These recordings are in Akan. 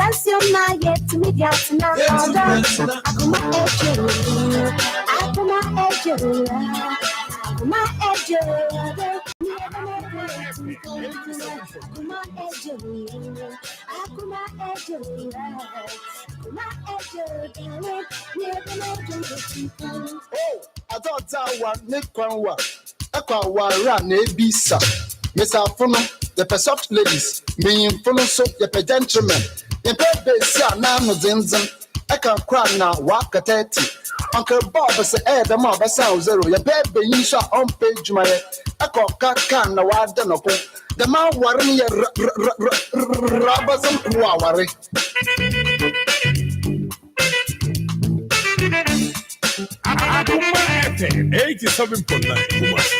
that's your night yet to me, that's not Akoma Ejo, Akoma Ejo, Akoma Ejo, Akoma Ejo, Akoma Ejo, oh, I thought that one Nick Kwanwa, Ekwa ran a bisa. Miss Alfono, the soft ladies, me in front so the gentlemen. The baby say now no zinzin. I can cry now, walk at 30. Uncle Bob say, the mob sound zero. Your baby, you shall on page my echo can no I don't know. The man worrying your robbers and worry. Akoma FM 87.9 Kumasi.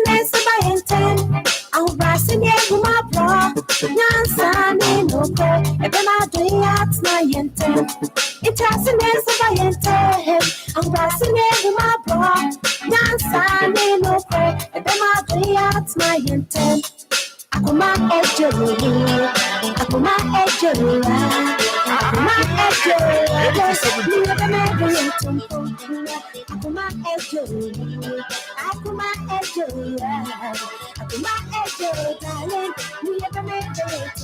It's by intent. I'm passing you my bro. Nansani no go. And then I do it my intent. It's by intent. I'm passing you my bro. Nansani no go. And then I do it my intent. Akoma Ejo, Akoma Ejo, Akoma Ejo, Akoma Ejo, Akoma Ejo, Akoma Ejo, darling, we never made it.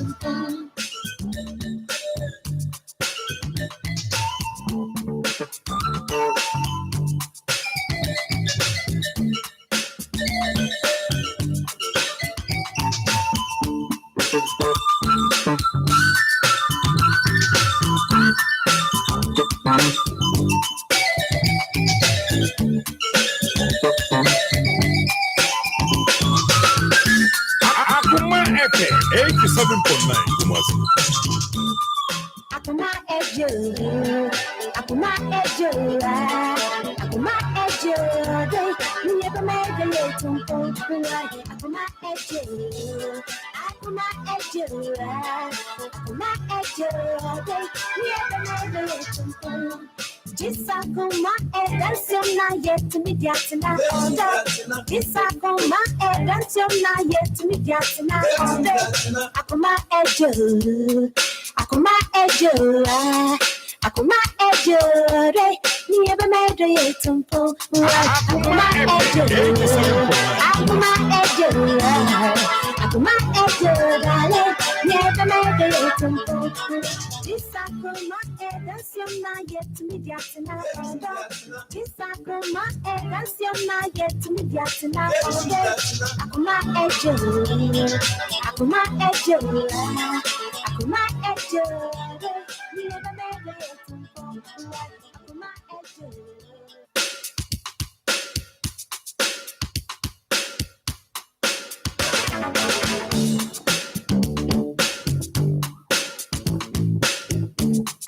Akoma FM 87.9 Kumasi. Akoma Ejo, Akoma Ejo, Akoma Ejo, we never made the little point. Akoma Ejo, Akoma Ejo, Akoma Ejo, we never made the little point. Akoma that's your night yet to me, that's not all that. Akoma that's your night yet to me, that's not all that. Akoma Ejo. Akoma Ejo, Akoma Ejo, we never made a temple. Akoma Ejo, Akoma Ejo, Akoma Ejo, darling, never made a temple. This Akoma that's your night yet to me, that's not all that. This Akoma that's your night yet to me, that's not all that. Akoma Ejo, Akoma Ejo. Akoma Ejo, we never made it to Akoma Ejo.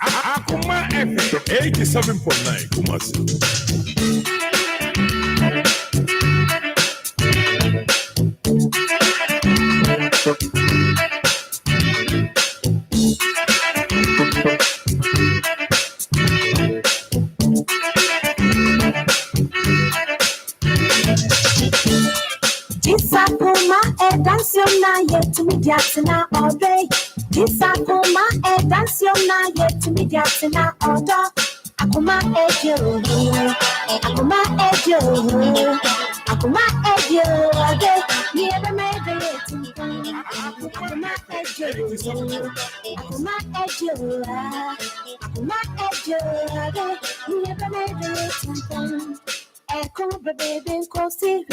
Akoma FM 87.9 Kumasi. Akoma that's your night yet to me, that's not all day. Akoma that's your night yet to me, that's not all day. Akoma Ejo, Akoma Ejo, Akoma Ejo, we never made it. Akoma Ejo, Akoma Ejo, Akoma Ejo, we never made it. Echo baby kosi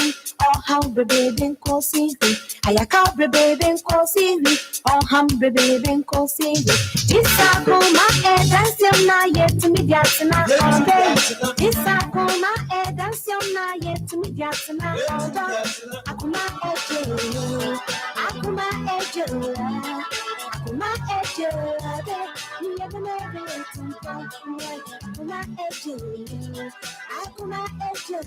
oh how baby kosi ayaka baby kosi oh ham baby kosi Akoma that's your night yet to me that's not all day. Akoma that's your night yet to me that's not all day. Akoma Ejo, Akoma Ejo, Akoma Ejo, we never made it. Akoma Ejo, Akoma Ejo.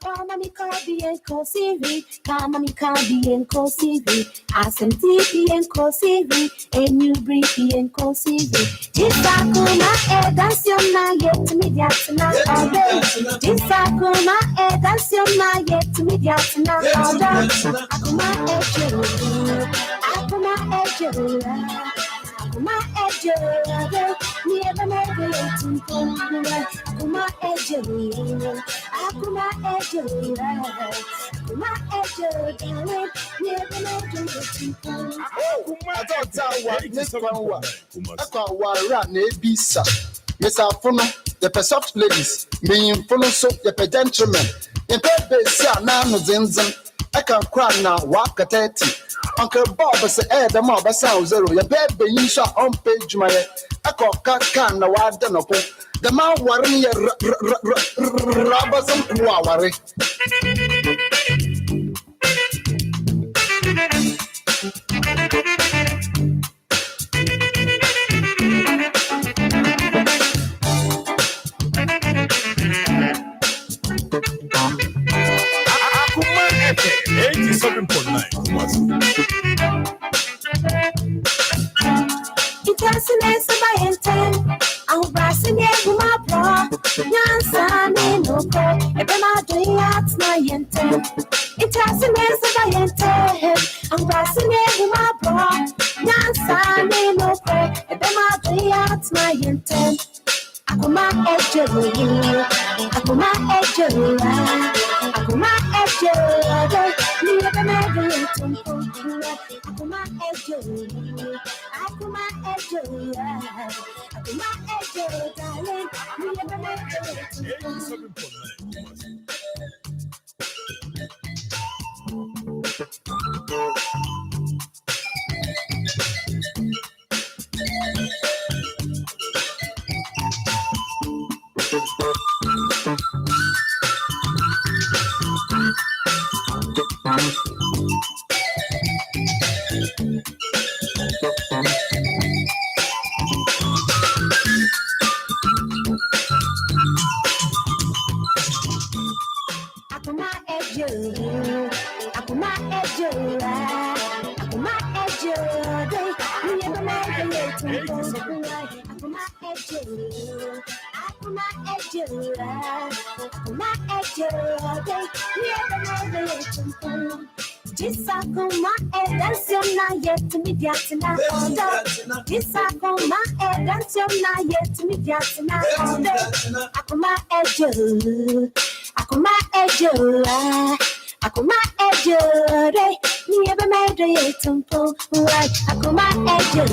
Kama mikabi en kosivi, kama mikabi en kosivi, asenti en kosivi, en you breathe en kosivi. Tisakuma edanciona yet mediatina order. Tisakuma edanciona yet mediatina order. Akuma ejo, akuma ejo. Akuma ejo, never never to come. Akuma ejo, akuma ejo, akuma ejo, darling, never never to come. Mr. Fono, the soft ladies, me Fono so the gentlemen. In Pepe, Nano Zinzan, I can cry now, walk at 30. Uncle Bob said, the mob sound zero, your baby, you shall on page my echo can the wild done upon the man worrying robbers and worry. Akoma FM 87.9 Kumasi. Interesting by intent. I'm passing it with my bro. Yansan no go. Every my doing at my intent. Interesting by intent. I'm passing it with my bro. Yansan no go. Every my doing at my intent. Akoma ejo, akoma ejo, akoma ejo. Ni ebe me do tumpo. Akoma ejo, akoma ejo, akoma ejo, darling. Ni ebe me do tumpo. 'Tisakoma edanciona yet mediatina order. 'Tisakoma edanciona yet mediatina order. Akoma ejo, akoma ejo, akoma ejo. Ni ebe me do tumpo. Akoma ejo,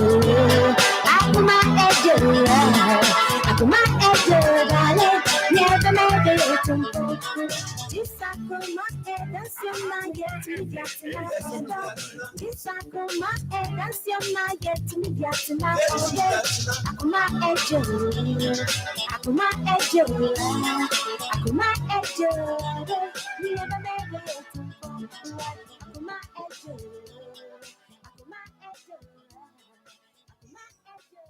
akoma ejo, akoma ejo, darling. Ni ebe me do tumpo. Tisakoma edanciona yet mediatina order. Tisakoma edanciona yet mediatina order. Akoma ejo, akoma ejo, akoma ejo. Ni ebe me do tumpo. Akoma ejo, akoma ejo, akoma ejo.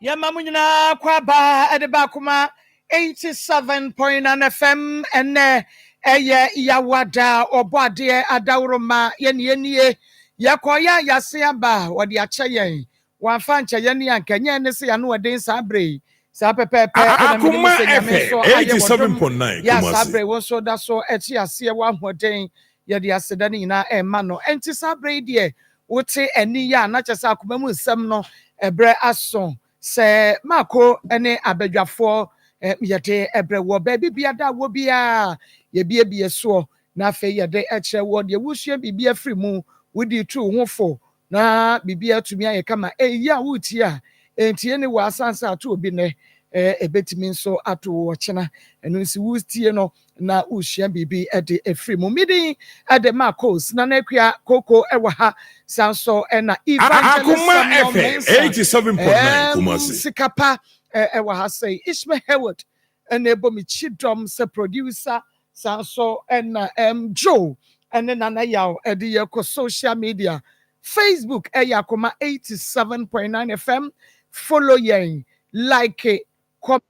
Yamamunyina kwaba edeba kuma 87.9 FM ene eye yawada obade adawroma yenie yakoya yasiaba wode ache yen wanfa nche yene yankanye ne se yano weden sabre sa pepepe Akoma FM 87.9 ya Kumasi. sabre won so da so echi ase wa hoden yede aseda ne nyina ema no enti sabre de wote ani ya na chese akoma mu nsem no ebre aso se mako ene abadwafo yede ebre wo baby biada wo bia ye bie so na fe yede eche wo de wuhye bibia firi mu wodi tu hofo na bibia tumi aye kama ya wuti a entie ne wa asansa ato obi ne ebetimi nso ato wo chena enu nsi wutie no na uhye bibi ede efiri mu midi ede makos na nakua koko ewa ha sanso na evangelist Akoma FM 87.9 Kumasi. sikapa ewa ha say Ishmael Howard enebo mi chidom se producer sanso na Joe ene nana yaw ede ye ko social media Facebook Akoma 87.9 FM follow yen like it, comment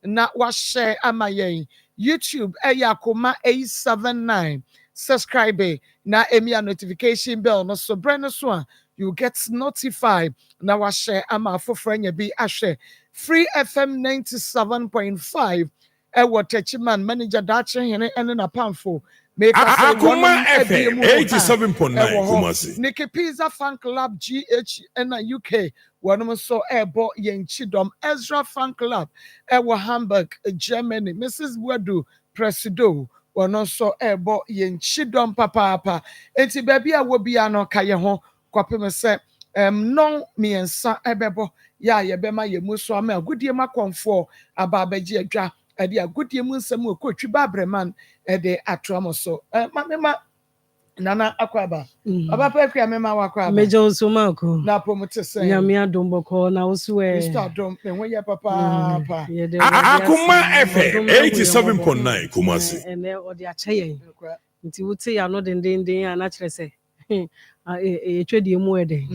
na wa share ama yen YouTube Akoma 879 subscribe na emia notification bell no so brand so a you get notified na wa share ama for friend be a share Free FM 97.5 what Techiman manager dache hene ene na pamfo make us say Akoma FM 87.9 Kumasi. Nikki Pizza Fan Club GH in UK one so ebo yen chidom Ezra Fan Club Hamburg Germany Mrs. Wadu Presido one so ebo yen chidom papa enti baby a wo bia no ka ye ho kwapem se non miensa ebebo ya ye bema ye muso ama agudie makonfo aba abaji adwa ade agudie mu nsem okotwi babreman ede atoamo so mama nana akwaba aba pa akwa mema wakwaba mejo osomako na promote say nyame adomboko na osuwe Mr. Dom me ye papa Akoma FM 87.9 Kumasi ene odi acheyen nti wuti ya no dendenden ya na kire se etwedi emu eden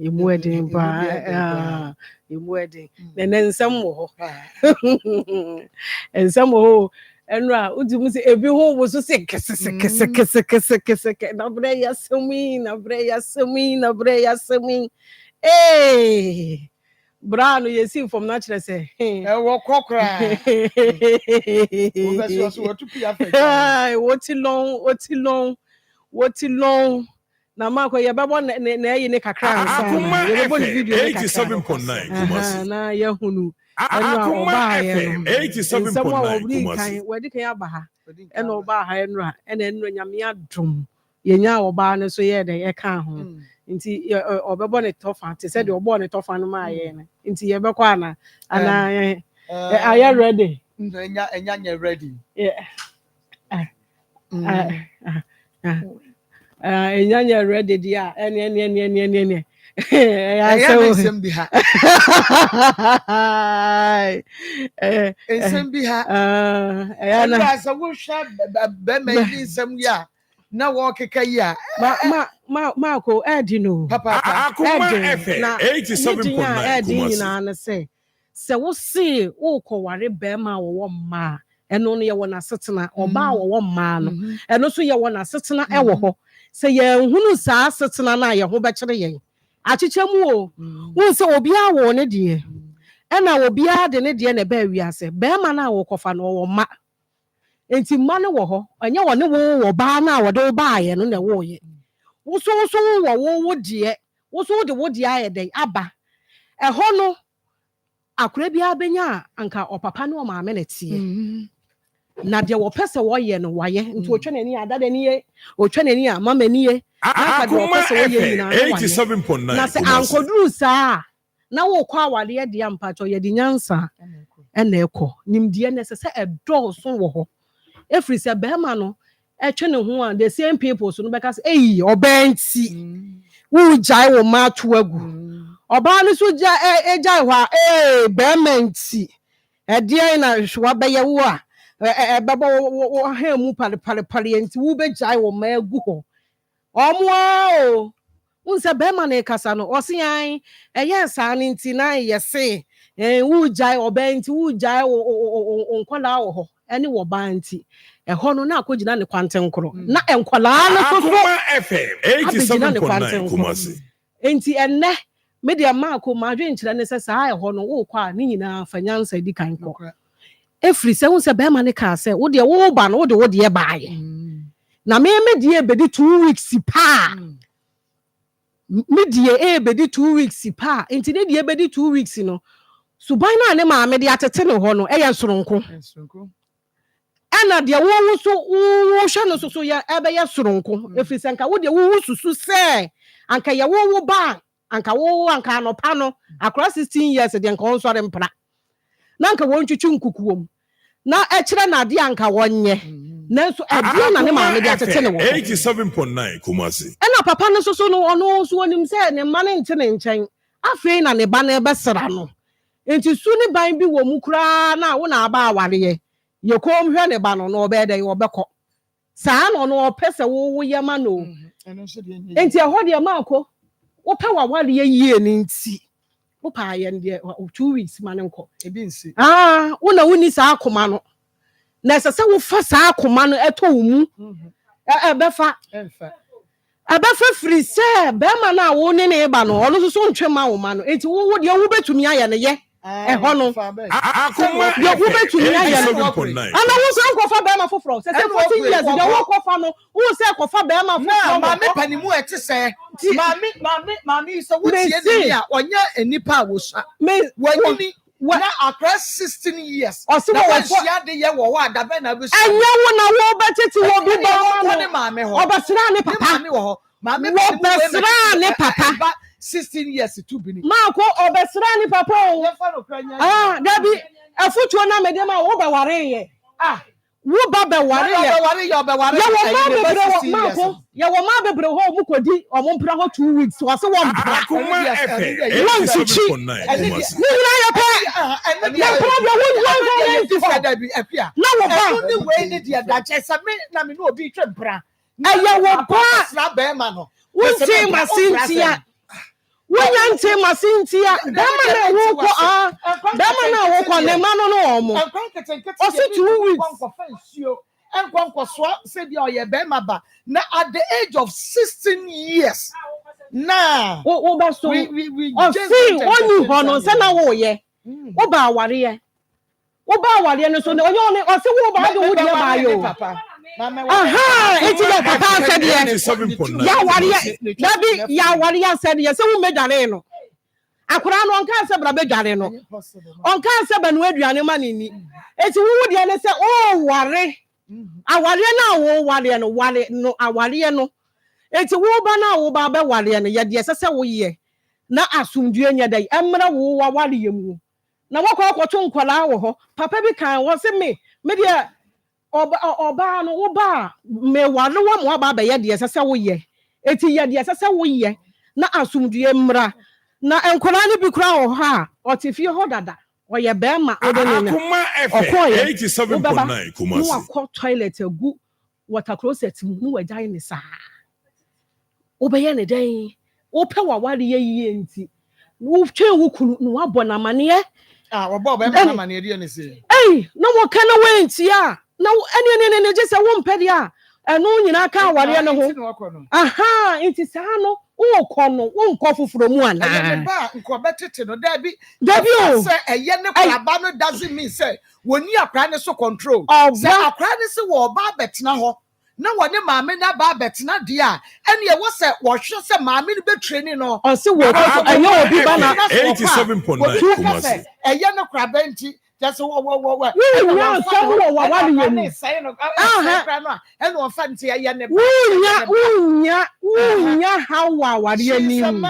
emu eden ba emu eden nene nsem wo ho nsem wo enra udimu se ebi ho wo so se kese na bre ya semi brano yesi from na kire se wo kokra wo be so wo tupi afecha woti long na mako ye bebo na ye ne kakra Akoma ye bebo video 87.9 Kumasi na ye hunu Akoma FM 87.9 Kumasi wadi kan abaha ena oba ha enra ena enra nyame adom ye nya oba ne so ye de ye kan ho nti obebo ne tofa te se de obo ne tofa no ma ye ne nti ye beko ana are you ready enya ready yeah enyanya ready dia ene nsem bi ha nsem bi ha na sa wo hwa be ma yi nsem ya na wo keka yi a Marco Edino papa Akoma FM 87.9 Kumasi na say wo see wo ko ware be ma wo ma eno no ye wo na setena oba wo ma no eno so ye wo na setena e wo ho se ye hunu saa setena na ye ho be kire ye achichemu o wo se obi a wo ne de ena obi a de ne de na ba wiase be ma na wo kofa no wo ma enti ma ne wo ho anya wo ne wo ba na wo de ba ye no na wo ye wo so wo de wo so de wo de aye den aba e ho no akura bia benya anka opapa ne o maame na tie na de wo pese wo ye no waye nti o twenani adada ni ye o twenani mama ni ye na de wo pese wo ye nyina 87.9 na se ankoduru saa na wo kwa awale de ampacho ye de nyansa ena ekọ nimdie ne se edo so wo ho efri se behema no etwe ne ho a the same people so no beka say obanti wo jai wo ma to agu oba no so jai ho a bemanti edie na hwa beye wo a bebo wo ha mu pale enti wo be jai wo ma agu ho omo o unse behema na kasa no osian eye sa ni nti na yese wo jai obanti wo jai wo nkola wo ho ene wo banti eho no na akogina ne kwantenkro na enkola no so Akoma FM 87.9 Kumasi enti enne media marko ma dwe nkyere ne se saa eho no wo kwa ne nyina fanyansa di kan ko efri se unse be ma ne ka se wo de wo ba no wo de wo de baaye na me die bedi 2 weeks pa me die bedi 2 weeks pa enti ne die bedi 2 weeks no suban na ne ma me de atete ne ho no eye soronko ana de wo so wo hwe no so ya ebe ya soronko efri se nka wo de wo susu se anka ye wo ba anka wo anka no pa no across 16 years de nka won sore mpra na anka won twitwu nkukuom na ekire na de anka wonye nanso ade na ne ma me de atete ne wo 87.9 Kumasi ena papa no so no ono so onim se ne ma ne nte ne nchen afei na ne ba na ebe sra no enti su ne ban bi wo mu kura na wo na aba aware ye kom hwe ne ba no no obede ye obekọ saa no opese wo yema no enti ehọ de maako wo pa wa ware ye yie ni nti wo pa ye de 2 weeks ma ne nko ebi nsi wo na woni saa akoma no na se se wo fa saa akoma no eto wo mu ebefa free say be ma na wo ne ne ba no ono so ntwe ma wo ma no enti wo de wo betumi aye ne ye ho no Akoma yo wo betumi aye no 87.9 ana wo so kofa be ma foforo se 14 years de wo kofa no wo se kofa be ma foforo ma me panimu eti se ma me so wo tie ni a onye enipa a wo sha wani na akra 16 years o se wo hia de ye wo wa da be na be so anya wo na wo betete wo bi ba ma me ho obasira ne papa ma me ho ma me obasira ne papa 16 years to be ma ko obasira ne papa o dabi afutuo na me de ma wo ba ware ye wo ba be ware ye ya wo ma bebre ho mu kodi o mo mpra ho 2 weeks wo se wo mpra Akoma FM 87.9 ni na ya pa ya problem na wo ba ni we ni dia da che se me na me no obi twe mpra aya wo ba na be ma no wo se masintia Wonya masintia dama na wo ko dama na wo ko ne ma no omo o se 2 weeks enkwanko so se dia oye be ma ba na at the age of 16 years na wo ba so we see onu ho no se na wo ye wo ba aware no so ne onye o se wo ba de wo dia ba yo eti ya papa said yes ya wari dabi ya wari ya said yes se wo medare no akura no onka se bra bedware no onka se ba no aduane ma ni eti wo de ne se o ware aware na wo ware no aware no eti wo ba na wo ba be ware no ye de se wo ye na asumdue nya dai emra wo ware yemu na wakọ nkwala wo ho papa bi kan wo se me de oba no wo ba me ware wo mo ba be ye de se wo ye eti ye de se wo ye na asumdue mra na enkwala ni bi kura wo ha otifie ho dada oye be ma odo ne Akoma FM 87.9 Kumasi no akọ toilet agu water closet mu no wagyan ne saa obeye ne den wo pe wa ware ye yie nti wo twe wo kunu no wabọ na mane wo bo be na mane ri ne se na wo ka na we nti a na ene je se wo mpede a eno nyina ka ware ne ho nti saa no wo kọ no wo nkọ foforo mu ana ene ba nkọ betete no dabi o se eye ne kwaba no doesn't mean say woni akra ne so control se akra ne se wo ba betena ho na woni maame na ba betena dia ene ye wo se wo hwe se maame ne be training no o se wo ayo obi ba na 87.9 Kumasi eye ne kwaba nti just wo nya so wo ware yemu ene wo fa nti eye ne unya hawa ware yemu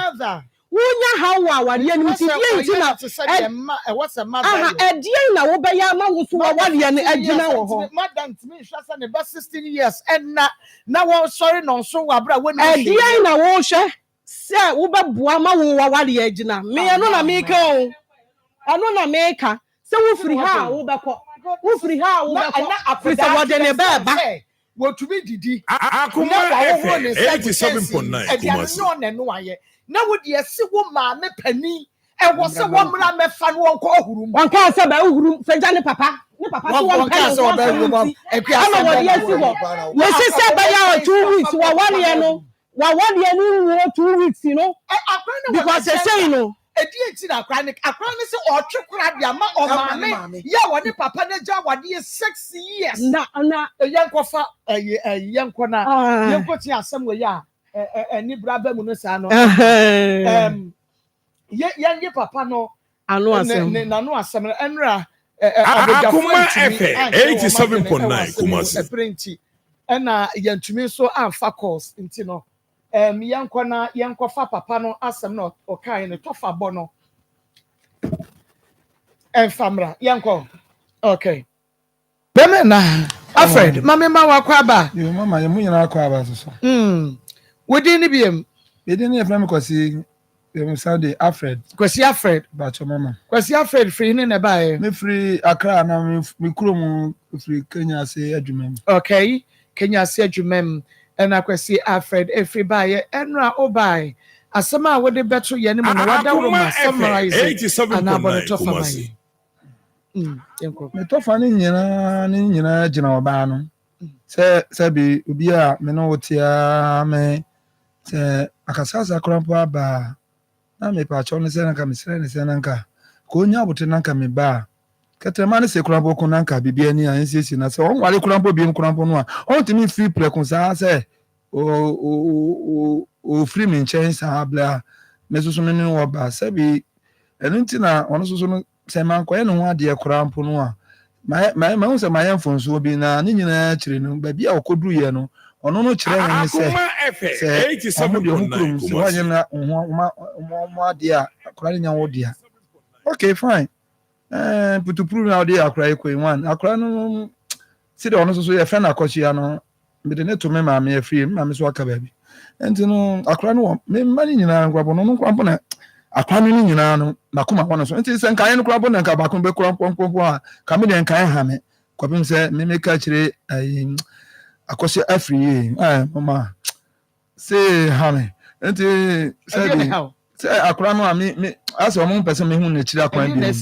Wonya hawa ware ni mti die nti na what's a mother edie na wo be ya ma wo so ware ni agina wo ho madam to me hwasa ne ba 16 years and na wo sorry no so wabra wo ni edie na wo hwe se wo be boa ma wo ware agina me eno na me ka o eno na me ka se wo firi ha wo be ko wo firi ha wo be ko afisa wo de ne ba ba wo tumi didi Akoma FM 87.9 Kumasi no ne no aye na wo de esi wo maame pani e wo se wo mra mefa no wonko ohurum wonka se ba ohurum se jane papa so won ka se wo ba ohurum e kwa se wo de esi wo we se ba ya 2 weeks wa wale no 2 weeks no because they say no edi enti na akra ne se otwe kura dia ma o maame ya wo ne papa na ja wade 6 years na yenkofa yenko na yenko ti asem wo ya ni braba mu no sa no ye papa no anu asem na no asem enra Akoma FM 87.9 Kumasi prenti na yantumi so amfa course nti no yanko na yanko fa papa no asem no okai no tofa bo no famra yanko okay beme na Alfred mama ma wakwa ba yo mama ye munyina akwa ba so wodi ni biem edi ni efra me kwasi Sunday Alfred kwasi Alfred ba cho mama kwasi Alfred free ni na ba e me free Accra na me kurom free Kenya se adwumem okay Kenya se adwumem na kwasi Alfred free ba ye enra obai asema wodi beto ye ni mo na wada wo ma summarize 87.9 Kumasi me to fa ni nyina gina oba no se bi obi a me no wotia me se akasasa krampo aba na me pa cho ne se na ka me sere ne se na nka ko nya bote na nka me ba ketrema ne se krampo ko na nka bibia ni an sisi na se on wale krampo bi krampo no a on timi free play kun sa se o free me nchen sa bla me so me ni wo ba se bi enunti na ono so no se man ko ye no ho ade krampo no a ma hu se ma ye mfonso bi na ni nyina kire no ba bia okoduru ye no ono no kire ne se Akoma 87.9 so wanye na mo ade a akora nya wo dia okay fine putupuru na ode akora iko one akora no si de ono so ye friend akochi ya no me de ne to me ma me free ma me so aka ba bi enti no akora no me mani nyina ngwabo no kwampo na akwa no nyina no makoma wono so enti se nkan no kwampo na nka bakon be kwampo a ka me de nkan ha me kwapem se me ka kire akosi afri mama se ha me enti se akwa no a me aso mo pese me hu na kire akwa bi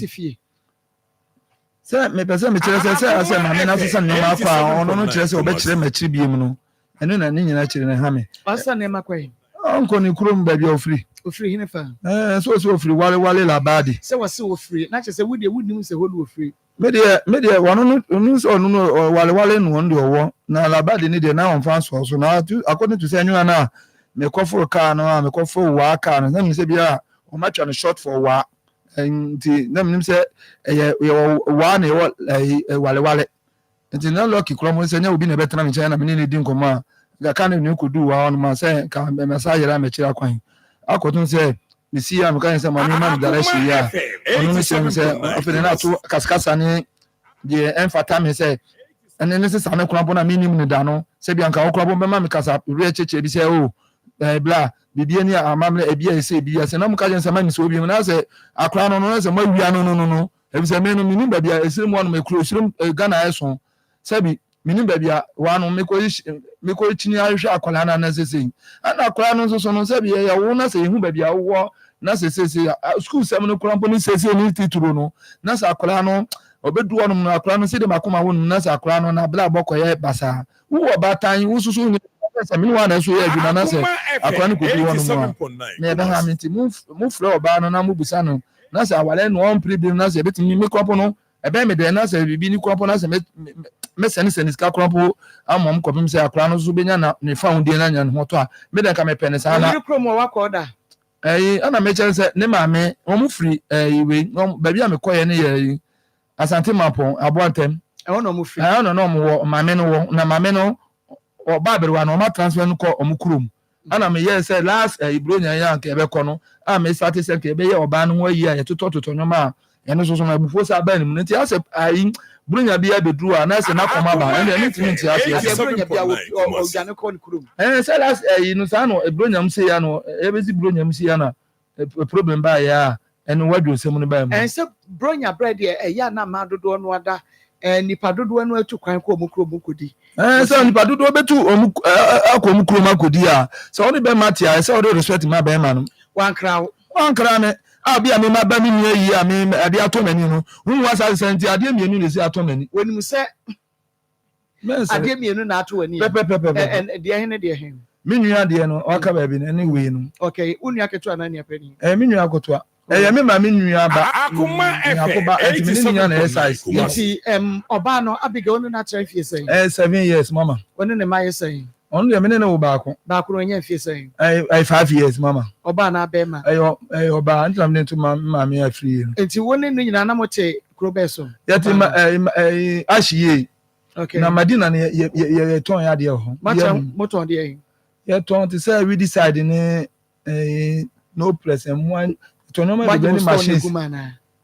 se me pese me kire se ma me na so se no akwa ono no kire se obe kire ma kire bi mu no eno na ni nyina kire ne ha me asa ne makwa onko ni kurom ba bi ofri hine fa so ofri wale la badi se wase ofri na che se wudi wudim se hodu ofri me de wono no so no wale no ndo owo na la badi ni de na on fan so na according to say anyu na me kofo car no me kofo wa car no na me se bia o match on short for wa nti na me se wa na wale nti na lucky kurom se nya obi na betena me china me ni di nkoma ga kan ni ko du wa on ma se ka me sa yera me kira kwan akotun se misi ya mkan se mani man dara shi ya onu se afene na to kaskasa ni de enfata me se ene ne se sa me kura bona minim ne da no se bia nka okura bo be ma me kasa re cheche bi se bla bibie ni amamle ebia se bia se na mka je se ma mi so bi na se akura no se ma wia no ebi se me no minim ba bia esire mo no me kuro esire Ghana eso se bi minim ba bia wa no me ko chini ahwe akola na sese ana akola no so no se bia ya wo na se hu ba bia wo na sese school sem no kura mpo ni sese ni tituro no na se akola no obedu ono no akola no se de makoma wo na se akola no na bla bokoye basa wo batan wo susu ni se me wa na so ya adwuma na se akola no kodu ono mo na be ha minti mu fre oba no na mu busa no na se awale no on pribim na se betimi me kwapo no ebe me de na se bibi ni kwapo na se me seni ska kwapo amom kopim se akola no so benya na ne found na nya no to a me de ka me pene sa na promo wa koda ana me chere se ne ma me omu free iwe ba bia me koye ne ye asante mapon aboantem no mu free no mo wo ma me no wo na ma me no o ba berewa no ma transfer no ko omu kurom ana me ye se last ibronya ya nke ebe ko no a me start se nke ebe ye oba no wa yi a ye toto nyoma eno so na bufo sa ba ni mu nti ase ai bronya bia bedru a na se na koma ba ene ni timi nti ase bronya bia o jane ko ni kurom se last no sa no bronya mse ya no ebezi bronya mse ya na problem ba ya eno wadwo sem no ba mu se bronya bread ya na ma dodo no ada nipa dodo no atu kwan ko omukuro kodi se nipa dodo betu omukuro makodi a se oni be matia se odi respect ma be ma no wankra me abi ami ma ba mi ni yi ami ade atomani no hu wa sa senti ade mienu ne si atomani woni se ade mienu na ato wani de hen de hen mi nua de no o ka ba bi na ni we no okay unu aketo ana ni apani mi nua akoto me ma mi nua ba Akoma Yakoba enti nua na exercise nti oba no abiga onu na try fie say 7 years mama onu ne ma say onu de me ne wo ba ko nya fie say 5 years mama oba na be ma oba ntam ne to ma me afri enti woni no nyina na mo te krobeso yati ashiye okay na madina ne ye ton ya de ho moton de ye ton ti say we decide ne no press and to no ma be machines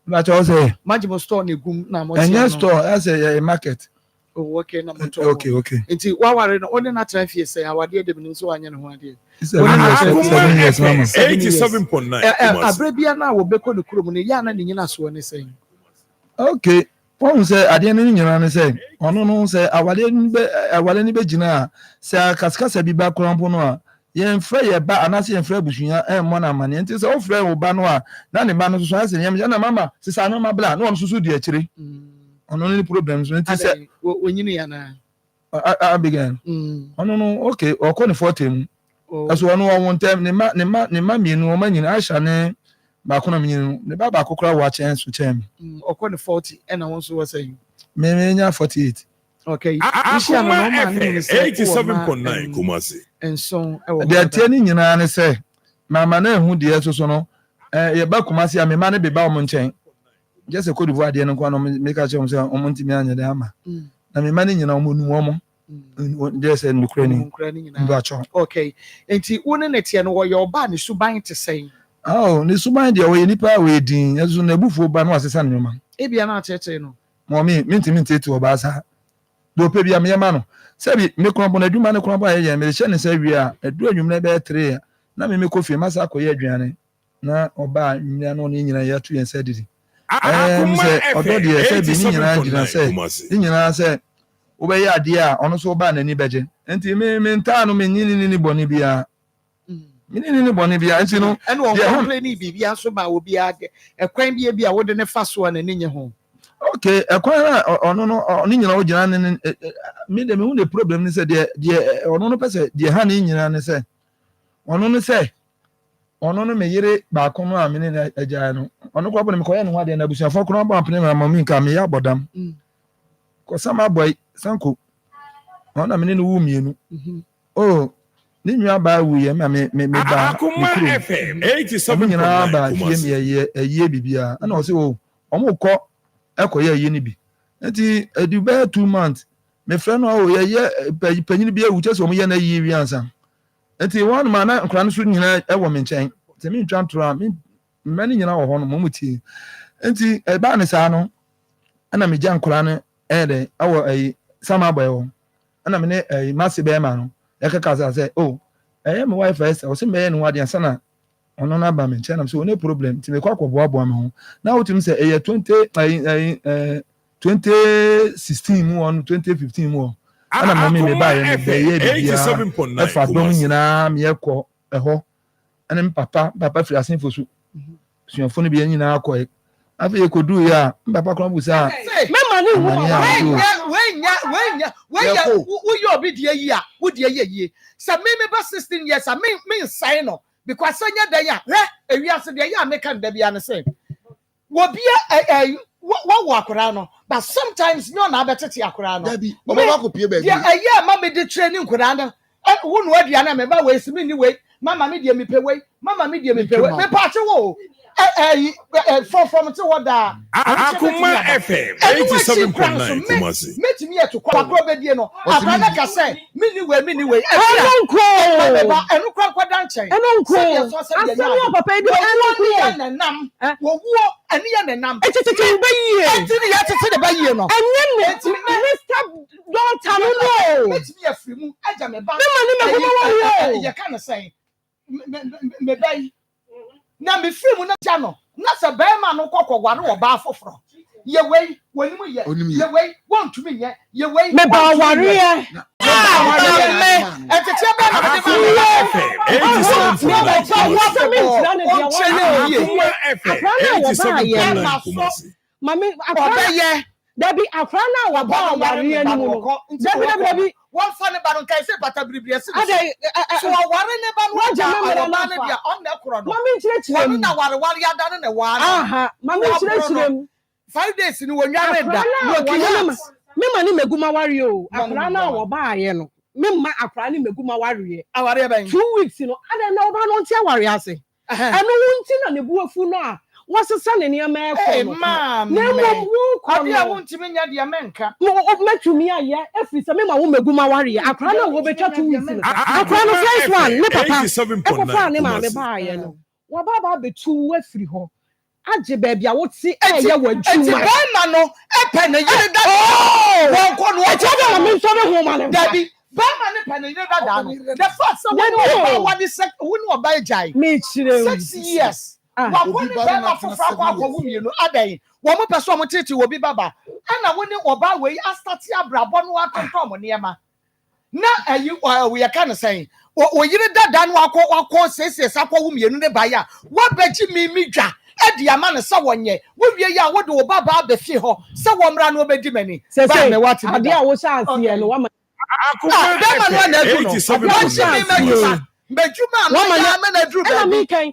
but I say Majimo store ne gum na mo and yes store as a market oh okay na moto okay enti wa ware no only na try fie say awade de bi nso anya ne ho ade 87.9 abrebia na wo beko ne kurom ne ya na ne nyina so ne say okay pon say ade ne nyina ne say ono no say awale ni be gina say kaskasa bi ba kurampo no a yen frɛ ye ba anase yen frɛ busunya mo na mane nti sɛ wo frɛ wo ba no a na ne ba no so ase nyam na mama sisa no mabla na on so di akire ono ni problems nti sɛ onyini ya na Abigail ono no okay okɔ ne 40 mu aso ono wo ntem ne ma mienu o ma nyina Aisha ne ba ko na mienu ne ba kokora wa chen so chen okɔ ne 40 ɛna won so wɔ sɛ me nya 48 okay Akoma FM 87.9 Kumasi enso ɛwɔ de atie ni nyina ne sɛ mama na ehu de so no ye ba Kumasi a me ma ne be ba o mo nchen je se Cote d'Ivoire de no kwa no me ka che mo sɛ o mo ntimi anya de ama na me ma ne nyina o mo nu o mo je se Ukraine ba cho okay enti woni ne tie no wo ye oba ne suban te sɛn ne suban de wo ye nipa we din ezu na bufuo ba no asesa nyoma ebia na akyerɛkyerɛ no mo mi ntimi ntetu oba sa do pe bia me ma no se bi me kron bo na adwuma ne kron bo ye me hye ne se wi a edu anwum na be 3 na me kofi masa akoye aduane na oba nwia no ne nyina ya tu yen se didi se odo de se bi ni nyina gina se ni nyina se wo be ya ade a ono so ba na ni beje enti me nta no me nyini ni boni bia ni boni bia enti no ene wo complain ni bibia so ba obi age ekwan bia wo de ne fa so na ni nye ho okay ekwan ono no ni nyina wo gina ne me de me hu the problem ni se de ono no pese de ha ni nyina ne se ono no me yire ba ko no a me ne agya no ono ko bo ne ko ye ne ho ade na busuafo ko no ba pene ma mami nka me ya bodam ko sama boy sanko ona me ne wu mienu ni nwa ba wu ye ma me ba Akoma FM 87.9 ba fie me ye bibia na o se omo ko ekoye ye ni bi enti edube 2 months me friend no ye panyin bi ewu chese omo ye na yi wi ansa enti one man na nkran so nyina ewo me nchen se me ntwa ntro me mani nyina wo ho no mo muti enti e ba ne sa no ana me gya nkran no de awo sama boy wo ana me ne masi be ma no e kaka say me wife first o se me ne wade ansa na ono na ba me nchen na so no problem ti me kwa boabo me ho na wotim se 2016 mu on 2015 mu ana mami me ba ye me be ye bia e fa dom nyina me ekọ eho ana papa firi asenfo su suafo no bi nyina akọ afi ekodu ya papa kron bu sa mama ni wo wenya wo yo obi de yi a wo de ye sa me ba 16 years a me sign no because anya dan ya ewiase de ya me kan da bia ne say wo bia wo akora no but sometimes no na betete akora no dabi o ba ko pie ba bi ya ma me de training akora no wo no adua na me ba we simi ni we mama me de me pe we me pa che wo from to what da Akoma FM 87.9 Kumasi metimi eto kwa be die no abana ka say me ni we enunko enu kwa danchen enunko asemi papa di enunko na nam wo wo ani ya na nam etete be yie etini ya tete de ba yie no enye Mr. Don't tell no metimi afiri mu aja me ba me mani me ya kan say me bai na me free mu na ja no na se be ma no kokogware wo ba afoforo ye wei wonimu ye wei won tumi ye wei me ba ware ye etete be na me mami akwa ye dabi akwa na wa ba ware ye ni mu dabi one funny baron kai se pata bribri ese so ware ne ba no ja ba ne dia on na kro no mami chire na ware ya da ne ware aha mami chire 5 days ni wonware da me mani meguma ware o akra na wo ba ye no me ma akra ni meguma ware aware ben 2 weeks no ada na oba no ntia ware ase eno wonti na ne buafu no a wasesa ne ne ma ekọ no na mo ko no ade wonti me nya de menka mo metumi aye efiri se me ma wo meguma ware akra na wo betwa 2 weeks no akra no first one ne papa ekọ ne ma me ba ye no wo ba betu afiri ho age baby a woti eye wadwuma ba ma no epe ne yire da won ko no e chebe na me so be ho ma ne dabi ba ma ne pe ne yire da no the first so when what is when what by jai me chire 6 years wa ko ne ba ma fofra kwa wu mienu adan wo mo pese wo tete wo bi baba ana wo ne oba we astati abrabo no atonto mo ne ma na ayi we ya kan say o yire dada no akọ sese sakọ wo mienu ne baya wa beji mi dwa edi ama ne sa wonye wo wie ya wo de wo baba be fie ho se wo mra no obedi mani ba me wati ade a wo sha asie no wa ma Akoma Bejuma no ya me na dru be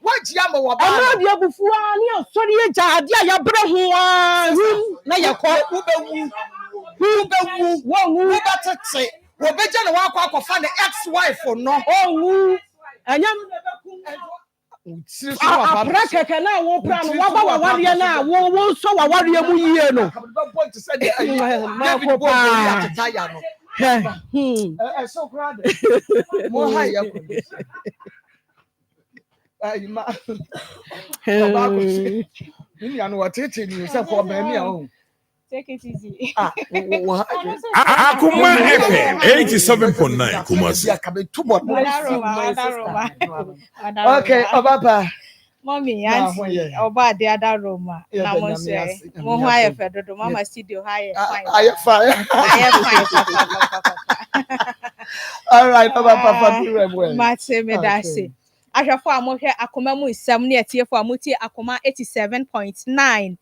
waji am wo ba na de abufu a ne osori eja ade a ya bre ho a na ye ko wo bewu wo batete wo beja na wa akọ ne ex wife no owu anyam apra keke na wo pra no wa ba wa ware na wo so wa ware mu yie no ma ko pa no so crowd mo high up ai ma ba ko ni anu wa tete ni se for ba mi a take it easy. Akoma FM 87.9 Kumasi. Okay, Obapa. Mommy, auntie, Oba the other room. Na mo say, mo ho aye fe dodo, mama studio high fine. Aye fine. All right, Obapa, Mate me da say. Ahwefo amohwe Akoma mu nsam ne atiefo amutie Akoma 87.9.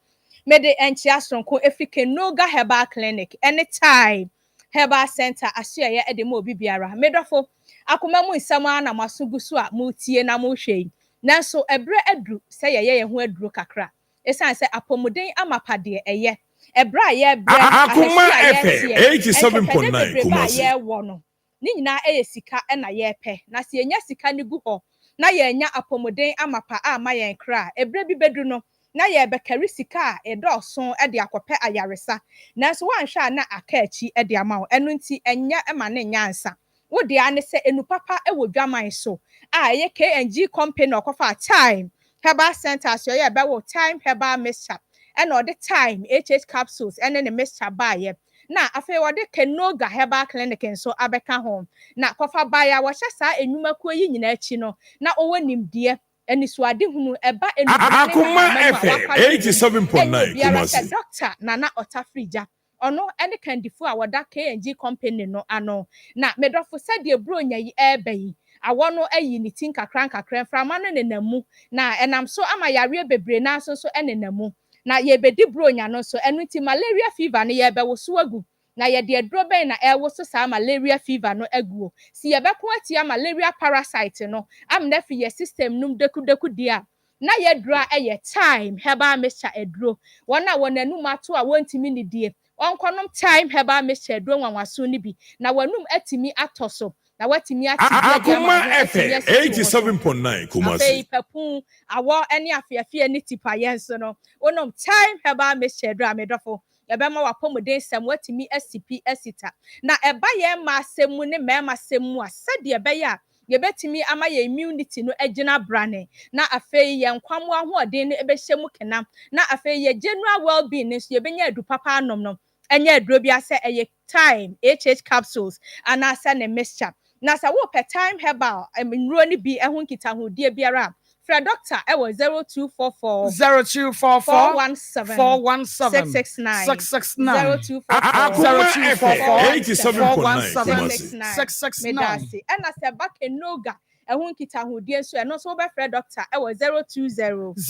Mede enchi asronko African Noga Herbal Clinic anytime Herbal Center asuye e de mo obi biara medofo Akoma mu nsam na masugusu a mutie na mo hwei nanso ebre adru se ye ho adru kakra esan se apomuden amapade eye ebra ye bre Akoma FM 87.9 Kumasi ye wo no ni nyina eye sika na ye pe na se enya sika ni gu ho na ye enya apomuden amapa a ma ye nkra ebre bi bedu no na ye bekari sika edoson e de akope ayaresa nanso wanhwa na akaachi e de amawo enu nti enya ema na nyansa wo de ane se enu papa e wo dwaman so a ye KNG company okofa time Herbal Center so ye be wo time herbal mixture e na the time HH capsules ene ne mixture ba ye na afi wo de Kenoga Herbal Clinic nso abeka ho na kofa ba ya wo hye sa enwumakuo yi nyina achi no na owo nimde eni suade hunu eba enu Akoma FM 87.9 Kumasi doctor Nana Otafrija ono ene kandifu a woda KNG company no ano na medofo sade bronya yi ebeyi awo no ayi ni tin kakran frama no nenamu na enam so ama yare bebre na so enenamu na ye bedi bronya no so enu ti malaria fever ne ye bewo so agu na ye de adro ben na ewo so sa malaria fever no aguo si ye beko atia malaria parasite no am na fi ye system num deku dia na ye dra eye time herbal mixture edro wona wonanum ato a wontimi ni die onkonom time herbal mixture edro nwanwaso ni bi na wanum atimi atoso na watimi atibia Akoma FM 87.9 Kumasi afi pepun awo ene afiafie ni tipa yenso no wonom time herbal mixture edro amedofo ebema wapomuden sem watimi SCP esita na eba ye ma asemu ne mema asemu a sade ebeya ye betimi ama ye immunity no agina brane na afei ye nkwamo ahoden ne ebehyemu kenam na afei ye general well-being ne so ye benya adu papa anom no enye aduro bi ase eye time HH capsules ana ase ne mixture na sa wo per time herbal nro ni bi ehun kita hodie biara fra doctor e wo 0244 417 669 Akoma FM 87.9 Kumasi and as a back in Noga ehun kita hodie so eno so be fra doctor e wo 020 400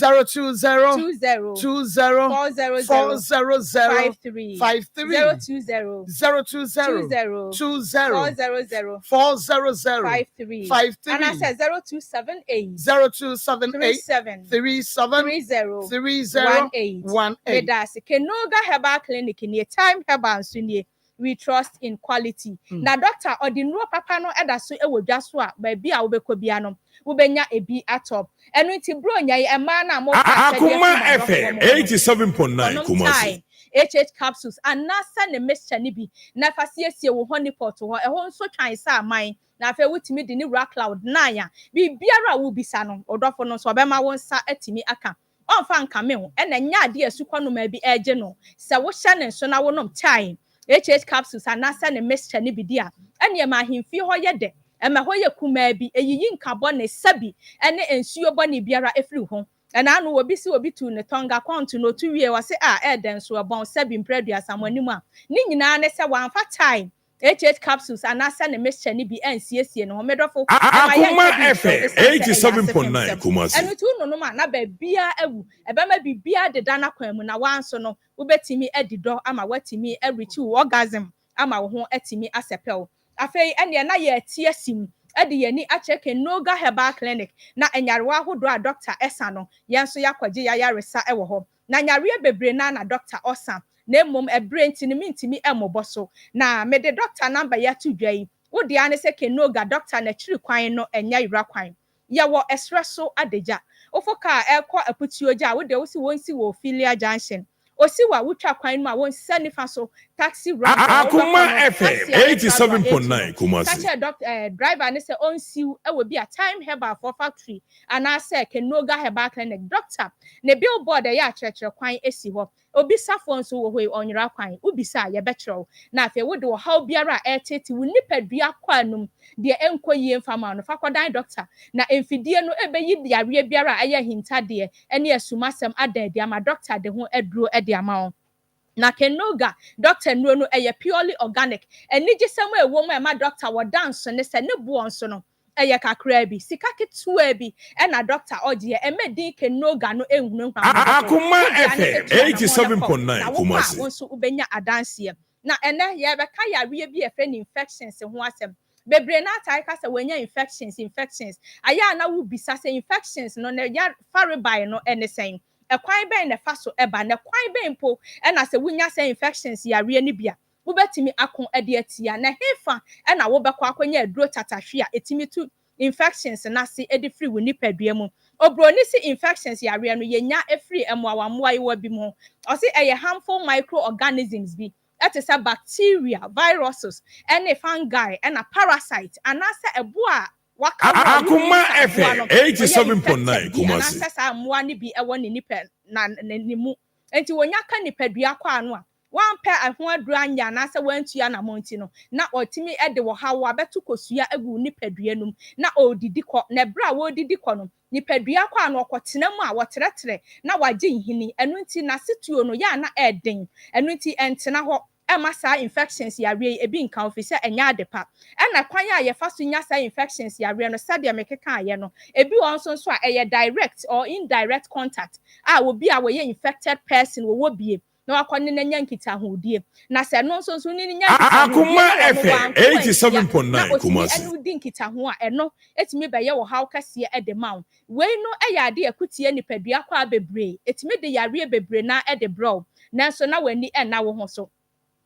53 and I said 0278 37 Medasi Kenoga Herbal Clinic near time herbal sunye we trust in quality na doctor ordinary papa no eda so e wodwa so a ba bia wo bekọ bia no wo benya ebi atop enu nti bro nya e ma na mo Akoma FM 87.9 Kumasi HH capsules and nasa ne mixture ni bi na fasiesie wo honey pot ho e ho nso twan sa aman na afa wutimi di ni rock cloud na ya bi biara wo bisa no odofo no so obema wo nsa atimi aka onfa nka me ho e na nya ade asukwa no ma bi eje no se wo hye ne so na wo nom time HH capsules and nasa ne mixture ni bi dia ene ma hemfi ho ye de e ma ho ye kuma bi eyiyi nkabo ne sabi ene ensuo bo ne biara efiri ho ena no obi si obi tu ne tonga account no tu wie wase eden so bon sabi mpredua samanimu a ni nyina ne se wanfa time H capsules and asa ne mixture ni bi ensiesie no medofo Akoma FM 87.9 Kumasi. enu tu no ma na ba bia ewu ebe ma bibia deda na kwan mu na wanso no wobetimi edido ama watimi everychi orgasm ama wo ho atimi asepel afei ene na ye tie sim edi yani acheke Noga Herbal Clinic na enyarewa hodo a Dr. Esa no yenso yakwaje yaresa ewo ho na nyarewa bebre na Dr. Osa na mom ebre ntini mintimi emoboso na me de doctor number ya to dwai wo dia ne se Noga doctor na chiri kwan no enya yira kwan ye wo espresso adeja ofoka ekọ aputioja wo de wo si wonsi wo Filia Junction osi wa wutwa kwan no a won sanifa so taxi rank Akoma FM 87.9 Kumasi. Such a driver ne say onsi e will be a time Herbal for factory and I say Noga Herbal Clinic doctor ne billboard ya church kwan esi ho obi safo nso wo hoi onyira kwan ubisa ye betro na afi wo de wo how biara etete wo nipadua kwanum de enkoyie mfama no fakodan doctor na emfidie no ebeyi diare biara aye hinta de ene asumasem adade ama doctor de ho aduro de ama on na Noga doctor no eye purely organic eni gisem ewo mu ma doctor wo dance ne se ne bo onso no eye kakra bi sika ketua bi e na doctor oje emedi Noga no ehunu Akoma FM 87.9 Kumasi wonso ubenya adanse na ene ye be ka yare bi efe infections ho asem bebre na atai ka se wenya infections aya na wo bisa se infections no na ya faribai no ene sen ekwan ben na fa so eba na kwan ben po e na se wunya se infections yare ni bia wobetimi akon ade atia na hefa e na wo bekọ akwanya aduro tatahwe a etimi tu infections na se edi free wo nipadua mu obroni si infections yare no yenya efree amoawamoa yiwa bi mu o se eye harmful microorganisms bi that is a bacteria viruses and fungi and a parasite and asa ebo a Akoma FM 87.9 Kumasi asa moa ni bi ewo ne nipa na ni mu enti wonya ka nipadua kwa ano a wan pe aho aduru anya na asa wantua na monti no na otimi ede wo hawo abeto kosua agu nipadua num na odidi kọ na bra wo odidi kọ no nipadua kwa ano okotena mu a woteretere na waje nhini enu nti na situo no ya na eden enu nti entena ho emasa infections yare ebi nka ofise enya adepa na kwan ya ye fa so nya sa infections yare no sade mekeka aye no ebi won so a eye direct or indirect contact obi a we infected person wo bie na wakwane na nya nkita hodie na se no so ni nya Akoma FM 87.9 Kumasi enu di nkita ho a eno etimi be ye wo haw kase e de maw we no ade akutie nipadua kwa bebre etimi de yare bebre na e de bro na so na wani na wo ho so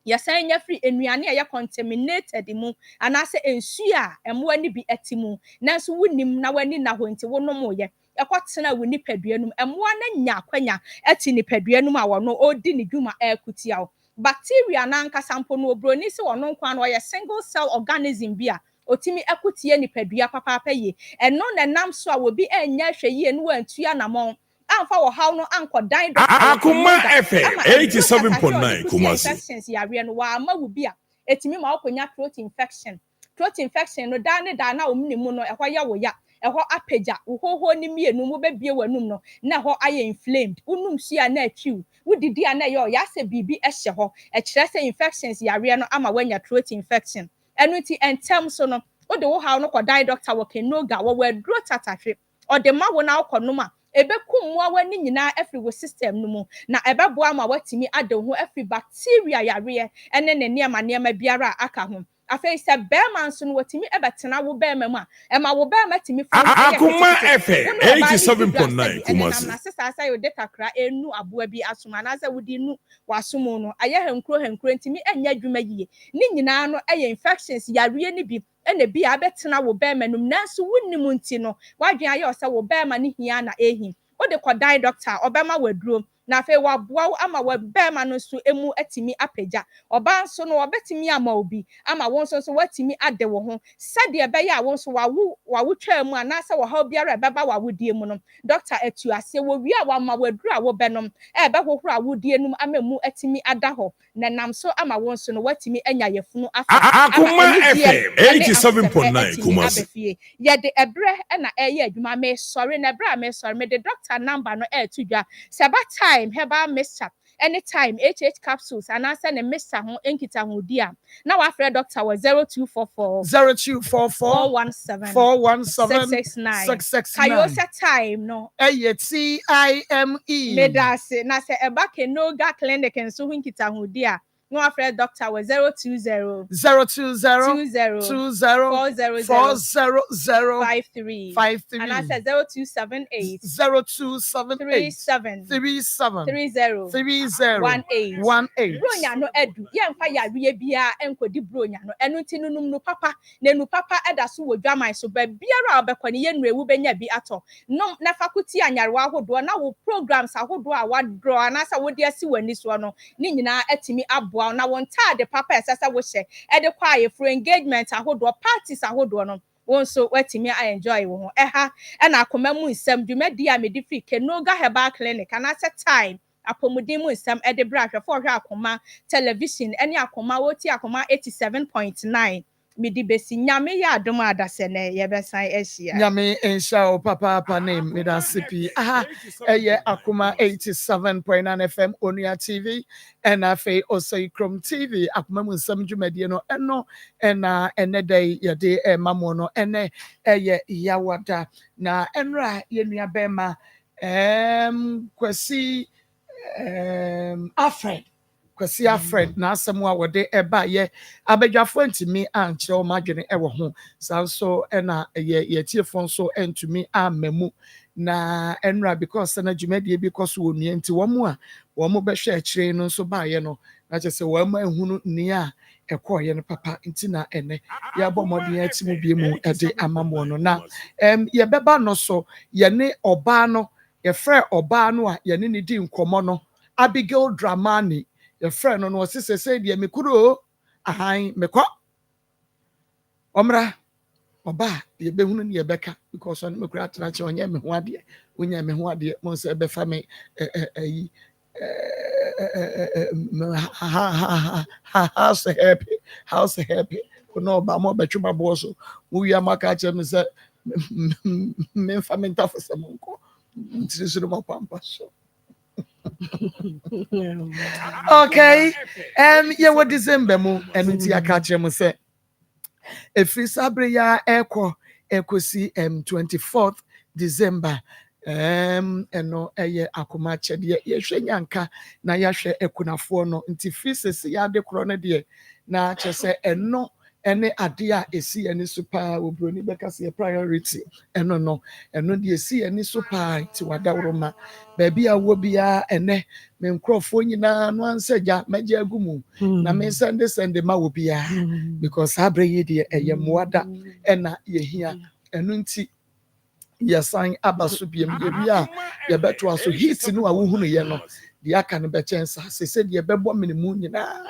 yasan nya free enuane ya contaminated mu anase ensu a emo ani bi atimu nanso wunim na wani na ho nti wonom ye ekotena wo nipadua num emo na nya kwanya ati nipadua num a wono odi ni dwuma akutia bacteria na nka sampo no obroni se wono nkwa no ye single cell organism bi a otimi akutie nipadua papa ye eno na nam so a wo bi enya hweye no antua namon amfa wo haw no anko dan do Akoma FM 87.9 Kumasi infections yare no wa ma wo bi a etimi ma okonya throat infection no da na omnimu no ehwa ya wo ya ehọ apeja uhoho ni mienu mu bebie wanum no na ho aye inflamed unum sua na atwiw wudidi a na ye ya se bibi ehye ho ekire se infections yare no ama wanya throat infection enu ti entem so no wo de wo haw no ko die doctor wo Noga wo waduro tatahwe o de ma wo na akonom a ebekum mo awani nyina afri wo system no mu na ebeboa ma watimi ade ho afri bacteria yare ene ne niema biara aka ho afei se bema nso no watimi ebetena wo bema mu a ema wo bema timi Akoma FM 87.9 Kumasi na sesa sa yo de kakra enu aboa bi asoma na sa wodi nu wasomo no aye hankro ntimi enya dwuma yie ni nyina no eye infections yare ni bi ene bi abetena wo bema num nanso wunnim nti no wadwen aye o se wo bema ni hia na ehi o de kodai doctor obema waduro na fe waboa ama wabema no so emu atimi apeja oba nso no obetimi ama obi ama won so watimi ade wo ho sade ebe ya won so wawu twa mu anasa wo ha biara beba wawudie mu no doctor atu ase wo wi a wama waduru a wo benom ebe hohoro awudie num ama mu atimi ada ho na nam so ama won so no watimi anya yefunu afa Akoma FM 87.9 Kumasi ye de ebre na eye adwuma me sori na ebre me sori me de doctor number no e tudwa sabata Herbal mixture anytime HH capsules and answer the Mr. Ho enkita ho dia. Now after doctor was 0244 417 669. 669. Kayosa time no. TIME. Medase na se ebake no ga clinic and so hinkita ho dia. No after doctor was 020 020 53 and I said 0278 37 18 bronya no edu ye mfa yareɛ bia enkodi bronya no enu ti nunum no papa na enu papa eda so wodwaman so ba biara obekɔ ne ye nuewu benya bi ato no na faculty anyarewa ahodo na wo programs ahodo a wadro anasa wodi asi wani so no ni nyina atimi aboa na won tade papa esasa wo hye ede kwa ye for engagement ahodo parties ahodo no won so watimi I enjoy wo ho eha e na akoma mu nsɛm dwumadi a medi free Kenoga Herbal Clinic anasa time apomudin mu nsɛm ede bra hwɛ for hwɛ akoma television ene akoma woti akoma 87.9 medi besi nyame ya adom adase ne ye besan ahia nyame ensha o papa name me da sipi aha eye akoma 87.9 FM Onua TV and afi osoi Chrome TV akoma mu nsɛm dwumadi no eno ena enedai ye de mamo no ene eye yawada na enra ye nua bema kwasi Alfred na asɛm a wɔde ɛba yɛ abadwafo ntumi ankyerɛ wɔn adwene ɛwɔ ho saa nso ɛna yɛtiefo nso ntumi amamu na ɛnura because na dwumadie bi kɔ so wɔ nua nti wɔn bɛhwɛ akyire no nso baayɛ no na kyerɛ sɛ wɔn ehunu nea ɛkɔɔyɛ no papa nti na ɛnɛ yɛabɔ mmɔden ati mu bie mu ɛde ama mo no na yɛbɛba no so yɛne ɔbaa no yɛfrɛ ɔbaa no a yɛne ne di nkɔmmɔ no Abigail Dramani your friend no was sister said ye me kuro ahan me kwa omra oba ye be hunu ye beka because on me kura atrache onye me ho ade onye me ho ade mo se be fa me house happy no ba mo betwa bo so mo wi amaka che me se me fa me ntafo se mo nko ntiri mo pampa so okay yeah what December mu enu ti aka kire mu se efri sabre ya ekosi 24th December eno eye akoma chede ye hwe nyanka na ya hwe ekunafo no nti fisesi ya de kro no de na chese eno ene ade a esi eni super obroni beka se priority eno de esi eni super ti wadawroma ba bia wo bia ene me nkrofo nyina no ansaja meje agumu na me sende ma wo bia because abreye de eye moada ena yehia eno nti yesan abaso biem ye bia ye beto aso hit no a wo hunu ye no de aka no be chensa se de bebo minimu nyina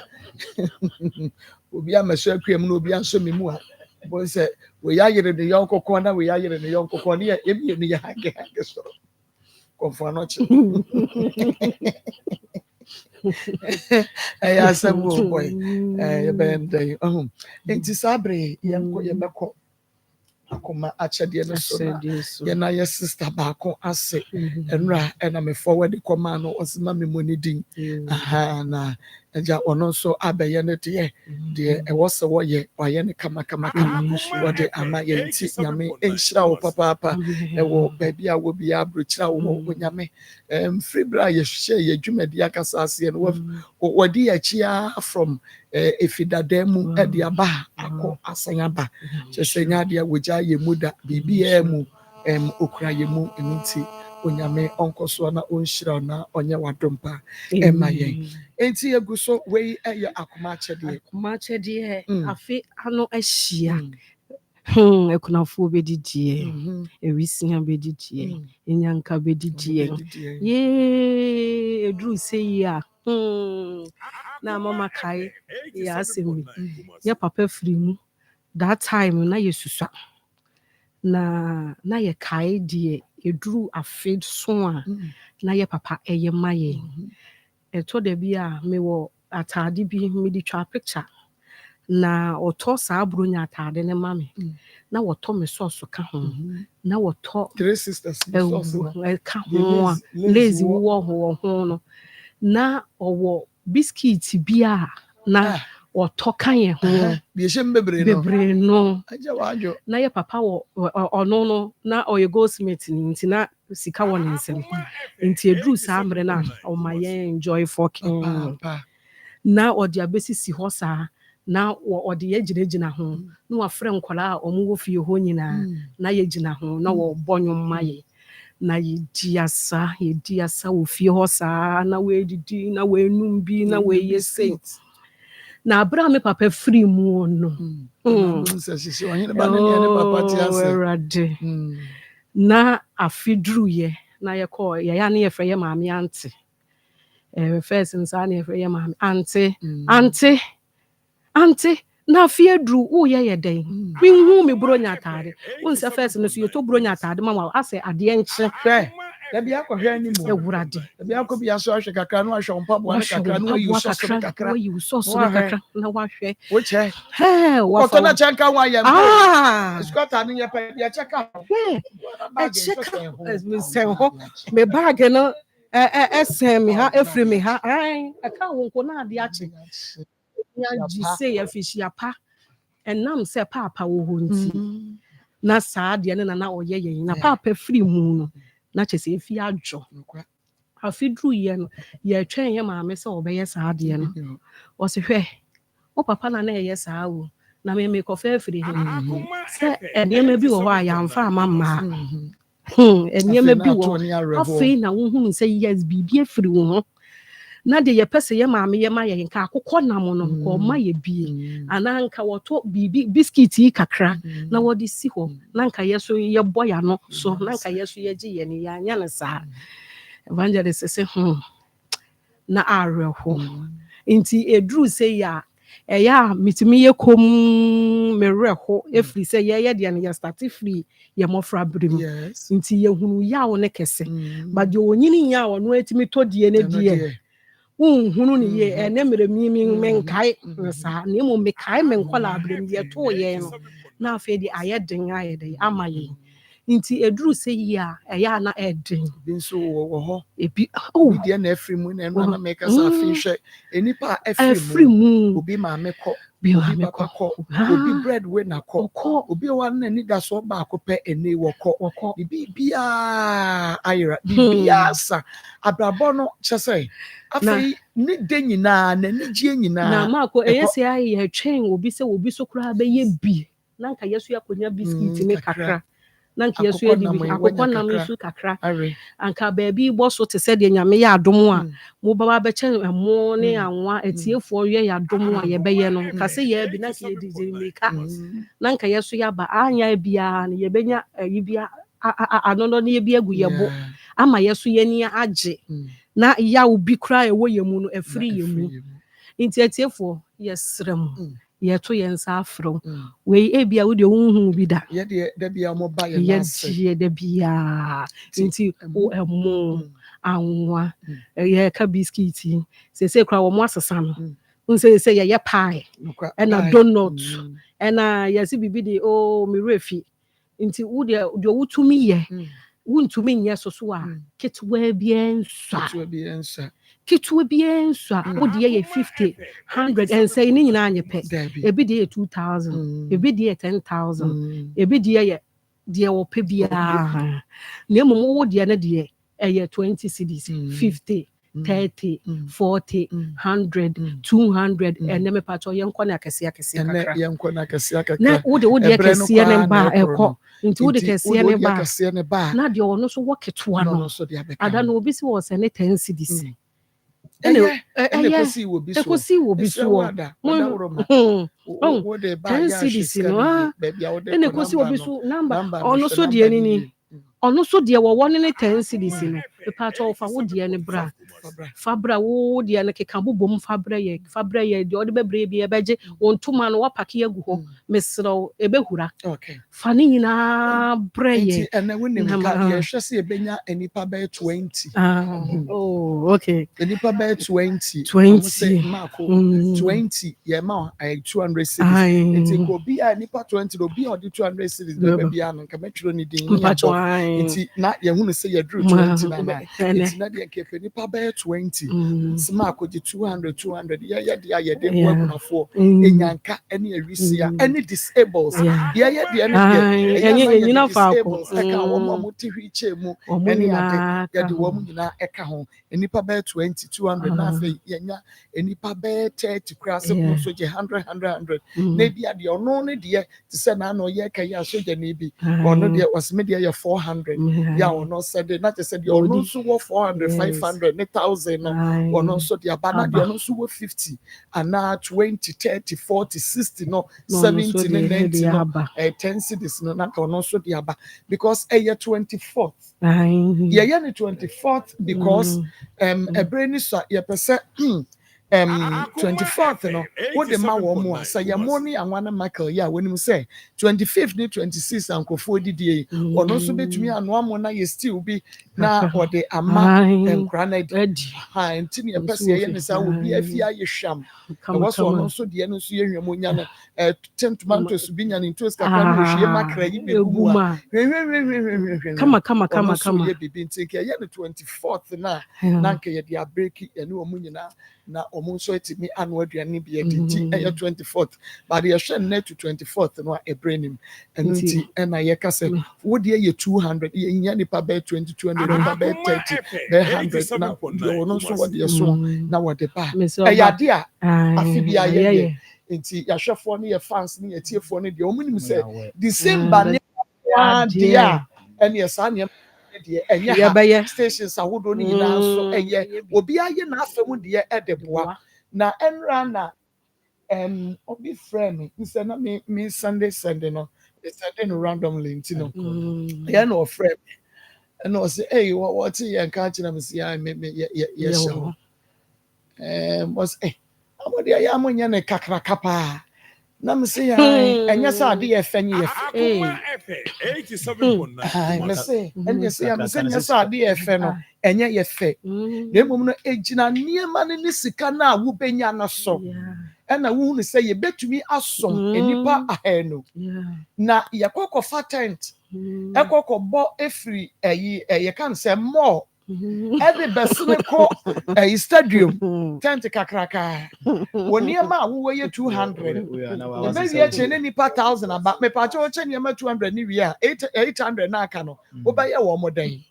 obi amaso akuam no obi anso memu a bo se we ya yire de yon kokon na we ya yire de yon kokon ne e bi ne ya hage so konfo no che ya sabu boy ye ben dey enti sabre ye beko akoma achede no so ye na ye sister baako ase enra ena me forward koma no osima me monidin aha na eja ono so abeye ne de e wose wo ye ne kama wode ama ye nti nyame enhira wo papa e wo baabi a wo bia abrochira wo nyame free bra ye hye ye dwumadi akasa ase no wodi ya chia from efidademu e de aba akọ asanyaba chesenya de woja ye muda bibia mu okura ye mu nti onyame onkoso na onhira na onye wadompa emaye enti eguso we eye akoma chede afi ano ahia ekunafo bedidie ewisia bedidie enyanka bedidie ye edru sei a na mama kai ya asemi ya papa firi mu that time na yesusua na ye kai die edru afid so a na ye papa eye maye eto de bia me wo atade bi me di twa picture na oto sa abronya atade ne mame na woto me sauce ka ho na woto three sisters sauce ka ho lazy wo ho no na owo biscuit bia na otoka ye ho bebre no na ye papa wo ono no na oye goldsmith ni nti na sika wo ne nsem nti edru sa amre na o ma ye enjoy fucking na odi abesisi ho sa na odi ye gyina ho na wa frɛ nkola a omo wo fie ho nyina na ye gyina ho na wo bɔnwom maye na ye diasa wo fie ho sa na we didi na we num bi na we yese na abra me papa free mu no na afidru ye na ye call ye ya na ye frɛ ye maame ante first nsa na ye frɛ ye maame ante na afie dru wo ye den mi hu me bronya atade won se first no so ye to bronya atade ma wa ase ade enche da bia akɔhwɛ ani mu ewurade da bia akɔ bia so ahwɛ kakra no ahwɛ mpaboa no kakra no yi so kakra na wahwɛ wo che wa fa na chenka wa ya skota no ye pa ya cheka Nsem ho me bag no esem me ha efri me ha ai aka wo nko na ade ache ya jise ya fishia pa enam se papa wo ho nti na saa de na oye yen na papa free mu no na chese efi adwo afidru ye no ye twen ye maame se obeye saa de no o se hwe o papa na ye saa wo na me ko fa free he se enema bi wo ho a ya mfa amama enema bi wo afi na wo hu se yes bibi afiri wo ho na de ye pese ye maame ye ma ye nka akokɔ nam no ko ma ye bie ana nka woto bibi biscuit yi kakra na wodi si ho na nka ye so ye boya no so na nka ye so ye gi ye ni ya nya ne sa evangelist se na areho nti edru se ya eya mitimi ye kom mereho efri se ye de ne ye start free ye mofra brim nti ye hunu ya wo ne kese ba de onyini ya wo no etimi todie ne die hunu ni ye ene mere mi menkai sa na mo mekai menkola abrem ye to ye no na afi di ayeden ayede ama ye nti eduru se ya eya na eden bi nso wo ho ebi bi de na afri mu na na make us afi hwe enipa afri mu obi ma mekọ obi papa kọ obi bread we na kọ obi wa na ni da so ba akopẹ ene wo kọ bibia ayira bibia sa abrabọ no chese afi ni de nyina na ni gie nyina na mako eyesi aye twen obi se obi so kura be ye bi na nka yesu yakonya biscuit ne kakra na nka yesu ye bi akokọ nam yesu kakra anka baabi bo so te se de nyame ya adom a mo baba be che emo ne anwa etiefo ye ya adom a ye be ye no ka se ye bi na nka ye di meka na nka yesu ya ba anya bia ne ye benya yi bia anono ne ye bi agu ye bo ama yesu ye ni age na ya ubi kra ewo ye mu no afiri ye mu nti etiefo ye srem ye to ye nsa afro we ebia wo de hunhu bi da ye de da bia mo ba ye ye da bia nti o emu anwa ye ka biscuit se kra wo mo asesa no unse se ye pie na donut na ye se bibi de o mi refi nti wo de wutumi ye wuntumi nyɛ so a ketwa bi ensa wodi ye 50 100 and say ni nyina anye pe ebi de 2000 ebi de 10000 ebi de ye de wo pe bia na emom wo de na de 20 cedis 50 30 40 100 200 and me pacho yenko na kese kakra na wo de kese ne ba ekọ nti wo de kese ne ba na de ono so wo ketwa no ada no obi si wo se ne 10 cedis ene ekosi wo bi so wo de ba ya shika ene ekosi wo bi so number ono so de ni ono so de wo won ne 10 cedis no pacho fa wo de ne bra fabra wo de ne keka bobom fabra ye de ode bebre bi e beje wontuma no wapake agu ho mesro ebehura fa ne nyina bra ye nti ene woni ka ye hwe se ebenya enipa ba 20 oh okay enipa ba 20 mako 20 ye ma 200 cedis nti ko bi a enipa 20 obi a ode 200 cedis be bia no nka metro ni din ni abo nti na ye hunu se ye drew 20 na nti na de kefe enipa ba bear 20. Smark with the 200. Yeah, they work for Enyanka, any Arisia, any disables. Yeah, the disables. I can't one mu any other. Yeah, the woman in our eka home. Any bear 20, 200. Nothing. Yeah, any bear 30 cross so 100. Maybe at the unknown idea to send an or yeah, can you show the maybe or no, there was media 400. Yeah, or no said not just said you're no so 400, 500, 1,000 or no so the abana, you're no so 50 and now 20, 30, 40, 60, no 70, 90, no 10 cities, no not or no so the abba because a year 24th. Yeah, the 24th because a brain is your percent 24th no what the man more say your money and one Michael yeah when you say 25th ni 26th and kofo didi or no so betumi and one more na you still be na or the ama granite ha ntini e pese ye ne sa obi afia ye hwam e was no so de no so ye hwamonya no tomatoes bi nya ne ntos kakra no hwie makra yi be gumu a kama ye bibi ntike ye the 24th na nke ye dia break ye ne omu nyina na omunso etimi anu aduane bi editi 24th but ye hwe net to 24th no e brain enti na ye ka se wo de ye 200 ye nya nipa be 22 nipa be 30 be 100 na yo no so wo de so na wo de ba e ya de a afi bia ye enti ya hwefo ne ye fans ne ye tiefo ne de omunim se December ne dia ene ye sa ne yeah, stations are would only so and yet will be a year after one dear at the bois. Now, and rana obi friend, instead of me Sunday, no, it's sending randomly, you know. Yeah, no friend. And I say, hey, what's it? And catching them, see, I made me, yes, was a Yaman Kakra Kappa. Nam say, and yes, I dear Fanny. Akoma FM 87.9. Say, and yes, I'm saying, yes, I dear Fenno, and yet, yes, fe. The woman aging near man in this canal, who be yana so. And I won't say, you bet to me as some, and you pa a heno. Na Yakoko fatent, a coco bought a free, you can't say more. Every basilico a stadium, Tente Kakraka. When near ma who weigh 200. Maybe a chain any per thousand about me patcho chain yama 200 new year 800 nakano. Obey a warm day.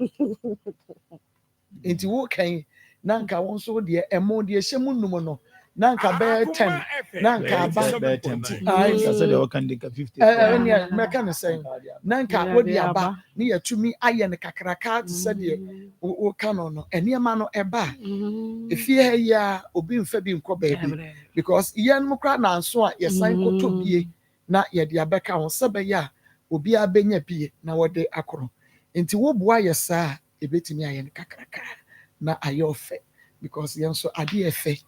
Into walking Nanka won't so dear and more dear Shemuno. Nanka bear 10. Nanka bear 10. I said, I can take 50. Mechan saying, Nanka, what the abba near to me, I and the Kakraka said, O canon, and near mano eba. If ye ya, obin febin co baby, because Ian Mokrana so yes, I go to be not yet the abeka on Sabaya, will be a benya be now what they acro. Into what boy, yes, sir, a bit me and Kakraka, na ayo fe, because yan so adi fe.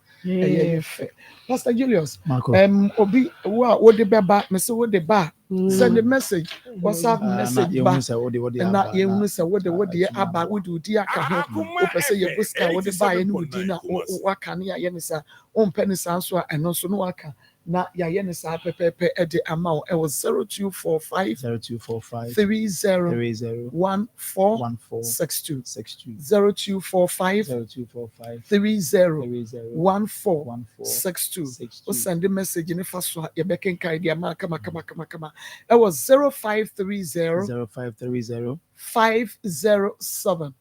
Pastor Julius, Obi, what the baba, Mr. What the bar, send a message, WhatsApp message, and not you say what the abba would do, dear Kaho, say your buska, what the buy and dinner, or what can ya yenisa, on penny answer, and also no waka. Na ya yenisa pepe at the amount. It was 0245 30 1462 0245 30 1462. We'll send a message in the first one. You back in Kaidia Makama. It was 0530 507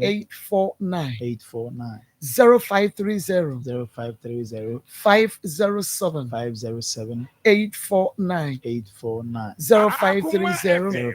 849 0530 507 849 0530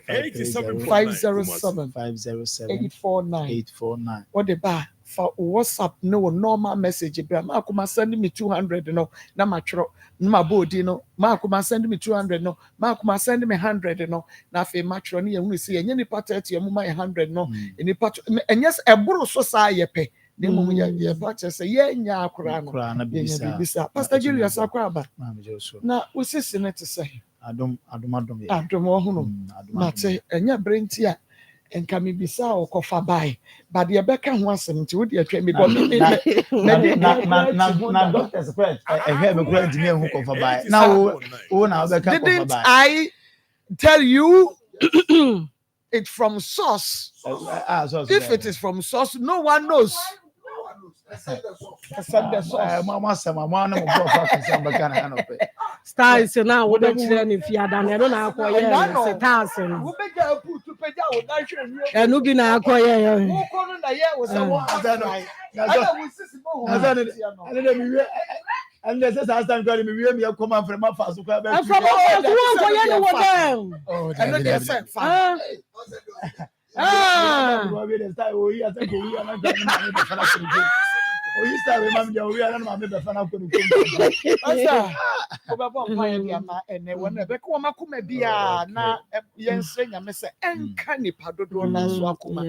507 849. What the bar for WhatsApp? No normal message. Akoma send me 200. No, na matro. Na body no. Akoma send me 200. No, Akoma send me 100. No, na fe matro ni you see. Any part 30. You muma 100. No, any part. And yes, a buru so sa yepe. The moment you practice say yeah nya akura no bisa Pastor Julius akwaba na usisi ne te say adom ohunu mate enya brenti a enka me bisa okofa bai but the beka ho asem nti wo de atwa me bo na doctor's spread I have a great me hu kofa bai now wo na beka kofa bai I tell you it's from source. If it is from source, no one knows. Mama say mama na mo go fa kan ba kan na no pe. Stars na wo be kire ni fiada na no na akoye se taas no. Wo be ja put to peja wo na hwe ni. Enu bi na akoye. Wo ko no na ye wo se wo afai. Ana wo sisi mo ho. Ana mi we and the says stand God me we come and from fast so From akoye no wo dem. Oh, I know they say fa. We dey start we are say go we are not going to fana ko. We start we mam dey we are not be fana ko. Asa. Obabo mpa dia ma ene wona be ko makoma bia na yense nyame se enka nipa dodo na so akoma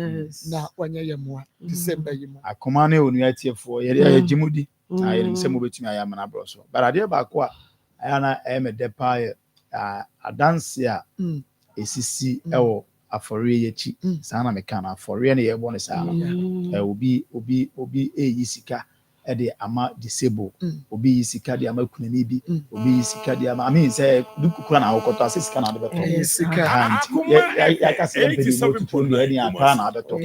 na wanya yemua December yimu. Akoma na onu atiefo ye jimudi. Na ye Nsem obetumi ayama na bro so. But ade ba ko a ana me depa adanse a esisi ewo afore yechi sana meka na afore na ye bo ne sana obi yisika e de ama disable obi yisika de ama kunani bi obi yisika de ama mean say dukukura na akoto asisika na de beto yisika ya ka se be ni motu no ni aka na beto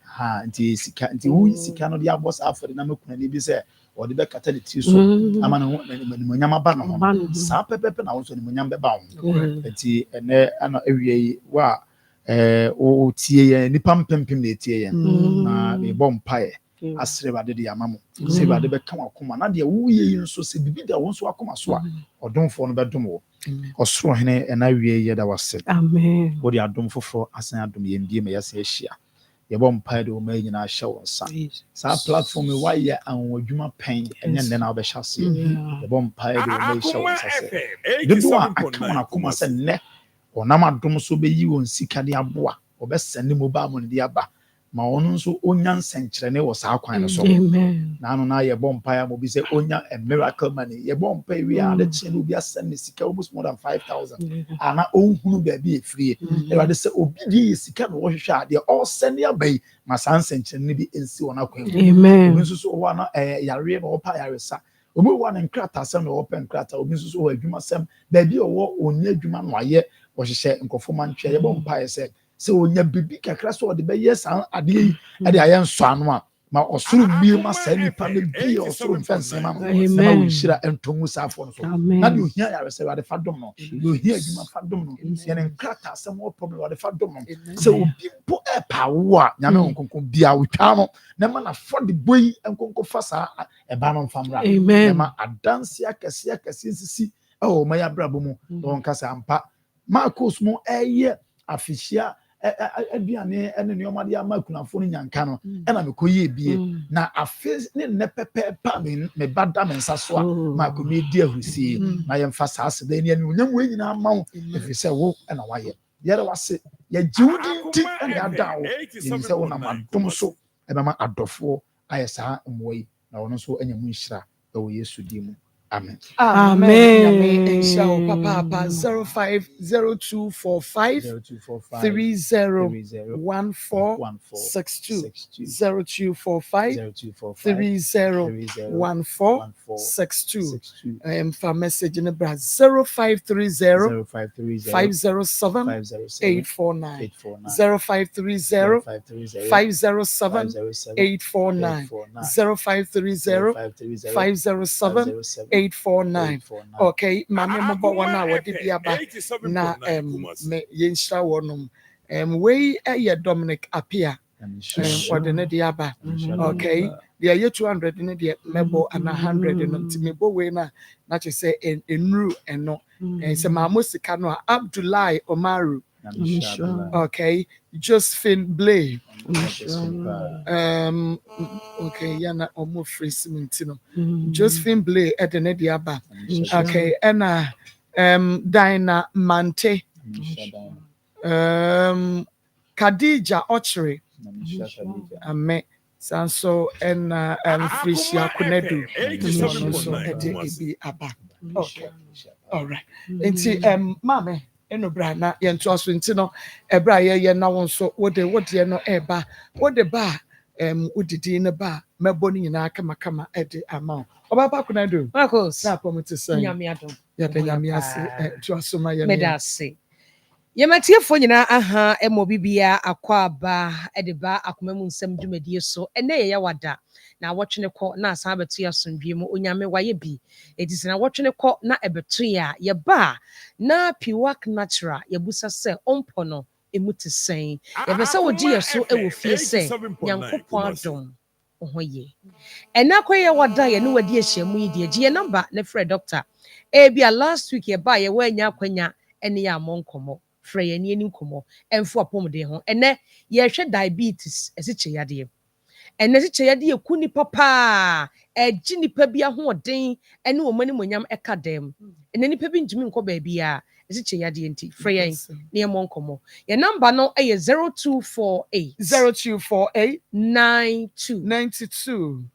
ha nti yisika nti wu yisika no de abos afore na makunani bi say o de be kata de ti so ama na nyama ba no sa pepepe na wo so ni nyama be ba wo nti ene ana ewie wa o tie ye nipa mpempem na etie ye na me bom pae asre ba de amamo se ba de be kan akoma na de wo ye nso se bibi da wo nso akoma so a odomfo no be dom wo osoro hene na wie ye da wase Amen. wo de adom foforo asan adom ye mbie me yesa ehia ye bom pae de wo ma nyina hye wo nsa sa platform wa ye anwadwuma pen enye nne na wo be hyase ye bom pae de wo ma hye wo nsa se de do akoma akoma se nne onam adom so be yi won sika de aboa obesane mobile money de aba ma ono nso onya nsenkyere ne wo saa kwan no so na ano na ye bompa ya mo bi se onya a miracle money ye bompa wi a de che no bi asane sika almost more than 5,000 ana ohunu ba bi efrie e wa de se obi di sika no wo hwehwe a de all send ya bai ma san nsenkyere ne bi ensi wona kwan obi nso so wo na yare no opa yare sa obi wo na nkrata asem no open nkrata obi nso so wo adwuma sem ba bi owo onya adwuma no aye wo hwehwe nkofo man twa ye bompa ye se onya bibi kakra so de be yes ade e de aye nso anu a ma osuru bi ma sa nipa ne bi osuru mfense ma no ma wo hira entongu safo no so na de ohia ya se wade fadom no de ohia adwuma fadom no ye ne nkrata asem wo problem wade fadom no se obi po e pa wo a nyame onkonkon bia wo twa no na ma na for the boy enkonko fasa e ba no mfamra na ma adanse akese sisi o ma ya brabo mu don kasa ampa Marcos mo eye afishia aduane ene neoma de amakunafo no nyanka no ena mekoye bie na afis ne nepepepa me bada me nsa so a mako me di ahusie na ye mfa saase da ni anyam we nyina mawo efise wo ena waye yere wase ye jiwudi nti ene ada wo efise wo na madom so ebema adofo ayesa moyi na wono so enyamu nhira ewo Yesu di mu. Amen. Amen. Inshallah, Papa 050245 301462 0245 301462 for message in the bra 0530 507 849 0530 507 849 0530 507 849. Okay, mama mo wana wadi biaba na me yenshra wonum we ye Dominic appear ordinary diaba. Okay, the year 200 in the mebo and 100 in timebo we na che say enru eno say mamusika no Abdullahi Omaru. Okay, Josephine Blay. Okay, yana omo free simintino. Josephine Blay edene diaba. Okay, ena Dinah Mante. Khadija Ochre. Ame sanso ena Frisia Kunedu. So edi aba. Okay. All right. Enti mame eno bra na yento aso nti no ebra ye na won so wode no eba wode ba udidi ne ba mebo ni nyina kama ede ama obaba Kunedu Marcos na pomete say nyame adom ya de nyame ase to aso ma ye medase Yɛmatiefo nyinaa aha ɛmɔ bibia akɔ aba ɛde ba akoma mu nsɛm dwumadie so ɛnɛ yɛyɛ wada na wɔtwene kɔ na asan abɛto yɛ asomdwie mu onyame wayɛ bi ɛti sɛ na wɔtwene kɔ na ɛbɛto yɛ a yɛba na piwak natural yɛbusa sɛ ɔmpɔ no ɛmu te sɛn yɛpɛ sɛ wogye yɛ so ɛwɔ fie sɛ nyankopɔn adom wo ho yie ɛnɛ akɔyɛ wada yɛne wadi ahyia mu yi deɛ gye yɛ namba ne frɛ doctor ebia last week yɛba yɛwɔ anya akwanya ɛne yɛ amɔ nkɔmmɔ frɛ yɛn ni anim kɔmmɔ ɛmfo apɔmuden ho ɛnɛ yɛhwɛ diabetes ɛsikyɛ yadeɛ ɛnɛ sikyɛ yadeɛ ku nipa paa ɛgye nipa bi ahoɔden ɛne wɔn animonyam ɛka dɛm ɛnɛ nipa bi ntumi nkɔ baabi a ɛsikyɛ yadeɛ nti frɛ yɛn ne yɛmmɔ nkɔmmɔ yɛn namba no ɛyɛ 0248 0248 92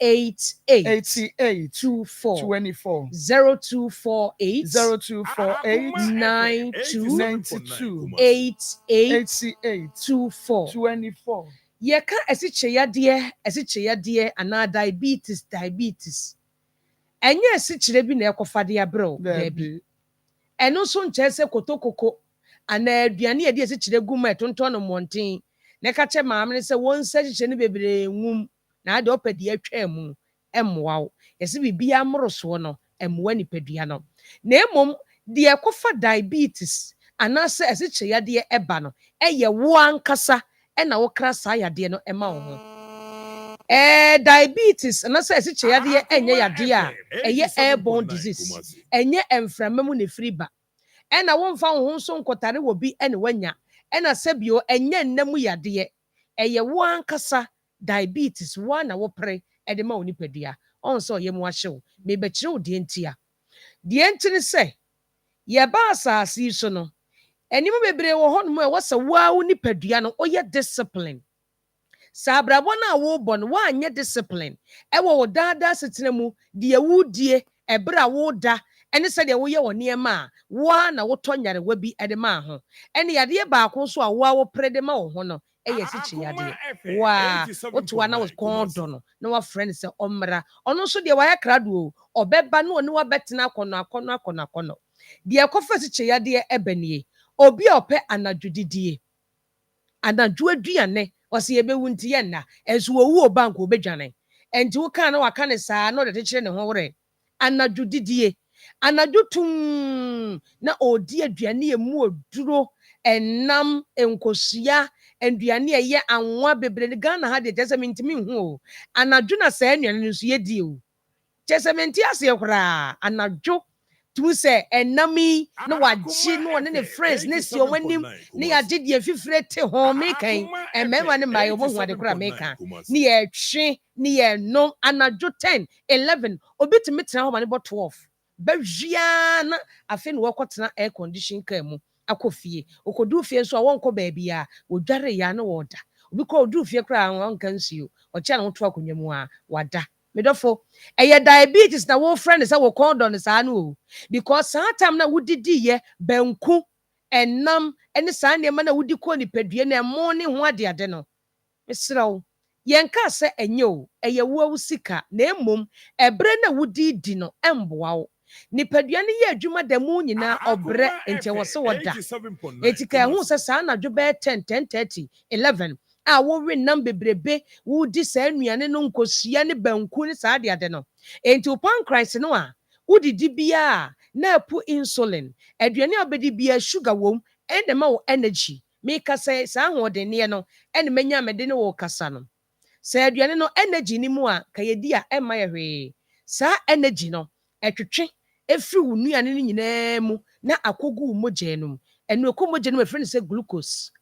88 24 0248 92 88 24 24 yɛka ɛsikyɛ yadeɛ anaa diabetes ɛnyɛ ɛsikyerɛ bi na ɛkɔfa de abrɛw baabi ɛno nso nkyerɛ sɛ kotokoko anaa aduane yɛde ɛsikyerɛ gu mu ɛtontɔn no mmɔnten na ɛka kyɛ maame no sɛ wɔn nsa hyehyɛ no bebree nwum na ade ɔpɛ deɛ atwa mu ɛmmoa wo yɛsɛ biribiara mmorosoɔ no ɛmmoa nipadua no na mmom deɛ ɛkɔfa diabetes anaasɛ ɛsikyerɛ yadeɛ ɛba no ɛyɛ wo ankasa ɛna wokra saa yadeɛ no ɛma wo ho diabetes anaasɛ ɛsikyerɛ yadeɛ ɛnyɛ yadeɛ a ɛyɛ airborne disease ɛnyɛ ɛmframa mu na ɛfiri ba ɛna womfa wo ho nso nkɔtare wɔ bi ɛne wanya ɛna sɛbio ɛnyɛ nna mu yadeɛ ɛyɛ wo ankasa diabetes wo na wopere ɛde ma wo nipadua ɔn sɛ ɔyɛ mu ahyew mebɛkyerɛ wo deɛ ntia deɛ nti ne sɛ yɛba asase yi so no ɛnima bebree wɔ hɔ nom a ɛwɔ sɛ woa wo nipadua no ɔyɛ discipline sɛ abrabɔ no a wobɔ no woanyɛ discipline ɛwɔ wo daadaa setena mu deɛ wodie ɛberɛ a woda ɛne sɛdeɛ woyɛ wɔ nneɛma a woa na wotɔ nyarewa bi ɛde maa ho ɛne yadeɛ baako nso a woa wopere de ma wo ho no ɛyɛ sikyi yadeɛ waa wotoa na wɔkɔn dɔ no na wafrɛ no sɛ ɔmmra ɔno nso deɛ wayɛ krado o ɔbɛba no ɔne wabɛtena akɔnɔ deɛ ɛkɔfa sikyi yadeɛ ɛbɛnie obi a ɔpɛ anadwo didie anadwo aduane ɔsɛ yɛbɛwu nti yɛnna ɛnso wɔwu wɔ bank wɔbɛdwane ɛnti wokaa na waka ne saa na ɔde tekyerɛ ne ho worɛ anadwo didie anadwo tum na ɔdi aduane emu oduro ɛnam nkosua aduane ɛyɛ anwa bebree ne Ghana ha deɛ kyɛ sɛ mentimi nhu o anadwo na saa aduane no nso yɛdi o kyɛ sɛ menti aseɛ koraa anadwo tu sɛ ɛnam yi na wagye no ɔne ne friends ne si ɔmo anim ne yagye deɛ fifire te ho mekan mmarima ne mmaa ɔmo hu ade koraa meka ne yɛtwe ne yɛnom anadwo 10 11 obi tumi tena hɔ ma ne bɔ 12 bɛhwia na afei ne wɔkɔtena air condition car mu akɔ fie okodu fie nso a wɔnkɔ baabi a wodware ya na wɔda obi kɔ odu fie koraa wɔnka nsuo ɔkyɛ na woto akonnwa mu a wada medɔfo ɛyɛ diabetes na wo friend sɛ wo kɔndɔ no saa no o because saa time na wodidi yɛ banku ɛnam ɛne saa nneɛma na wodi kɔ nipadua na ɛmo ne ho ade no mesrɛw yɛnka sɛ ɛnyɛ o ɛyɛ wo sika na mmom ɛbrɛ na wodi di no ɛmboa wo nipadua no yɛ adwuma da mu nyinaa ɔbrɛ nti ɛwɔ sɛ wɔda etika ɛho sɛ saa anadwo bɛyɛ 10:30 11 a wowe nam bebrebe wodi saa nnuane no nkosua ne banku ne saa ade no enti wo pancreas no a wodidi bia na apu insulin aduane a wobɛdi bia sugar wom ɛna ma wo energy meka sɛ saa ahoɔdenneɛ no ɛna manya mede ne wo kasa no sɛ aduane no energy ni mu a ka yɛdi a ɛma yɛ hwee saa energy no ɛtwetwe ɛfiri wo nnuane no nyinaa mu na akɔgu wo mogya no mu ɛno ɛkɔ mogya no mu ɛfiri no sɛ glucose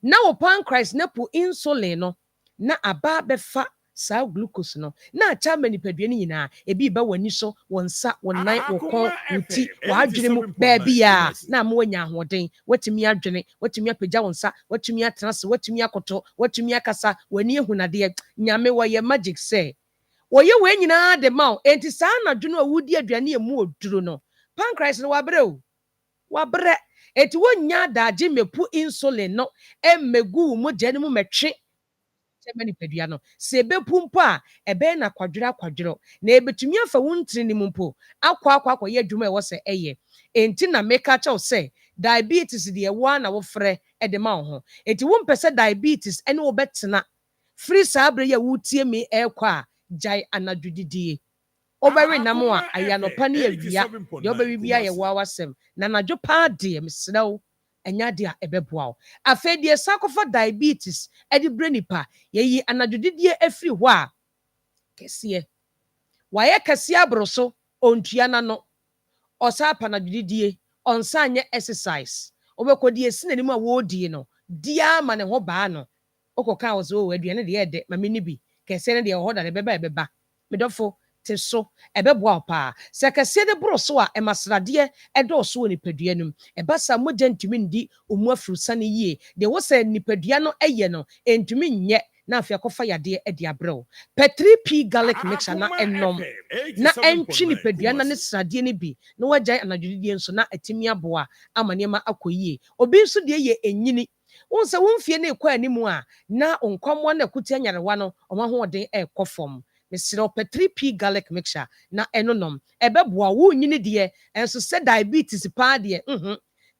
na wo pancreas na po insulin no na aba bɛfa saa glucose no na akyɛ ama nipadua no nyinaa ebi ba w'ani so wɔn nsa wɔn nan wɔn kɔn wɔn ti wɔadwene mu baabi a na ama wanya ahoɔden watumi adwene watumi apagya wɔn nsa watumi atena se watumi akoto watumi akasa w'ani ehunadeɛ nyame wɔyɛ magic sɛ wɔyɛ wɔn nyinaa de ma wo enti saa anadwo no a wodi aduane emu oduro no pancreas no wabrɛ o wabrɛ eti wonya adagye mepu insulin no emmegu mu gye no mu metwe kyɛma nipadua no sɛ ebepu mpo a ɛbɛyɛ na kwadwerɛ na ebetumi afa wo ntiri ne mu mpo akɔ yɛ adwuma ɛwɔ sɛ ɛyɛ enti na meka kyɛw sɛ diabetes deɛ wa na wofrɛ de ma wo ho enti wompɛ sɛ diabetes ɛne wobɛtena firi saa bere yɛ wotie me ɛkɔ a gyae anadwodidie obɛwe nam a ayanɔpa ne awia deɛ obɛwi bia yɛ wa wasɛm na anadwo paa deɛ mesrɛ wo ɛnya de a ɛbɛboa wo afei deɛ sa kɔfa diabetes ɛde brɛ nipa yɛyi anadwodidie afiri hɔ a kɛseɛ wayɛ kɛseɛ aboro so ontua n'ano ɔsa pa anadwodidie ɔnsa nyɛ exercise wobɛkɔdi esi n'anim a wɔredie no dia ma ne ho baa no okɔka wɔ so aduane deɛ ɛdɛ ma me ni bi kɛseɛ no deɛ ɛwɔ hɔ da ɛbɛba medɔfo te so ɛbɛboa wo paa sɛ kɛseɛ de boro so a ɛmasradeɛ ɛdɔɔso wɔ nipadua no mu ɛba sa mogya ntumi ndi ɔmu afirusa no yie deɛ wo sɛ nipadua no ɛyɛ no ɛntumi nyɛ na afei akɔfa yadeɛ de abrɛ wo pɛ 3p garlic mixture na ɛnom na ɛntwi nipadua na ne sradeɛ no bi na wagyae anadwodidie nso na atumi aboa ama nneɛma akɔ yie obi nso deɛ yɛ ɛnyini wo sɛ wo mfie no ɛkɔ anim a na nkɔmmɔ na akutia nyarewa no ɔma hoɔden ɛɛkɔ fam mesrɛ wo pɛ 3p garlic mixture na ɛnonom ɛbɛboa wo nyini deɛ ɛnso sɛ diabetes paa deɛ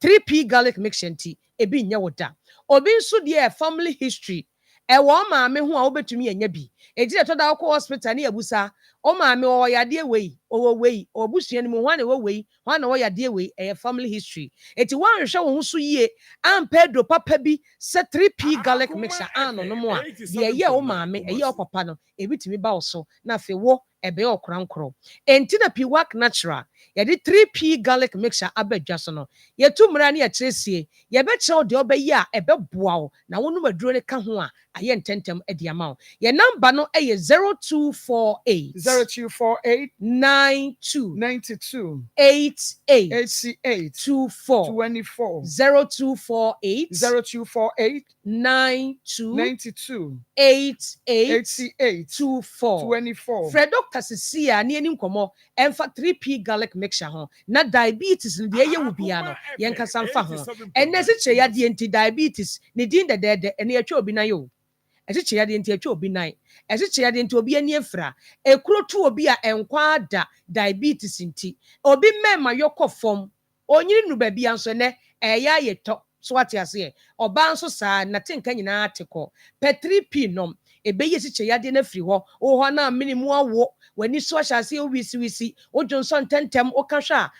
3p garlic mixture nti ebi nyɛ wo da obi nso deɛ family history ɛwɔ maame ho a wobɛtumi anya bi ɛgye dɛ tɔda wokɔ hospital ne abusa o maame ɔwɔ yadeɛ wei ɔwɔ wei ɔbusua no mu hɔ na ɛwɔ wei hɔ na ɔwɔ yadeɛ wei ɛyɛ family history eti wɔnhwɛ wo ho so yie ampɛ do papa bi sɛ 3p garlic mixture anonom a deɛ ɛyɛ wo maame ɛyɛ wo papa no ebi tumi ba wo so na afei wo ɛbɛyɛ ɔkorankoro enti na piwak natural yɛde 3p garlic mixture aba dwa so no yɛtu mmara ne yɛkyerɛ sie yɛbɛkyerɛ wo deɛ ɔbɛyɛ a ɛbɛboa wo na wonom aduro no ka ho a ayɛ ntɛntɛm adi ama wo yɛ namba no ɛyɛ 0248 92 88 24 0248 92 88 24 Fred Dr. Cecilia ne ani nkɔmmɔ ɛmfa 3p garlic mixture ho na diabetes no deɛ ɛyɛ wo bia no yɛnkasa mfa ho ɛnɛ sɛ kyerɛ yadeɛ nti diabetes ne din dɛdɛɛdɛ ɛne atwa obi na yɛ o ɛkyekyɛ yadeɛ nti atwa obi nan ɛkyekyɛ yadeɛ nti obi ani afira ekuro to obi a ɛnkwa ada diabetes nti obi mɛma yɔkɔ fam onyiri nu baabi anso nɛ ɛyɛ ayɛtɔ so ate aseɛ ɔbaa nso saa na tenka nyinaa te kɔ pɛ 3p nom ɛbɛyɛ kyekyɛ yadeɛ no afiri hɔ wo hɔ na minimu awo w'ani so ahyɛ aseɛ wisi wodwo nsɔ ntɛntɛm woka hwɛ a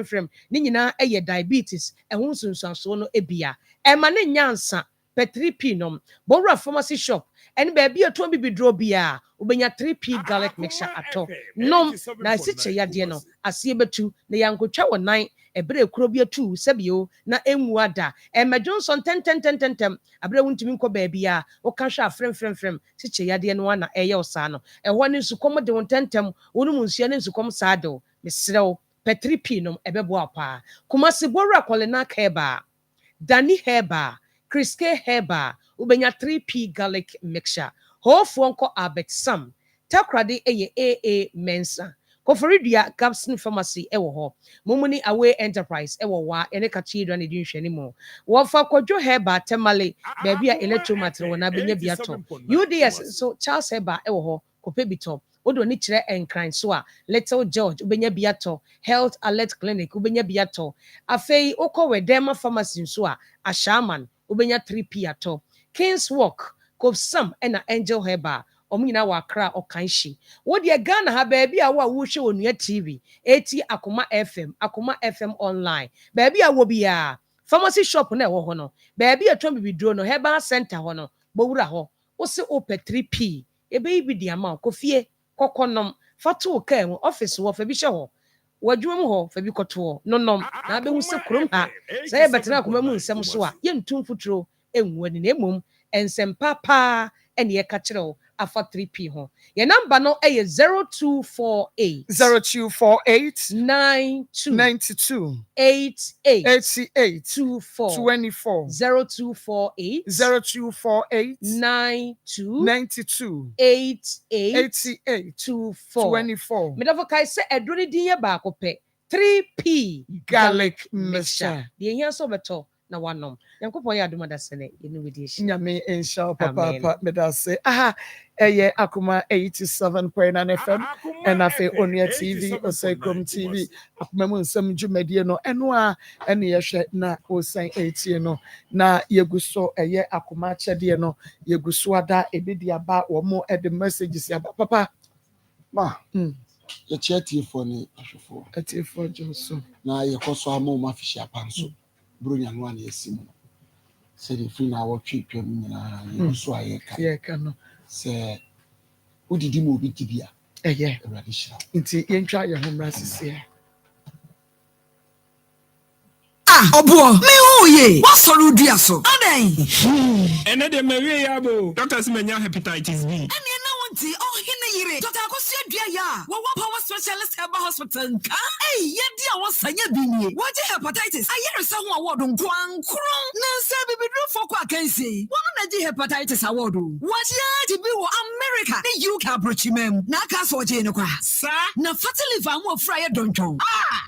frem ne nyinaa ɛyɛ diabetes ɛho nsonsuansoɔ no ebia ɛma ne nyansa pɛ 3p nom bɔwura pharmacy shop ɛne baabi a tɔn bibi duro bia wobɛnya 3p garlic mixture atɔ nom na kyekyɛ yadeɛ no aseɛ bɛtu na yankotwa wɔ nan ɛbere ekuro bi atu sɛbio na enwu ada ɛmɛdwo nsɔ ntɛntɛm abere wuntumi nkɔ baabi a woka hwɛ a frem kyekyɛ yadeɛ no ana ɛyɛ ɔsaa no ɛhɔ ne nsukɔm de wo ntɛntɛm wonum nsua ne nsukɔm saa de wo mesrɛw pɛ 3p nom ɛbɛboa paa kumasi bɔwura kɔlena kɛba dani hɛba Criske Heba, ubenya 3p garlic mixture. Hofoɔ nkɔ Albert Sam. Takrade eye AA Mensa. Koforidia Gabson Pharmacy ɛwɔ hɔ. Mumuni Away Enterprise ɛwɔ wa ene kachidwa ne dinhwɛ ne mu. Wɔfa Kojo Heba Temale, baabi a electromatere wɔ na benya biato. UDS so Charles Heba ɛwɔ hɔ. Kope bitɔ. Odo ni kyerɛ enkran so a Little George ubenya biato. Health Alert Clinic ubenya biato. Afei okɔ Wedema Pharmacy nso a Ashaman ubenya 3p ato Kings Walk Kofsam ena Angel Heba omnyina wa Accra Okanshi wo de Ghana ha baabi a wo a wo hwe onua TV eti Akoma FM online baabi a wo bia pharmacy shop na ɛwɔ hɔ no baabi a tɔn bibiduro no Heba Center hɔ no bowura hɔ wo se opɛ 3p ebe bi di ama kofie kɔkɔnom fatu ka mu office wo fa bi hye hɔ wadwuma mu hɔ fa bi kɔto no nom na behu se krom ha sɛ yɛ bɛtena akoma mu nsɛm so a yɛntum futuro enwu ani na emom ensɛm papa ɛne yɛka kyerɛ wo afa 3p ho yɛ number no ɛyɛ 0248 92 88 24 0248 92 88 24 medafo kai sɛ ɛdoro din yɛ baako pɛ 3p garlic mixture deɛ yɛn so bɛtɔ na wanom yankopɔn yɛ adom adasene yɛne wadi ahyi nyame nhyɛ papa medase ɛyɛ Akoma 87.9 FM ɛna afei Onua TV Osai TV Akoma mu nsɛm dwumadie no ɛno a ɛne yɛhwɛ na osan etie no na yɛgu so ɛyɛ Akoma akyɛdeɛ no yɛgu so ada ebedi aba wɔn ɛde messages aba papa ma yɛkyɛ tiefo ne ahwefo atiefo joso na yɛkɔ so ama ma fihyia panso bronya no an yɛsim sɛ de free na wɔtwe twam nyinaa yɛgu so ayɛka no sɛ wodidi ma obi tibia ɛyɛ awurade hyira nti yɛntwa yɛn ho mmra sisiɛ Obo, me uye. What sort of dia so? And then the Maria Yabo, doctors mania hepatitis B. And you know what? Oh, hine Dr. Akosia dia. What power specialist have a hospital? Hey, yeah, dear, what's a bini? What hepatitis? I hear someone award on Kwan Kron. Nancy, baby, do for what can say. One of the hepatitis award. What ya to be America? The UK approachment. Nakas or Jenokwa. Sir, na fatally van will fry don't you?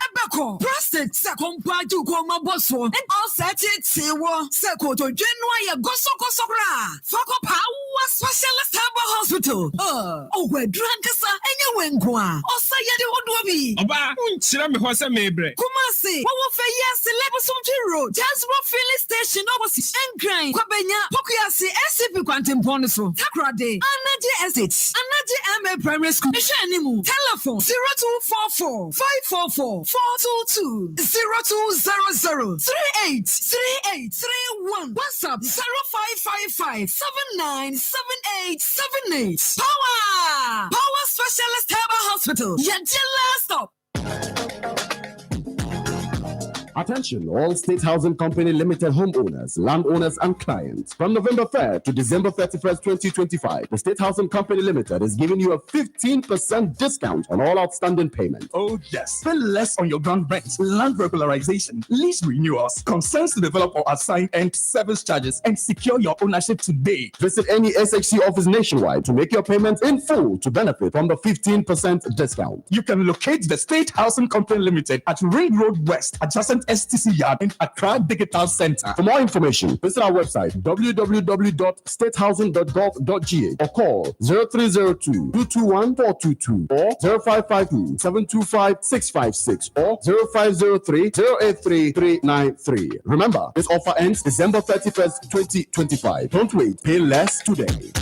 Ebeko, prostate, second part to come boss and all set it say what Seko to January goso gra. Fuck up power specialist herbal hospital. Oh, we're drunk, sir, and you went go. Oh, say you don't be. Oba, unchira me hose mebre. Kumasi, what will say yes, the level some road. Just what filling station overseas and grind. Kwabenya, Pokuasi, SCP Quantum Bonuso, Takrade, Anaji Essex, Anaji MA Primary School, Shanimu, telephone 0244 544 422 0200 383831. WhatsApp 0555 797878. Power Specialist Herbal Hospital. Your last stop. Attention, all State Housing Company Limited homeowners, landowners, and clients. From November 3rd to December 31st, 2025, the State Housing Company Limited is giving you a 15% discount on all outstanding payments. Oh, yes. Spend less on your ground rent, land regularization, lease renewals, consents to develop or assign, and service charges, and secure your ownership today. Visit any SHC office nationwide to make your payments in full to benefit from the 15% discount. You can locate the State Housing Company Limited at Ring Road West, adjacent STC Yard in Accra Digital Center. For more information, visit our website www.statehousing.gov.gh or call 0302 221 422 or 0552 725 656 or 0503 083 393. Remember, this offer ends December 31st, 2025. Don't wait, pay less today.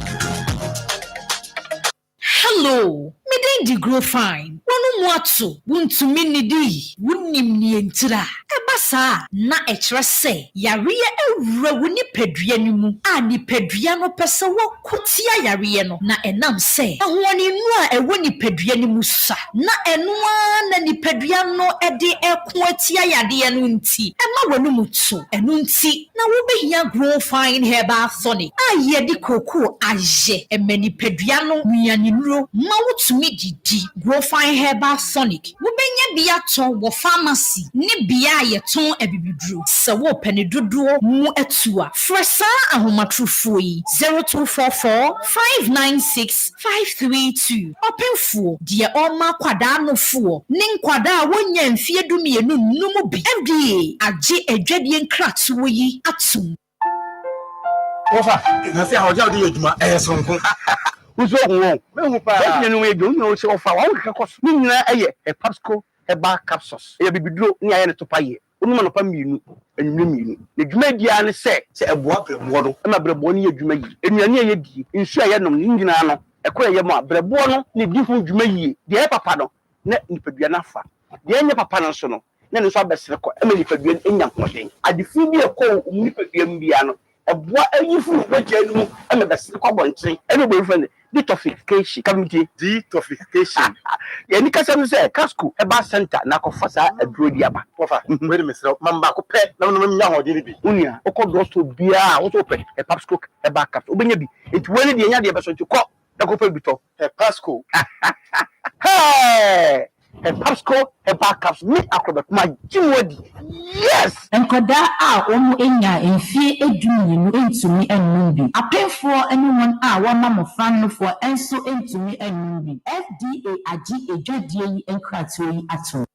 Hello, me dey grow fine. Wonu muatu, wuntu minidi, wunim ni entira. Ebasa na ekyerɛ sɛ yareɛ awura woni padua no mu a ni padua no pɛsɛ wɔkotia yareɛ no na ɛnam sɛ ahoɔne nu a ɛwɔ ni padua no mu sa na ɛnoa na ni padua no ɛde ɛko atia yareɛ no nti ɛma wɔno mu to ɛno nti na wobɛhia grow fine herbal tonic a yɛde koko ayɛ ɛma ni padua no nuane nuro ma wotumi didi grow fine herbal tonic wobɛnya bi atɔ wɔ pharmacy ne bia yɛtɔn abibiduro sɛ wo pɛne dodoɔ mu atua frɛ saa ahomatrofoɔ yi 0244 596 532 ɔpemfoɔ deɛ ɔma kwadaa nofoɔ ne nkwadaa a wonya mfie dumienu num bi FDA agye adwadie nkratoɔ yi atom Ofa, na se ha oja de yeduma sonko. Uzo ho. Me hu pa. Be nyenu ego nya o se ofa wa wo kekọ so. Ni nyina eye Papsco Herbal Capsules. Eye bibiduro ni aye ne topa ye. Onu ma no pa mienu, enwumre mienu. Ne dwuma dia ne se eboa brebo no. E ma brebo no ye dwuma yi. Enuane ye di. Nsu aye nom ni nyina no. Ekọ ye mo brebo no ne di hu dwuma yi. De e papa no na nipadua na fa. De enye papa no so no. Na ne so abesere kọ. E ma nipadua enya hoden. Adefu bi ekọ nipadua mbia no. Eboa ayifu wagya no e ma besere kọ bonchen. E no boyfriend detoxification committee detoxification ye ni kasa mi say casco eba center na ko fasa aduro di aba ofa we me say mamba ko pe na no nya ho de bi unia o ko do so bia o so pe e papsco eba cap obenya bi enti we ni de nya de be so nti ko na ko pe bi to e pasco hey e Papsco Herbal Capsules me akrobe kuma jiwodi yes enkoda a omu enya enfie eduminu entumi ennum bi apemfo anyone a wama mofan no for enso entumi ennum bi FDA agi edwadie yi enkrato yi ato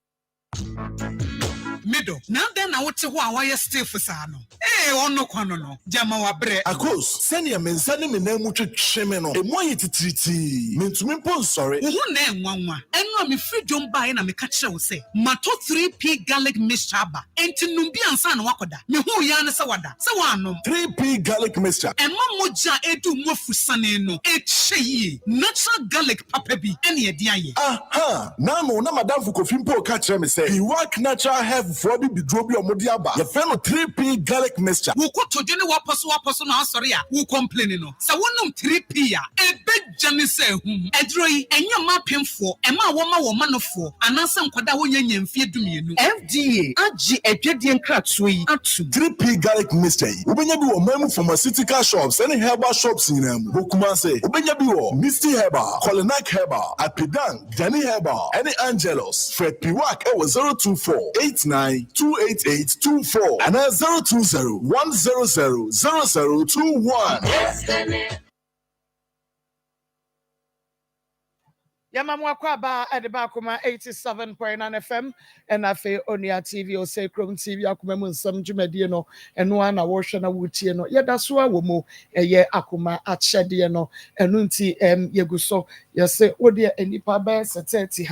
middle. Now then I want to why still for sano. Eh, on no kwano no. Jama wa bre. Akos, send your men sending me name with shemeno. A more triti. Mean to me, sorry. Who name one? And no, me free don't buy and me catch you say. Mato 3P garlic mixture. Enti numbi ansa na wakoda. Me hu ya na sawada. Sawano. 3P garlic mixture. Emma moja edu mofusane no. Eche natural garlic papa bi ene edi aye. Aha. Na no na madam fu kofimpo ka kire me say. He work natural health for bi drobi omodi aba. Ye fe no 3P garlic mixture. Wo ko toje ne waposo na asori a. Wo complain no. Sa wonum 3P a. Ebe jane se hum. Edro yi enya mapemfo. Emma wo ma manofo. Anansa nkwada wo nya nyamfie dumienu. FDA agi edwedie nkratso yi atu 3P garlic mixture. Ubenya bi wo mamu pharmaceutical shops and herbal shops in them. Bokuma say ubenya bi wo Misty Herbal, Colinac Herbal, Apidan, Danny Herbal, any Angelos, Fred Piwak, 024-89-288-24 and 020-100-0021. Yamamu Akwaba at the Bakuma 87.9 FM and Afe Onia TV or Sacrum TV Akuma Nsem Jumediano and one Awashana Wutiano. Yadasua Womo a ye Akuma at Shadiano and Nunti Yeguso. Yes, say, oh dear, any pabes at 30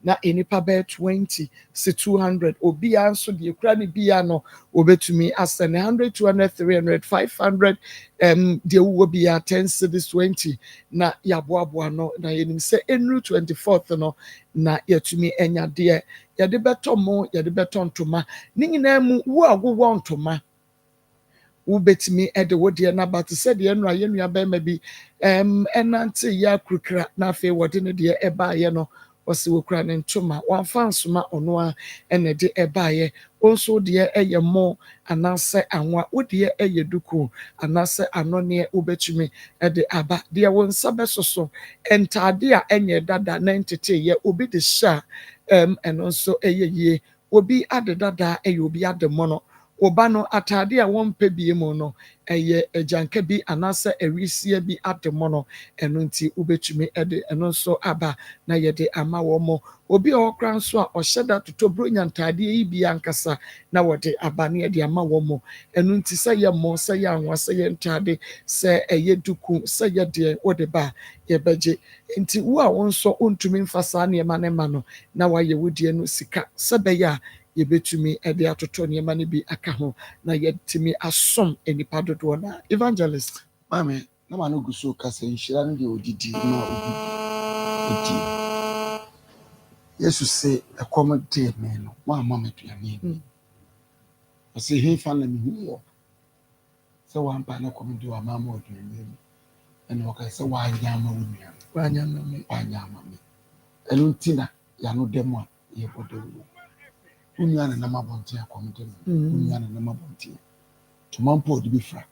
na any pabe 20 200 Obia so the Ukraine Biano obe to me as 100, 200, 300, 500 there will be a 10 cities 20 na yabuabuano na yenim say enru 24th no na yetumi enya de yade beto mo yade beto ntoma ni nyina mu wo agwo ntoma wo betimi ede wo de na but said de enru ayenua ba ma bi enante ya krukra na fe wode ne de eba ye no wasi wokra ne ntoma wanfansoma ono a ene de ebaye onso de eye mo anase anwa wode eye duku anase anone obetumi ede aba de wonsa besoso entade a enye dada na entete ye obi de sha enonso eye ye obi ade dada eye obi ade mono oba no atade a wonpe bie mu no eye ejanka bi anase ewisie bi atemo no eno nti ubetumi ede eno so aba na yede ama wo mo obi okran so a ohyeda totobro nyantade yi bi ankasa na wode aba na yede ama wo mo eno nti se ye mo se ye anwa se ye ntade se eye duku se ye de wode ba ye beje nti wo a wonso ontumi mfasa na ye manema no na waye wodie no sika se be ya yebetumi ede atoto niema ne bi aka ho na yetimi asom enipa dodo na evangelist mame na ma no guso kasa nhira ne de odidi na odi yesu se Akoma de me no wa mama tuane ase he fa na me hu se wa mpa na Akoma de wa mama oduane ene o ka se wa nyama wonua wa nyama me enu ntina ya no demo a ye bodo unya na mabonti Akoma de unya na mabonti tumampo de bifra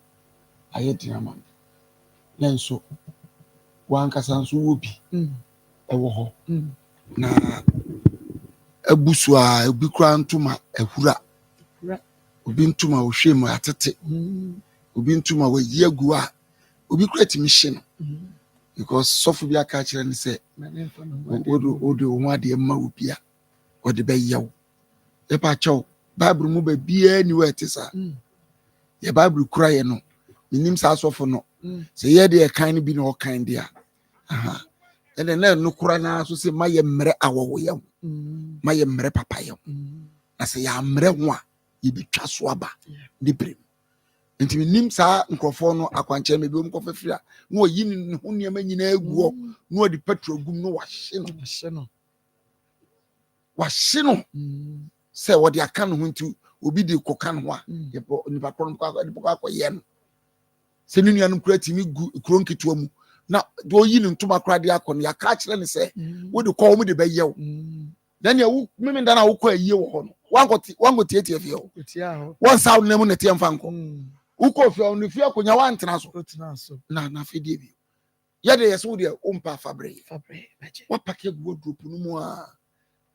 ayeti ama lenso wankasa nso wobi ewo ho na abusu a obi kura ntuma ehura obi ntuma ohwem atete obi ntuma wayi agu a obi kura timi no because sofu bi aka kire ne se odo ho ade ma obi a ode be yew e pa chaw bible mu ba bia ni wetisa ye bible kura ye no minim sa sofu no se ye de kan bi no kan dia aha ene na no kura na so se maye mre awowo ye maye mre papa ye na se ya mre ho a ye bitwa so aba de brem enti minim sa nkrofo no akwanche me bi o mkofefira no yi ni ho niam nyina aguo no di petrol gum no wahye no se wodi aka no ho nti obi di koka no a ye nipa kron ko akoye no se ni nuanum kura timi gu kron kitwa mu na do yi ni ntuma kura de akọ ya ka kire ne se wo de ko mu de beyew then ya wu mimi nda na wo kwa yiye wo ho no wango tie fie ho won saw nemu ne tie mfanko uko fie on fie akonya wa ntena so na fie bi ya de yeso de umpa fabre wa pakke go drop no mu a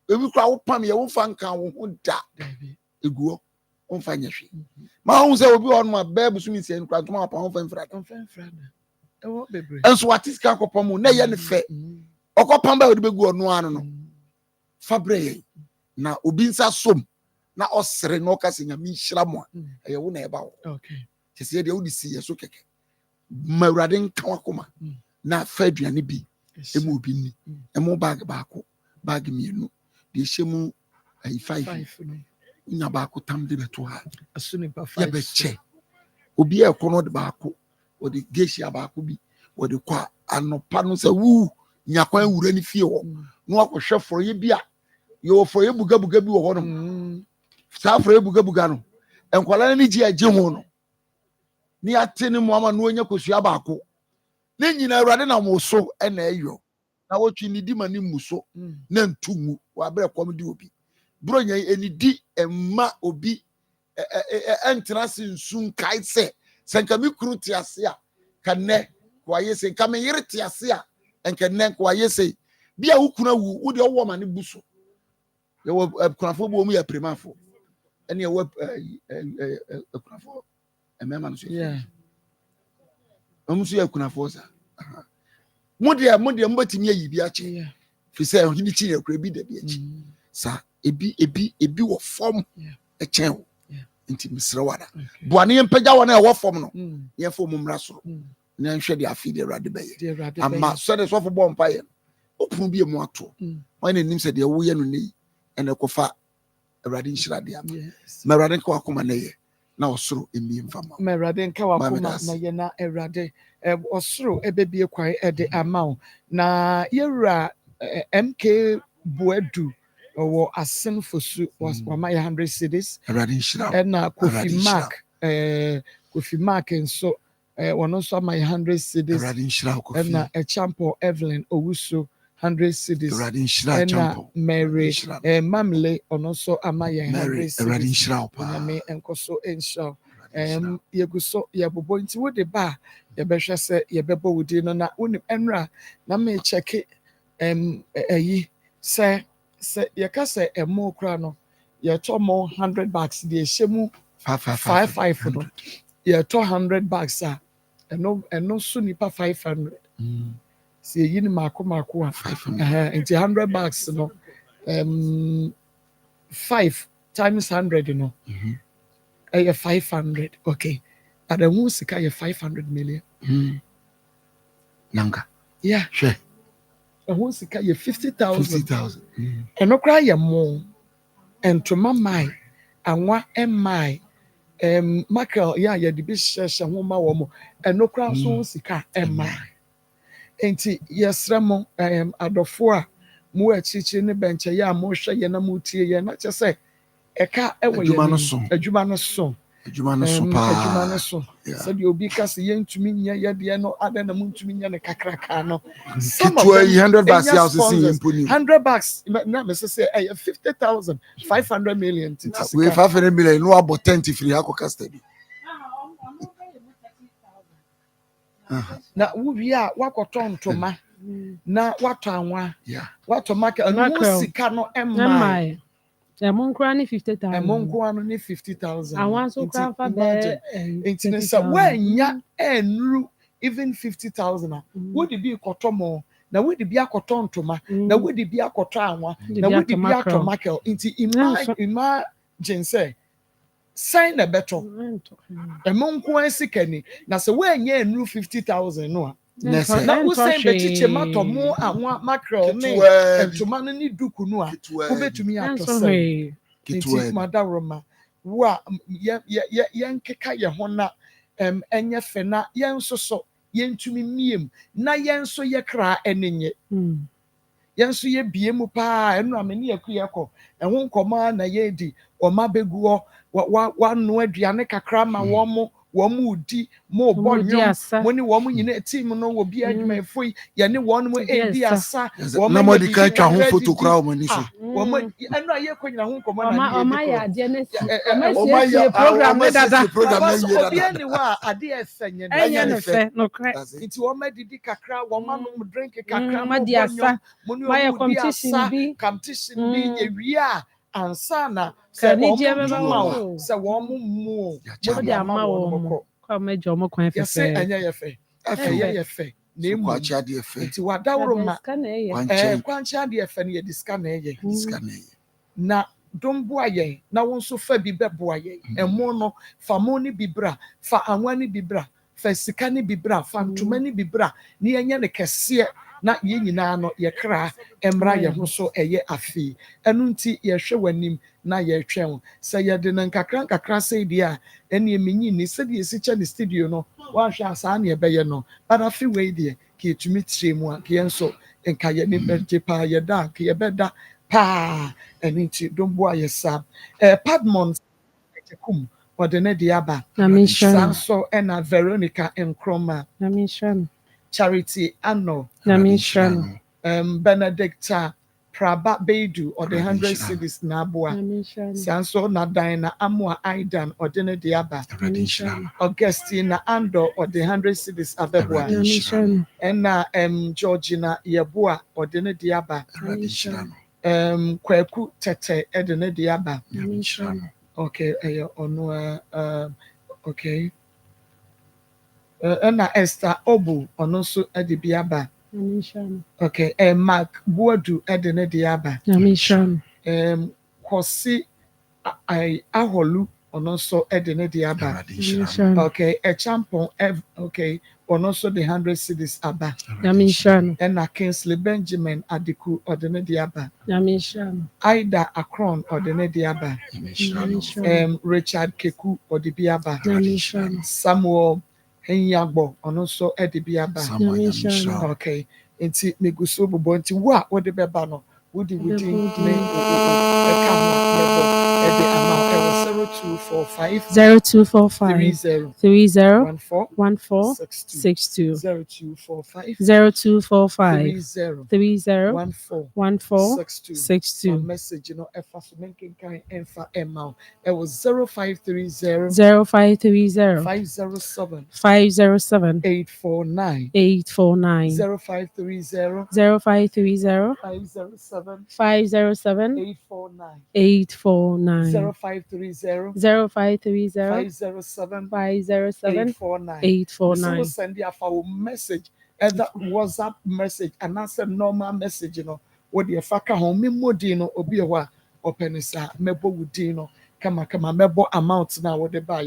ebi kwa wo pam ye wo fanka wo ho da eguo on fanya hwe ma hu se obi on ma bebu sumi se nkra ntoma pa on fanfra ewo bebre enso watiska akopam na ye ne fe okopam ba odi begu onu anu no fabre na obi nsa som na osere no ka se nyame hyira mo a ye wo na eba wo okay kese de wo di si yeso keke mawurade nka wakoma na fa aduane bi emu obi ni emu bag baako bag mienu de hyemu ai 5 nya baako tam de beto ha asuni ba 5 ya be che obi e kono de baako o de gesia baako bi o de kwa anopa no se wu nya kwan wura ni fie ho no akohwe foroye bi a yo foroye buga bi wo ho no sa foroye buga no enkwala ni ji agye ho no ni atene mu ama no onya kosua baako ne nyina awurade na mo so na eyo na wotwi ni di mani muso na ntumu wa bere kom di obi bro nya enidi emma obi entra sinsun kai se senka mi kru ti ase a kanne kwa yese nka me yire ti ase a enka ne kwa yese bia wukuna wu wo de wo ma ne buso ye wo kunafo bo mu ya primafo ene ye wo kunafo emema no so yeah omusu ya kunafo sa mode mbatimi ayi bi ache fi say hini chi ya kura bi da bi achi sa ebi wo form echen wo nti misra wada boane yempagya wona e wo form no ye fo mumra soro na nhwe de afi de rade baye ama so de so fo bo mpa ye opun bi emu ato wan nim se de wo ye no nei ene kofa rade nhira de ama ma rade nka wakoma na ye na osoro emi mfama ma rade nka wakoma na ye na rade osoro ebebie kwan de ama na yewura MK Buedu or Asen Fosu was my 100 cities and Kofi Mark and so one also my 100 cities and a champo Evelyn Owusu 100 cities and Mary Mamle on also Amaya 100 cities and Koso and so Yaguso Yabobo into what the bar Yabesha said Yabebo within na unim enra na me check it say you can say a more crano, you told more $100 the shemu 500 you 200 bucks and no soon nipa 500 see you Akoma 500 into $100 no 5 times 100 you know 500 okay but the won't see 500 million nanga yeah sure who sika ye 50,000 and no cry ye more and to my mind and what am I mackerel yeah ye the business and woman woman and no cry so sika am I enti yes remo adofo a mo achichi ne benche ya mo hwe ye na mo tie ye na che say eka ewo ye adwuma no so so the obi kase ye ntumi nya ye de no ada na ntumi nya ne kakraka no some of them $100 house is $100 na me say 50,000 500 million we 500 million no about 10 free akoka study na wo a wakoto ntoma na wato anwa wato market no sika no emai Emunkwa ni 50,000. Emunkwa ni 50,000. Awanso kwa be into say wenya enru even 50,000. Would it be kotomo? Na would it be a cotton toma? Na would it be a cotton? Na would it be a tomakel? Into imagine say sign a better. Emunkwa sikeni. Na say wenya enru 50,000 no. Na usain bechiche matomo anwa mackerel ne entomano ni duku no a obetumi atose kiti madaroma wa yenkeka ye ho na enye fe na yensoso yentumi miem na yenso ye kra enenye yenso ye biemu pa enu amene yakuyeko enho nkoma na ye di oma beguo wa no aduane kakra ma wo mo di mo bonyo mo ni wo mo nyina team no wo bi adwuma foi ye ne wo no edi asa wo na mo di ka twa ho photo kra wo ni so wo mo enu aye ko nyina ho nkomo na ma ya de ne program na dada obi ani wa ade esenye enye fe no kra nti wo ma didi kakra wo ma no drink kakra mo bonyo mo ni wo di asa competition bi ewia ansana se wo mo mu mo di ama wo kwa mejo mo kwan fefe ye anya ye fe na emu kwacha de fe nti wadawro ma kwancha de fe na ye diska na ye na domboa yɛn na wo nso fa bi bɛboa yɛn ɛmo no fa mo ne bi bra fa anwa ne bi bra fa sika ne bi bra fa ntoma ne bi bra ne yɛnyɛ ne kɛseɛ na yɛn nyinaa no yɛkra mmra yɛn ho so ɛyɛ afei ɛno nti yɛhwɛ w'anim na yɛhwɛ wo sɛ yɛde no nkakra nkakra sɛ deɛ a ɛne menyi ni sɛdeɛ yɛsi kyɛ ne studio no woahwɛ a saa ne ɛbɛyɛ no but afei wei deɛ ka yɛtumi tire mu a ka yɛn nso nka yɛne bɛgye paa yɛda a ka yɛbɛda paa ɛno nti domboa yɛ saa padmont kum wɔde ne de aba saa nso ɛna veronica nkroma Charity Anno, Benedicta Praba Bedu or the 100 cities Nabua, Sanso Nadaina Amua Aidan or Dene Diaba, Augustina Ando or the 100 cities Abebua, and Georgina Yabua or Dene Diaba, Kweku Tete Edene Diaba. Okay, okay. Ena Esther Obu ono so ede biaba. Okay, Mark Buadu ede ne diaba. Kosi Aholu ono so ede ne diaba. Okay, Champon okay, ono so the 100 cities aba. Ena Kingsley Benjamin Adiku ode ne diaba. Ida Akron ode ne diaba. Richard Keku ode biaba. Samuel Henyagbo ono so ede biaba. Okay. Nti meguso bobo nti wo a wo de beba no wo di ne eka ho ede amount e was 0245 30 14 62 30 62 message no efa so menken kan enfa email e was 0530 507 849 0530 507 849 0530 507 849 send your message either WhatsApp message and answer normal message what the faka home modi no obi wa openisa mebo wudi no kama mebo amount na what the buy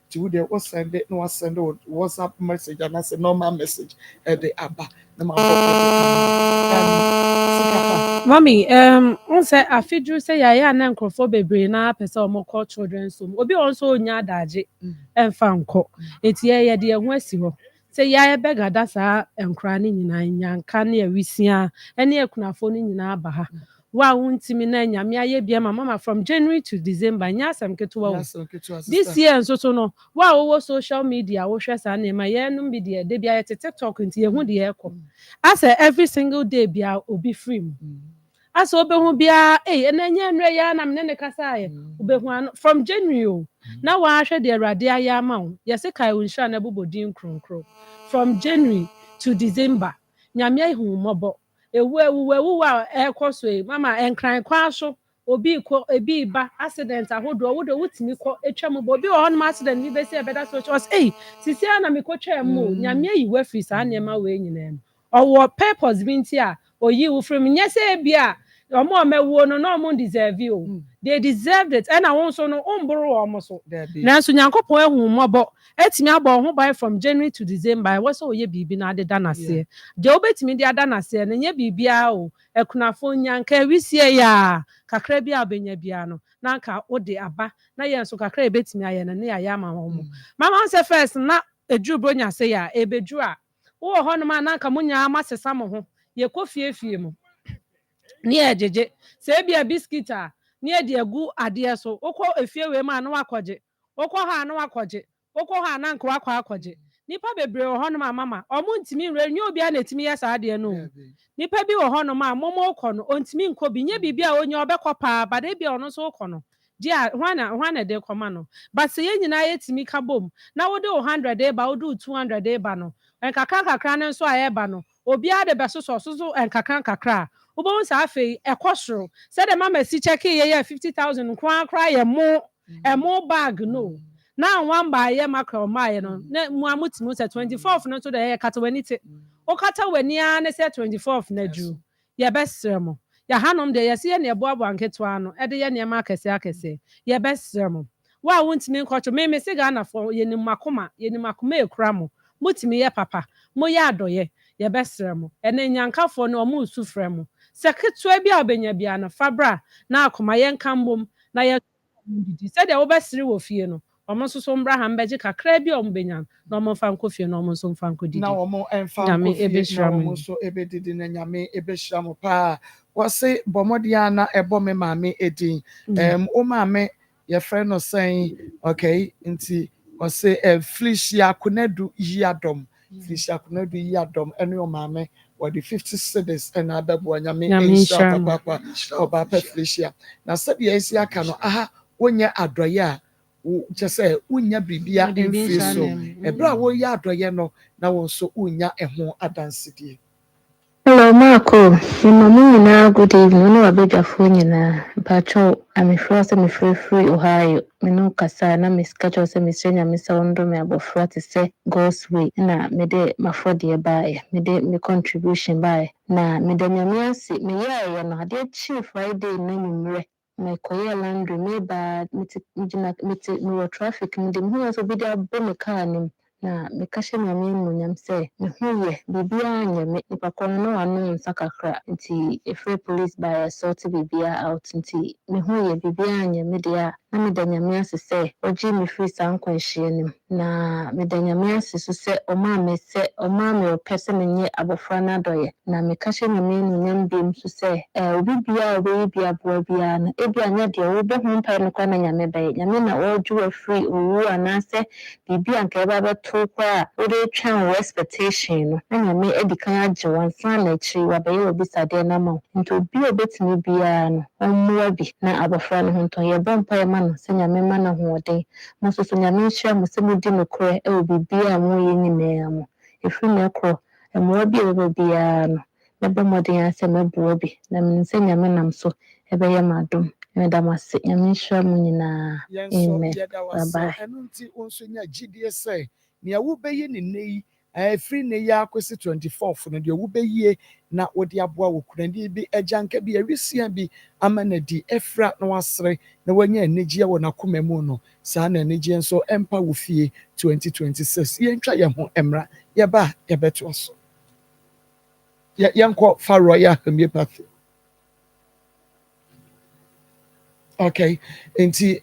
ti wo dey send it no send WhatsApp message and answer normal message the aba na Mommy, say afidru say ya na nkrofo bebre na pese omoko children so obi also nya adaje emfa nko eti ye de ho asi ho say ya bega da sa enkra ne nyina nyanka ne awisia ene ekunafo ne nyina aba ha wa wuntimi na nyame aye bia mama from January to December nya asem keto this year so no wa wo social media wo hwe sa na ma ye no media de bia TikTok nti ye hu de ye ko as every single day bia obi free as obehu bia enenye nre ya na mne ne kasa ye obehu from January na wa hwe de awrade aya ma wo ye se kai unsha na bobodin kronkro from January to December nyame ahu mobo ewu a ekoso mama enkran kwa so obi ko ebi ba accident ahodo wodo wutimi ko etwam bo obi on accident ni be se beda so was sisi na me ko twam mo nyame yi wafi sa na ma we nyina no owo purpose binti a oyi wo from nyese bia omo mewo no no mo deserve o they deserved it and I won so no omboro omo so nanso nyankopon ehu mobo etimi abo ho by from January to December I was oye bibi na adeda na se je obetimi de ada na se na nye bibia o ekunafo nyanka wisie ya kakra bia obenya bia no na nka ode aba na ye nso kakra ebetimi aye na ne ya ma mo mama say first na edru bronya say ya ebedru a wo ho no ma na nka munya amasesa mo ho ye kofie mu ni ejeje se bia biscuit a ni e de agu ade so okọ efie we ma na wakoje okọ ha na wakoje okọ ha na nka wakoje nipa bebre wo ho no mama omo ntimi nre nyo obi a na etimi ya sa ade no nipa bi wo ho no ma momo okọ no ontimi nko bi nye bibia onye obekọ pa bade bia ono so okọ no dia hwana de koma no but se ye nyina ye timi ka bom na wo de 100 e ba wo de 200 e ba no enkakra ne nso a e ba no obi a de beso so enkakra Ubo sa afi ekosro said the mama si check ye 50,000 kra ye mo bag no now one by ye macro my no na mu amutimu say 24th no to the ye kata wanite o kata weni a na say 24th na dru ye best mo ya hanom de yesi ye ne boabo anketo ano e de ye ne ma akese ye besrɛ mo wa wontimi nkɔcho me se ga na fo ye ni makoma ekura mo mutimi ye papa mo ye adoye ye besrɛ mo ene nyankafo no mo su frɛ mo se ketua bi a obenya bia na fabra na akoma ye nkambom na ye didi se de wo besiri wo fie no omo nso so mbra ha mbegye kakra bi ombenya na omo fa nkofie na omo nso mfa nkodidi na omo emfa nkofie na omo nso ebedidi na nyame ebehira mo pa wose bomodia na ebo me maame edin o maame ye friend no saying okay nti wose Felicia Kunadu Yadom Felicia Kunadu Yadom ene o maame the 50 cedis and ababu nyame insha papa oba pa Felicia na sabi esi aka no aha wonya adoye a just say unya bibia emfi so ebra wo ya adoye no na won so unya eho adansedie. Hello, Marco. Mama, good evening. No, abedwafo nyina. Mpacho, I'm free Ohio. Me no kasa na me schedule se me senya me sondo me abofra te se God's way. Na me de mafode bae. Me de me contribution bae. Na me de nyame ase me ya no ade chi Friday na nyumre. Me koye landry me ba me traffic me de me so bi da bo me car nim. Na mekashe nyame munyam sɛ mehuye bibia nyame nipa kono no ano nsa kakra nti efre police by assault bibia out nti mehuye bibia nyame dia na meda nyame ase sɛ ogi me free sankwanhye nim na meda nyame ase so sɛ ɔma me opɛ sɛ menye abofra na doye na mekashe nyame munyam biem so sɛ obi bia obi bia boa bia na ebia nya de wo be hu mpa no kwa na nyame bɛyɛ nyame na ɔgye wa free owu anase bibia nka eba beto kwa wode twan wo expectation no na nyame edi kan agye wansan na akyi wabɛyɛ obisade na ma nti obi obetumi bia no ɔmmoa bi na abofra no ho ntɔn yɛ bɔ mpa ma no sɛ nyame ma na hoɔden mo so so nyame nhyira mo sɛ mudi no korɛ ɛwɔ bibia a moyɛ nyinaa mo efiri na ɛkorɔ mmoa bi a ɛbɛba biara no mɛbɔ mmɔden asɛ mɛboa bi na menim sɛ nyame nam so ɛbɛyɛ m'adom mɛda mo ase nyame nhyira mo nyinaa amen bye bye. Enu nti onso nya gidie sɛ nea wobɛyi ne nei free ne ya akwesi 24th no de wobɛyie na wode aboa wo kurani bi agyanka bi awisia bi ama na di efra na wasere na wanya anigye wɔ nakoma mu no saa na anigye nso empa wo fie 2026 yɛntwa yɛn ho emra yɛba yɛbɛto so yɛnkɔ fa royal homeopathy. Okay, nti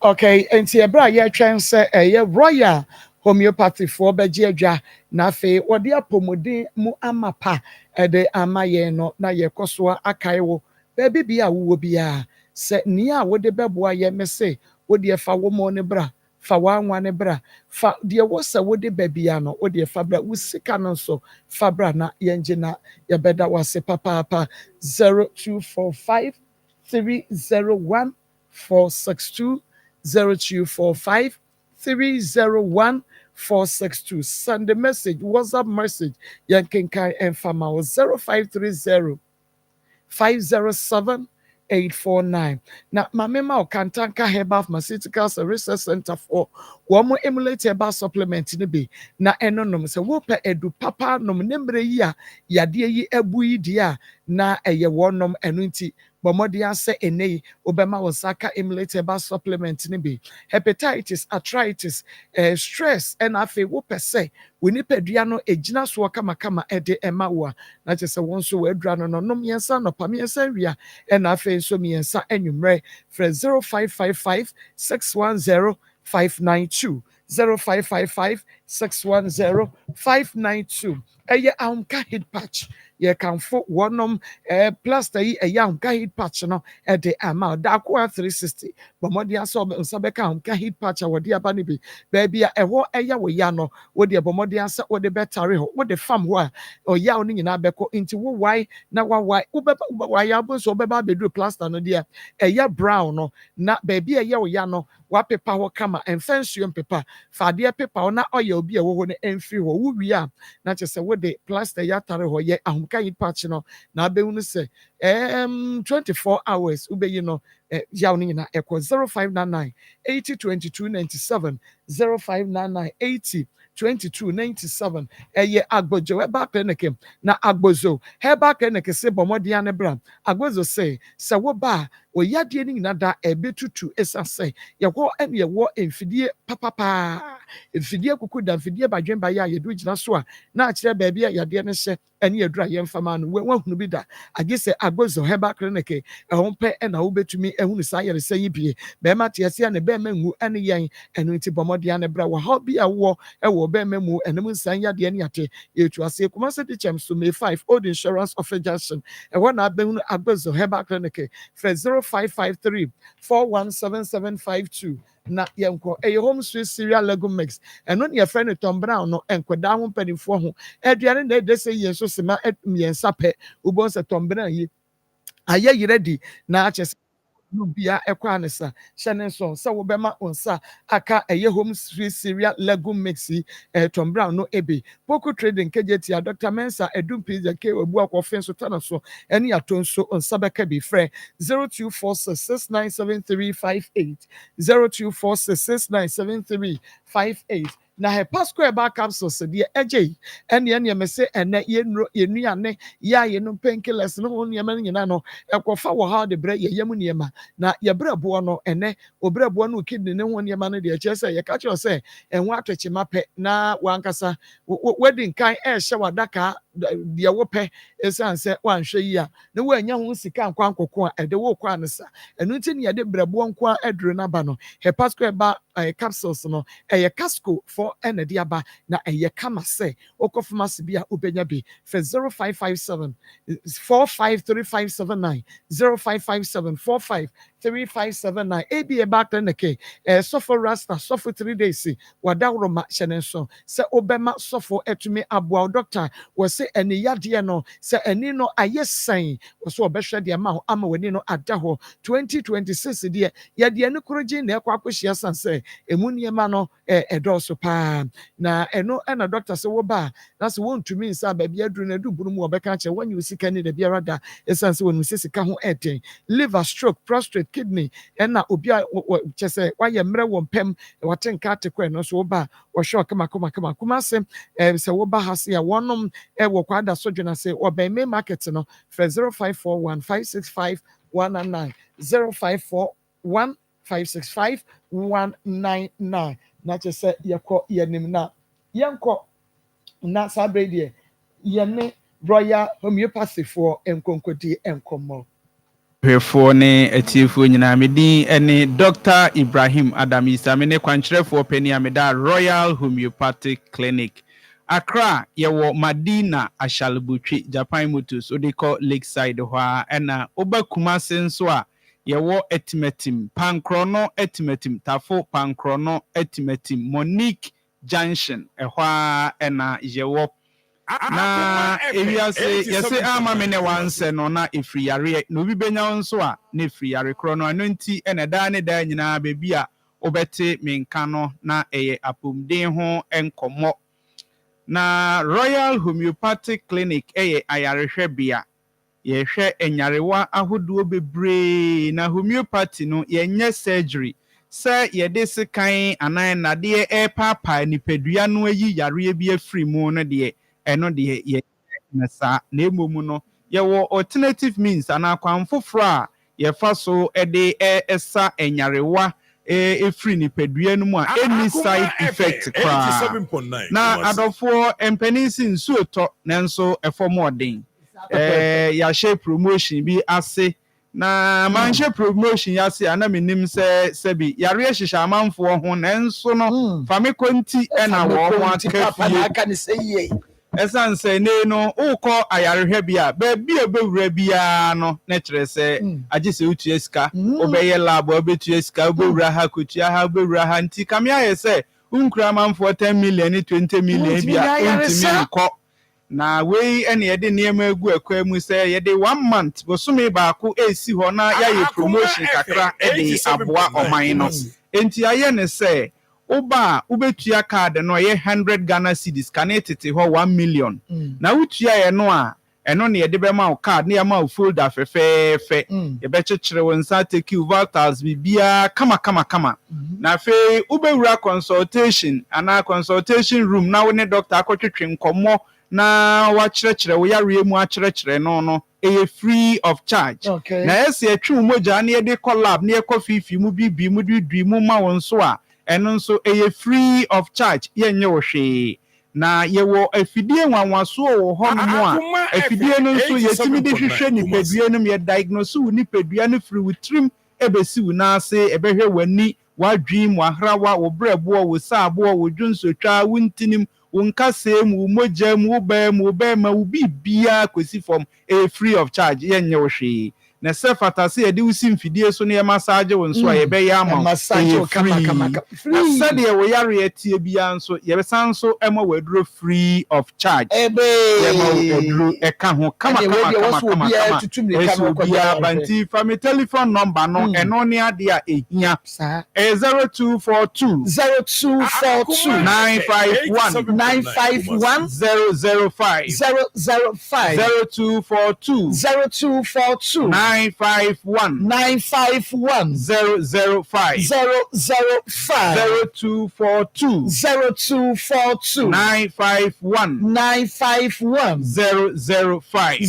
okay, nti ebra yɛtwɛn sɛ ɛyɛ royal homeopathy for bɛgye adwa na afei wɔde apɔmuden mu amapa ɛde ama yɛn no na yɛkɔ so akae wo baabi bia a wowɔ biara sɛ nea a wode bɛboa yɛ me se wode ɛfa wo mɔ ne bra fa wanwa ne bra fa deɛ wɔ sɛ wode baabia no wode ɛfa bra wo sika no nso fa bra na yɛngye na yɛbɛda wase papaapa 0245 301 462 0245 301 462. Send a message, WhatsApp message. Yankinkai and Fama 0530 507 849. Now, my mema Kantanka Herbal Pharmaceuticals Research Center for one more emulate herbal supplement in the bay. Na enonom se wope edu papa nom nembre ya yade yi ebu yi dia na eye wonom enunti bomodi ase enei obema wosaka emulate herbal supplement in the bay. Hepatitis, arthritis, stress and afe wope se we nipadua no ejina so kama ede ema wo na che se won so we adura no nom yensa no pam yensa wia and afe so miensa enwumre fra 0555 610 592 0555 610 592 eye ahunka hit patch ye kan fo wonom plaster yi eye ahunka hit patch no e de ama da kwa 360 bomodi aso nsabeka ahunka hit patch awodi aba ne bi baby a eho eye wo ya no wo de bomodi asa wo de betare ho wo de fam ho a oya oni nyina beko nti wo wai na wa wai wo beba wa ya bo so beba bedu plaster no de eye brown no na baby eye wo ya no wa pepa ho kama enfensuo pepa fa de pepa na oya obi e wo ho ne enfiri ho wo wi a na che se wo de plaster ya tare ho ye ahunka hit patch no na abehunu se 24 hours ubeyi no yaw no nyina ɛkɔ 0599 80 22 97 0599 80 2297 ɛyɛ agbojo herbal clinic na agbozo herbal clinic se bɔmmɔden ne bra agbozo se sɛ woba a oyadeɛ no nyina da ɛbɛtutu ɛsa sɛ yɛwɔ ɛne yɛwɔ mfidie papapaa mfidie kuku da mfidie badwen ba yɛ a yɛde gyina so a na akyerɛ baabi a yadeɛ no hyɛ ɛne yɛdura yɛmfa ma no wahunu bi da agye sɛ agbozo herbal clinic ɛho pɛ ɛna wobɛtumi ahunu saa yɛresɛ yi bie bɛrima teaseɛ ne bɛrima ngu ɛne yɛn ɛno nti bɔmmɔden ne bra wɔ ha bi a wɔ ɛwɔ bɛrima mu ɛnum nsan yadeɛ ne ate yɛtu ase kumase de kyɛm so May 5 Old Insurance Office Junction ɛwɔ na abɛhunu agbozo herbal clinic fɛ 0553 417752 na yɛnkɔ ɛyɛ home sweet cereal lego mix ɛno ne yɛfrɛ no Tom Brown no nkwadaa ho mpanimfoɔ ho aduane na ɛde sɛ yɛn so sema mmiɛnsa pɛ wobɔ sɛ Tom Brown yi ayɛ yɛrɛ di na akyɛ Nubia Equanessa, Shannon Son, so Wobema Onsa, Aka, a home sweet cereal lego mixi, Tom Brown, no Ebe, Poco trading, Kajetia, Dr. Mensa, a Dumpi, the K, walk of fence, so any aton so on Sabakabi, Fre 0246697358, 0246697358. Na he pasco e back capsules de eje ene ene me se ene yenuane ya yenu painkillers no ho niam nyina no ekofa wo ha de bre yeyam niam na ye brebo no ene obrebo no kidney ne ho niam no de eche se ye ka che se enwa atochi mape na wankasa wedding kan e hye wadaka de wo pe esan se wanhwe yi a ne wanya ho sika nkwankoko a ede wo kwa ansa enu nti ne ye de brebo nko a eduru na ba no he pasco e ba capsules no eye casco for enediaba na eye kama se okofamasi bia obenya bi for 0557 453579 0557 453579 ABA back then okay suffer rasta suffer 3 days wadawro ma shenenso se obema suffer etumi abua doctor we se eni yade no se eni no ayesan we so obehwe de ma ama wani no adaho 2026 de yade ne kroji na ekwa akohia sanse emu niema no edoso pa na eno na doctor se wo ba na se wontumi nsa ba bia duru na duburu mu obeka che when you sika ni de bia rada esanse wonu sika ho eten liver stroke prostate kidney na obi a chese waye mre wo mpem watenka atekwe no so wo ba wo shock kama se se wo ba hase ya wonom wo kwada sojuna se oben me market no for 0541565199 0541565199 na chese yako yenim na yenko na sabrede yene Royal Homeopathy for enkonkodi enkomo Hwefo ne atiefo nyina medin ene Dr. Ibrahim Adamisa me ne kwankyerefo pani ameda Royal Homeopathic Clinic Accra yewo Madina Ashalbutwi Japan Motors odiko Lakeside hwa ena oba Kumase nso a yewo etimetim Pankrono etimetim Tafo Pankrono etimetim Monique Junction ehwa ena yewo na yese ama me ne wanse no na efriyare no bi benya nso a na efriyare kro no ano nti ene da ne da nyina bebi a obete menka no na eye apomden ho enkomo na Royal Homeopathic Clinic eye ayarehwebea ye hwe enyarewa ahoduo bebre na homeopathy no yenye surgery se yede sekan anan na de papa nipadua no ayi yare bi afri mu no de eno de ye nasa na emomu no ye wo alternative means ana kwanfoforo a ye fa so de esa enyarewa free nipadua no mu a any side effect kwa na adofo empenisi nsuo to nanso efomodin ya share promotion bi ase na manhye promotion ya se ana menim se bi yare hihya amanfo ho nanso no fame konti na wo ho akafie esanse ne no ukọ ayarehwe bia ba bia bewura bia no na kire se agise utu esika obeye lab obetu esika obewura ha kotua ha obewura ha nti kamia ye se unkura manfo 10 million 20 million bia ntimi nkọ na we ene yede niam egu akwa mu se yede 1 month bosome baako esi ho na ya promotion kakra ede aboa oman no enti aye ne se Oba ubetua card no ye 100 Ghana cedis kanetete ho 1 million na utua ye no a ɛno ne yɛde bɛma wo card ne yɛma wo folder fɛfɛɛfɛ yɛbɛkyekyere wo nsa take you vitals bibia kama na afei wobɛwura consultation ana consultation room na wo ne doctor akɔtwetwe nkɔmmɔ na wakyerɛkyerɛ wo yareɛ mu akyerɛkyerɛ no ɛyɛ free of charge na ɛsɛ atwi wo mogya ne yɛde kɔ lab ne yɛkɔ fifi mu bibi mu dudui mu ma wo nso a ɛno nso ɛyɛ free of charge yɛnyɛ wo hwee na yɛwɔ afidie nwanwaso wɔ hɔ no a afidie no nso yɛtumi de hwehwɛ nipadua no yɛ diagnose wo nipadua no firi wo tirim ɛbɛsi wo naase ɛbɛhwɛ w'ani w'adwin w'ahrawa wo brɛboɔ wo saaboɔ wo dwonsotwa wo ntinim wo nkasɛm wo mogya mu wo baa mu wo bɛɛma wo bibia kɔsi fam ɛyɛ free of charge yɛnyɛ wo hwee na sɛ fata sɛ yɛde wo si mfidie so ne yɛ massage wo nso a yɛbɛyɛ ama na sɛdeɛ wo yareɛ tie bia nso yɛbɛsan nso ɛma waduro free of charge yɛma waduro ɛka ho kama banti fa me telephone number no ɛno ne ade a ɛhia 0242 951 005 0242 951 005 0242 951 005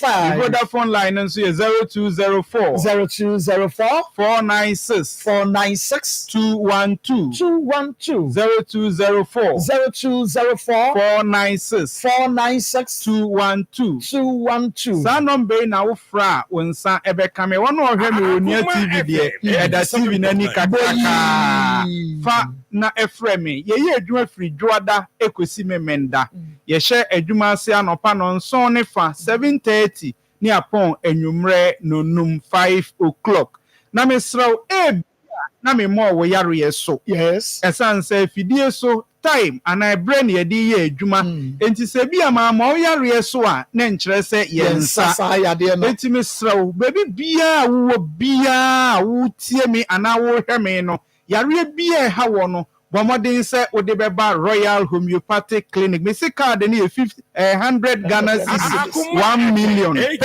the Vodafone line and say 0204 496 212 0204 496 212 sa number na wo fra wonsa ebeka me wono ohwe me onia TV de eda TV nani kakaka fa na efre me ye adwuma firi dwoada ekosi me menda ye hye adwuma ase anopa no nso ne fa 7:30 ni apon enwumre nonum 5 o'clock na me sraw na me mo wo yare yeso yes esan say fidie so time and I brain ye di ye adwuma enti se bia ma o yare so a na nkyere se ye nsa enti me sraw baby bia wo bia wo tie me ana wo hwe me no yare bia ha wo no bomodin se wo de beba Royal Homeopathic Clinic me se card ni 100 Ghana cedis 1 million hey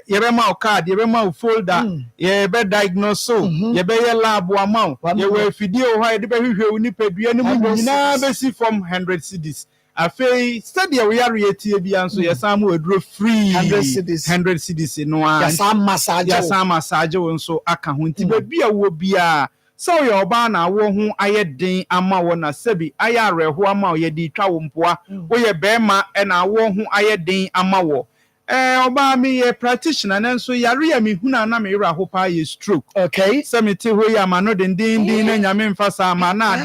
ye be ma card ye be ma folder ye be diagnose ye be ye lab amount ye we fidie o ha ye de be hwehwe uni padua ni mu nyina be si from 100 cedis afei study we are tie bia nso ye sam waduro free 100 cedis no a ya sam massage nso aka ho nti be bia wo bia so your ba na wo hu ayedin ama wo na sebi aya reho ama wo ye di twa wo mpoa wo ye bema e na wo hu ayedin ama wo oba mi ye practitioner nanso yare ya mi huna na me ra ho pa ye stroke okay se me ti ho ya ma no den na nyame mfasa ma na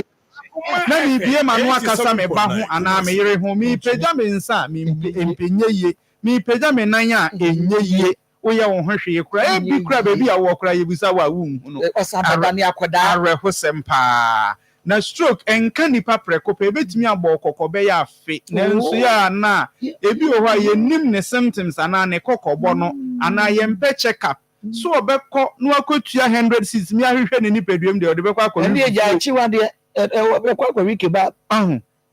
na mi bie ma no akasa me ba ho ana me yere ho mi pagya me nsa mi empenye ye mi pagya me nan a enye ye oya won hwehwe kura bi kura baby a wo kura yebusa wa wu no osabada ne akoda areho sempa na stroke enka nipa preko pe betimi abo kokobe ya afe nanso ya na ebi wo ha ye nim ne symptoms ana ne kokobo no ana ye mpe check up so obekọ no akotua 100 cedis mi ahwehwe ne nipaduam de odebekọ akọ ne eja achiwa de obekọ akọ wiki ba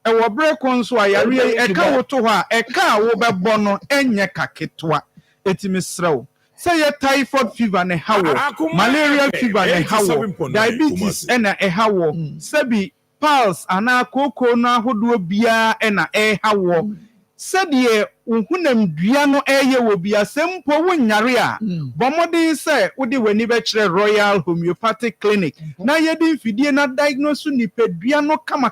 wo breko nso ayare eka wo to ho a eka wo bebọ no enye kaketwa etimisraw say ye typhoid fever ne hawo malaria fever ne hawo diabetes ena hawo sabi pulse ana koko na ahodo bia ena hawo sɛdeɛ ohunam dua no ɛyɛ wɔ bia sempo wonyare a bomodin sɛ wode wani bɛkyerɛ Royal Homeopathic Clinic na yɛde mfidie na diagnose nipadua no kama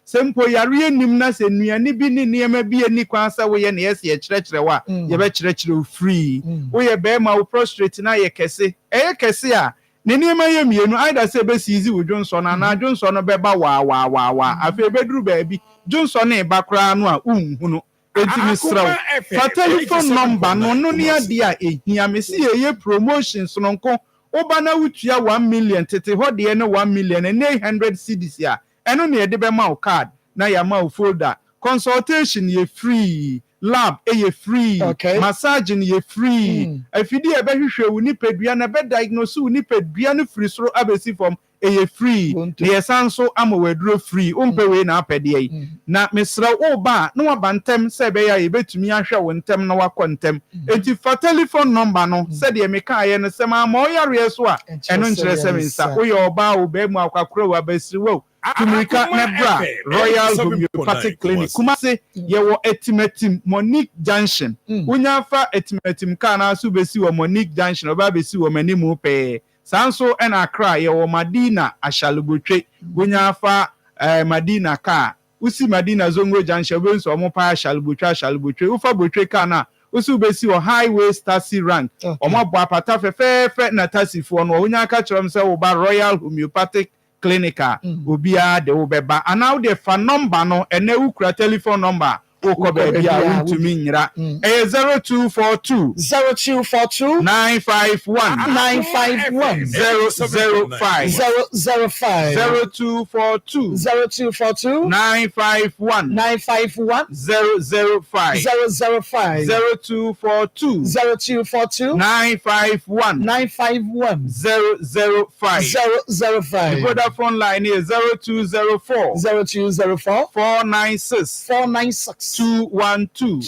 sempo yare nim na sɛ nuane bi ne niema bi ani kwan sɛ woyɛ ne yɛse yɛkyerɛkyerɛ wa yɛbɛkyerɛkyerɛ free woyɛ bɛma wo prostrate na yɛ kɛse ɛyɛ kɛse a ne niema yɛ mienu either sɛ bɛsiizi wo dwonso na na dwonso no bɛba wa afei bɛduru baabi dwonso ne ba kra no a unhunu etimi sraw fa telephone number no ne ade a ehia me se yɛ promotions no nko oba na wutua 1 million tete ho de ne 1 million ne 100 cedis a eno ne de be ma card na ya ma folder consultation ye free lab ye free massage ye free afidi e be hwehwe wo nipadua na be diagnose wo nipadua no free soro abesi from eye free na yesan so ama waduro free umpe we na apede yi na mesra wo ba na wabantem se be ya yebetumi ahwe wo ntem na wakontem enti fa telephone number no se de meka aye no se ma mo yare so a eno nkyere se mensa wo ye oba wo be mu akwakro wa basiri wo Tumika Nebra Royal Homeopathic Clinic Kumase yewo etimetim Monique Junction unyafa etimetim kana su besi wo Monique Junction oba besi wo manimu pe sanso ena Accra yewo Madina Ashalubotwe unyafa Madina ka usi Madina Zongo Junction benso omopa Ashalubotwe ufa botwe kana usi besi wo Highway Taxi Rank omo apata fefe na taxi fo no unyaka kyerem se wo ba Royal Homeopathic Clinica obia de obeba and now the phone number no ene ukura telephone number oko baby a untumi nyira 0242 951 005 0242 951 005 0242 951 005 The Vodafone line is 0204 496 212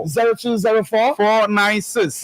0204 496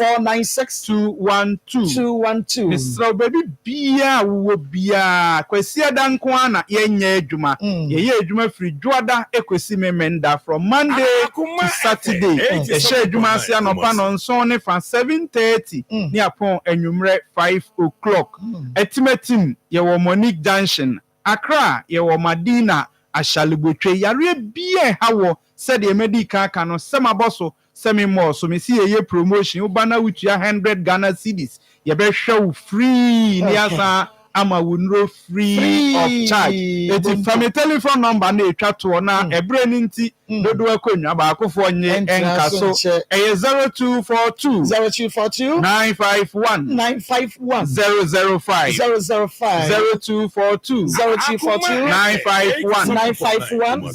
212 Mr. Baby Bia wo bia kwesi adanko ana yenye adwuma ye adwuma free Joada ekwesi memenda from Monday to Saturday e share adwuma ase anopa no nso ne from 7:30 ni apon anwumre 5 o'clock etimetim ye wo Monique Junction Accra ye wo Madina Ashalubotwe yare bia hawo said the medical can semaboso semi more so me see ye promotion ubana with your 100 Ghana cedis ye be show free niasa ama wunro free of charge it from a telephone number na etwa to na ebre nti dodo akonwa ba akofo nye enkaso 0242 951 005 0242 951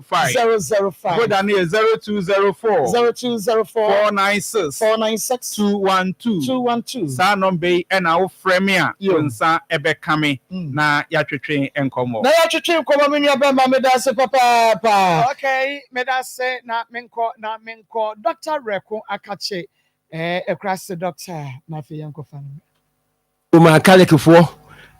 005 go down here 0204 496 212 sa number and our premier yonsa ebe kame na ya twetwe enkomo menu abamba medase papa okay medase na menko Dr. Reko akache across the doctor na fi yanko fan uma kalekfo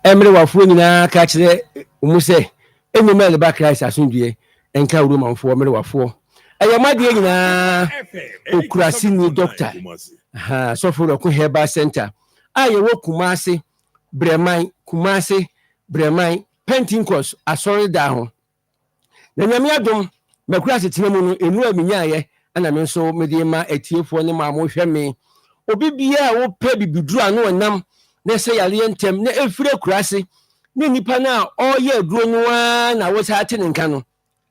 emre wafo nyina ka kire umu se enyumele ba Christ asundue enka romanfo emre wafo ayamade nyina okurasi ni doctor so for Reko Herbal Center ayewo Kumase Bremai Pentecost asori da ho na nyame adom makurase tinemu no enu aminyaye ana me nso mede ma atiefo ne ma mo hwe me obi bia wo pa bibiduru anu onam na se yare ntem na efire kurase ne nipa na oye aduro no na wo sa ate nka no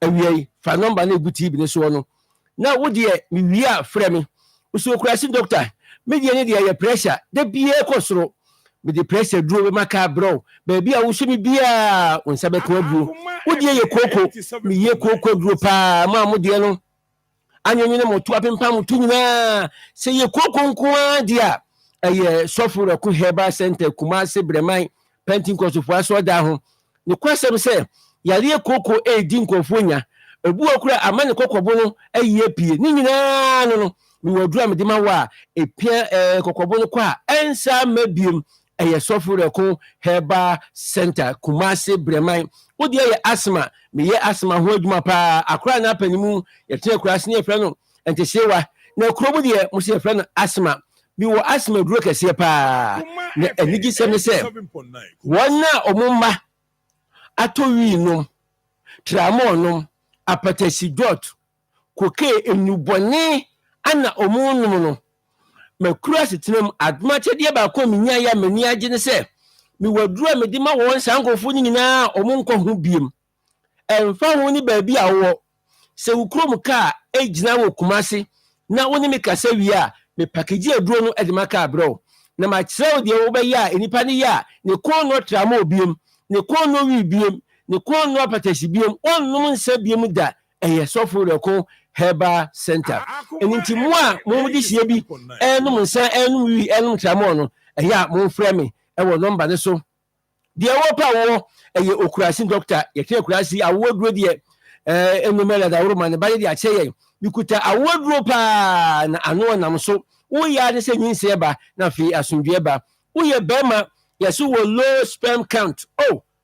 awiei fa number na eguti bi ne so no na wo de mi a frɛ me uso kurase doctor me de ne de ya pressure de bia ekosoro me de pressure duro be maka bro baby a wo so mi bia onsa be ko duro wo de ye koko mi ye koko duro pa ma mo de no anyonyo ne moto apempam mutu nyina se ye koko nko dia eye sofo Reko Herbal Center Kumase Bremai Pentecost fo aso da ho ne kwasem se yare koko edi nkofo nya ebu okura amane kokobo no aye pie ni nyina no mi wadura me de ma wa epia kokobo no kwa ensa mabiem eye sofo Reko Herbal Center Kumase Bremai odi ye asma me ye asma ho adwuma pa akra na panimu ye tene kurase ne efra no ente sewa na krobo de mo se efra no asma mi wo asma duro kese pa na enigi sem se wona omumma atowi no tramo no apatasi dot koke enubone ana omunum no makurase tenem adma chede ba ko minya ya mani age ne se mi wadura me di ma won sankofo nyina omunko ho biem emfa ho ni baabi awo se ukrom ka ejina wo Kumase na woni me kasa wi a me package aduro no edima ka bro na ma kire de wo be ya enipa ne ya ne ko no trama obiem ne ko no wi biem ne ko no apatasi biem onnum nsa biem da eye sofo Reko Herbal Center eninti mo a mo di sie bi enum nsa enum wi enum trama no eya mo frɛ me ɛwɔ number ne so deɛ ɛwɔ pa wɔ ɛyɛ okurasi doctor yɛkɛ okurasi awoduro deɛ enumere da woro ma ne ba de akyɛ yɛn bikuta awoduro paa na ano nam so woyɛ ade sɛ nyinsɛ ba na afei asomdwe ba woyɛ bɛrima yɛso wɔ low sperm count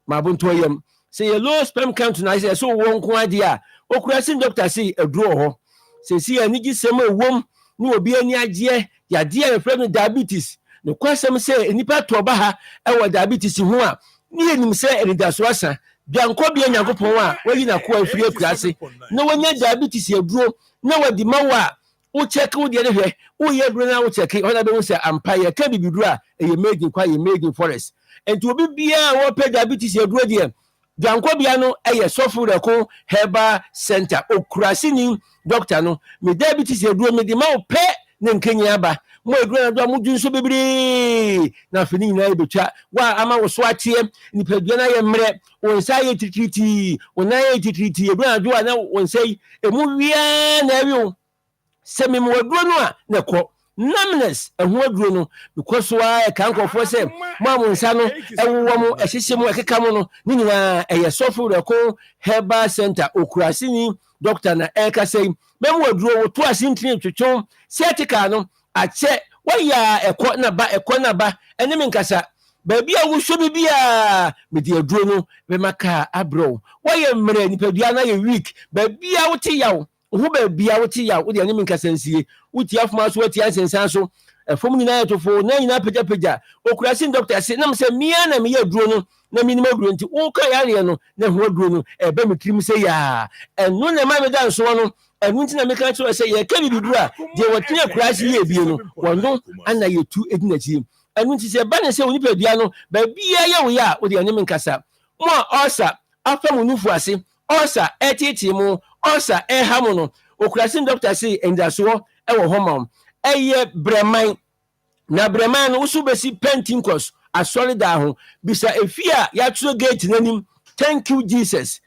ma bonto yam sɛ yɛ low sperm count na yɛso wɔ nko ade a okurasi doctor sɛ aduro hɔ sɛ si ani gye sɛm ɛwom ne obi ani agyeɛ yadeɛ a yɛfrɛ no diabetes ne kwasɛm sɛ nipa tɔba ha ɛwɔ diabetes ho a ne yɛnim sɛ anidaso asa biankɔ bia nyankopɔn a wayi nakoa afiri akurase na wanya diabetes aduro na wadi ma wo a wo check wo deɛ ne hwɛ woyɛ aduro na wo check ɔna bɛhu sɛ ampa yɛka bibiduro a ɛyɛ made in kwa yɛ made in forest nti obi biara a wɔpɛ diabetes aduro deɛ biankɔ bia no ɛyɛ sɔfo rɛko herbal center okurase ni doctor no me diabetes aduro me de ma wo pɛ ne nkenya aba mo aduro na do amudun so bebre na afini nyina ebetwa wa ama wo so atie nipadua na ye mmerɛ won sa ye titriti won na ye titriti aduro na do na won sai emu wia na awi sɛ me mo aduro no a na kɔ numbness ɛho aduro no because wa kan kɔfo sɛ mo amonsa no ɛwɔ mo ɛhyehyɛ mo ɛkeka mo no ne nyina ɛyɛ sɔfo rɛko herbal center okurase ni doctor na ɛka sɛ memo aduro wo to asintini twetwon sɛtika no akyɛ waya ɛkɔ na ba ɛne me nkasa baabi a wohwɛ bibia mede aduro no bɛmaka abrɛw wayɛ mmerɛ nipadua na yɛ week baabi a wote yaw ho baabi a wote yaw wode ɛne me nkasa nsie wotie afoma so watie ansensan so ɛfom nyinaa yɛtofo na nyinaa pagya okurase doctor se nam sɛ mia na meyɛ aduro no na minim aduro nti woka yareɛ no na ho aduro no ɛbɛ me tirim sɛ yaa ɛno na ma meda nsoɔ no ɛno nti na meka kyerɛ sɛ yɛka bibiduro a deɛ wɔtene akurase yɛ bie no wɔno ana yɛtu ɛdi n'akyi ɛno nti sɛ ɛba ne sɛ wo nipadua no baabia yɛ wo yɛ a wode ɛne me nkasa mo a ɔsa afa mo nufu ase ɔsa ɛtete mo ɔsa ɛha mo no okurase doctor se ɛndasoɔ ɛwɔ hɔ ma wo ɛyɛ brɛman na brɛman no woso bɛsi pentecost asɔre daa ho bisa efi a yɛatwerɛ gate n'anim thank you jesus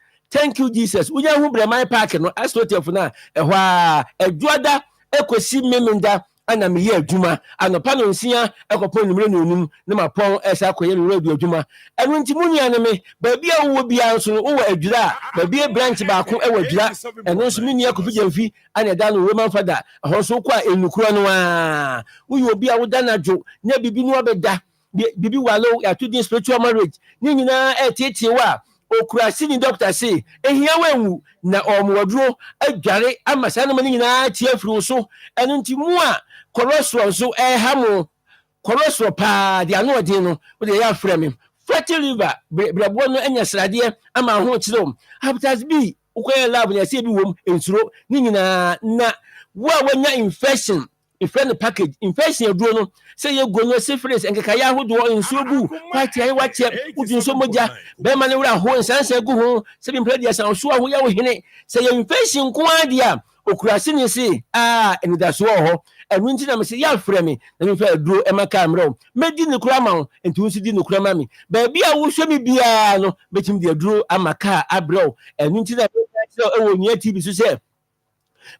wonya hu brɛman park no asotefo no a ɛhɔ a adwoada ɛkɔsi memenda ana meyɛ adwuma anɔpa no nsia ɛkɔpɔ numere no onum na mapɔn ɛsa akɔyɛ no radio adwuma ɛno nti mu nua no me baabi a wowɔ biara nso no wowɔ adwira a baabi a branch baako ɛwɔ adwira ɛno nso me nua kofi gyamfi ana ɛda no roman fada ɛhɔ nso wokɔ a ɛnukura no a woyɛ obi a woda no adwo na biribi no wabɛda biribi walo yɛato din spiritual marriage ne nyinaa ɛtietie wɔ a okurase ni doctor se ehia wenwu na ɔmwaduro adware ama saa no ne nyinaa tie afiri so ɛno nti mu a cholesterol so ɛha mo cholesterol paa de ano ɔden no wode yɛ afrɛ me fatty liver brɛboɔ no anya sradeɛ ama ho kyerɛ hepatitis B wokɔyɛ lab ne ɛsɛ bi wom nsuro ne nyinaa na wo a wanya infection ifrɛ no package infection aduro no sɛ yɛ gono syphilis nkekayɛ ahodoɔ nsuo gu kwatia wakyɛ wodi nso mogya bɛrima no wura ho nsansa gu ho sɛ bimpɛ deɛ san so ho yɛ wo hene sɛ yɛ infection nko ade a okurase ne se anidasoɔ hɔ ɛno nti na mesɛ yɛafrɛ me na memfa aduro ɛma ka mmerɛ wo mɛdi ne kora ma wo nti wo nso di ne kora ma me baabi a wohwɛ me biara no bɛtumi de aduro ama ka abrɛ wo ɛno nti na mɛkyerɛ ɛwɔ nnua tv so sɛ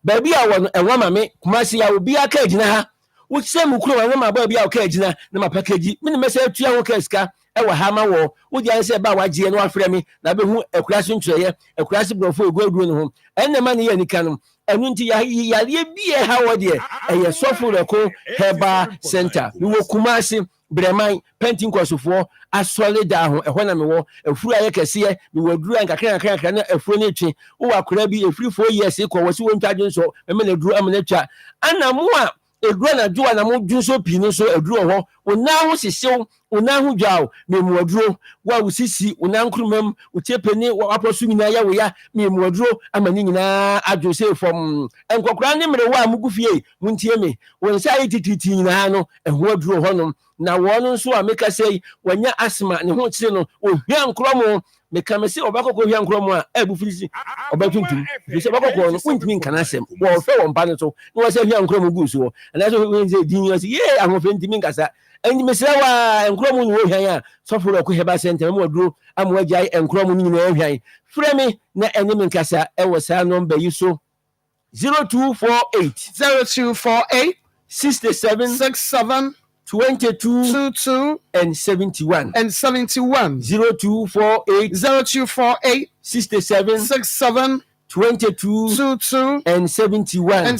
baabi a wɔ no ɛwɔ ma me kumase a obi aka agyina ha wokyerɛ mu kuro ma ma baabi a ɔka agyina na ma package me ne mɛsɛ atua ho ka sika ɛwɔ ha ma wɔ wodi an sɛ ba wagyeɛ no wafrɛ me na bɛhu akurase nkyerɛyɛ akurase borɔfo eguaduro no ho ɛnna ma ne yɛ nika no ɛno nti yareɛ bi ha wɔ deɛ ɛyɛ sɔfo rɛko herbal center ne wɔ kumase brɛman pentenkɔsofoɔ asɔre daa ho ɛhɔ na mewɔ afuru ayɛ kɛseɛ mewɔ duru nkakra na afuru no atwe wowɔ akora bi ɛfiri 4 years kɔ wɔ sɛ wɔntwa adwe nsɔ mɛmɛ na duru ama no atwa ana mo a ɛduru anadwo a na modwu nso pii no nso aduru hɔ wo nan ho hyehyew wo nan ho dwaw mɛmuaduro wo a wo sisi wo nan nkromam wo tiepani wapɔ so nyinaa yɛ wo ya mɛmuaduro ama ne nyinaa adwo sɛ fam nkɔkora ne mmerɛ wo a mugu fie montie me wo nsa ayɛ tititi nyinaa no ɛho aduro hɔ nom na wɔn nso a meka sɛ wɔnya asma ne ho kyerɛ no ohia nkrɔmo meka me sɛ ɔbɛkɔkɔ hia nkrɔmo a ɛbu firi si ɔbɛtuntum firi sɛ ɔbɛkɔkɔ no wontumi nkana asɛm wɔfɛ wɔn mpa no so na wɔsɛ hia nkrɔmo gu so hɔ anaasɛ wɔn sɛ din yɛ sɛ yee ahoɔfɛ ntumi nkasa ɛnti mesrɛ wa nkrɔmo no wɔhwan a sɔfo rɔko heba center mu aduro ama wagyae nkrɔmo no nyinaa hwan frɛ me na ɛne me nkasa ɛwɔ saa nɔmba yi so 0248 67 22 and 71 0248 67 22 and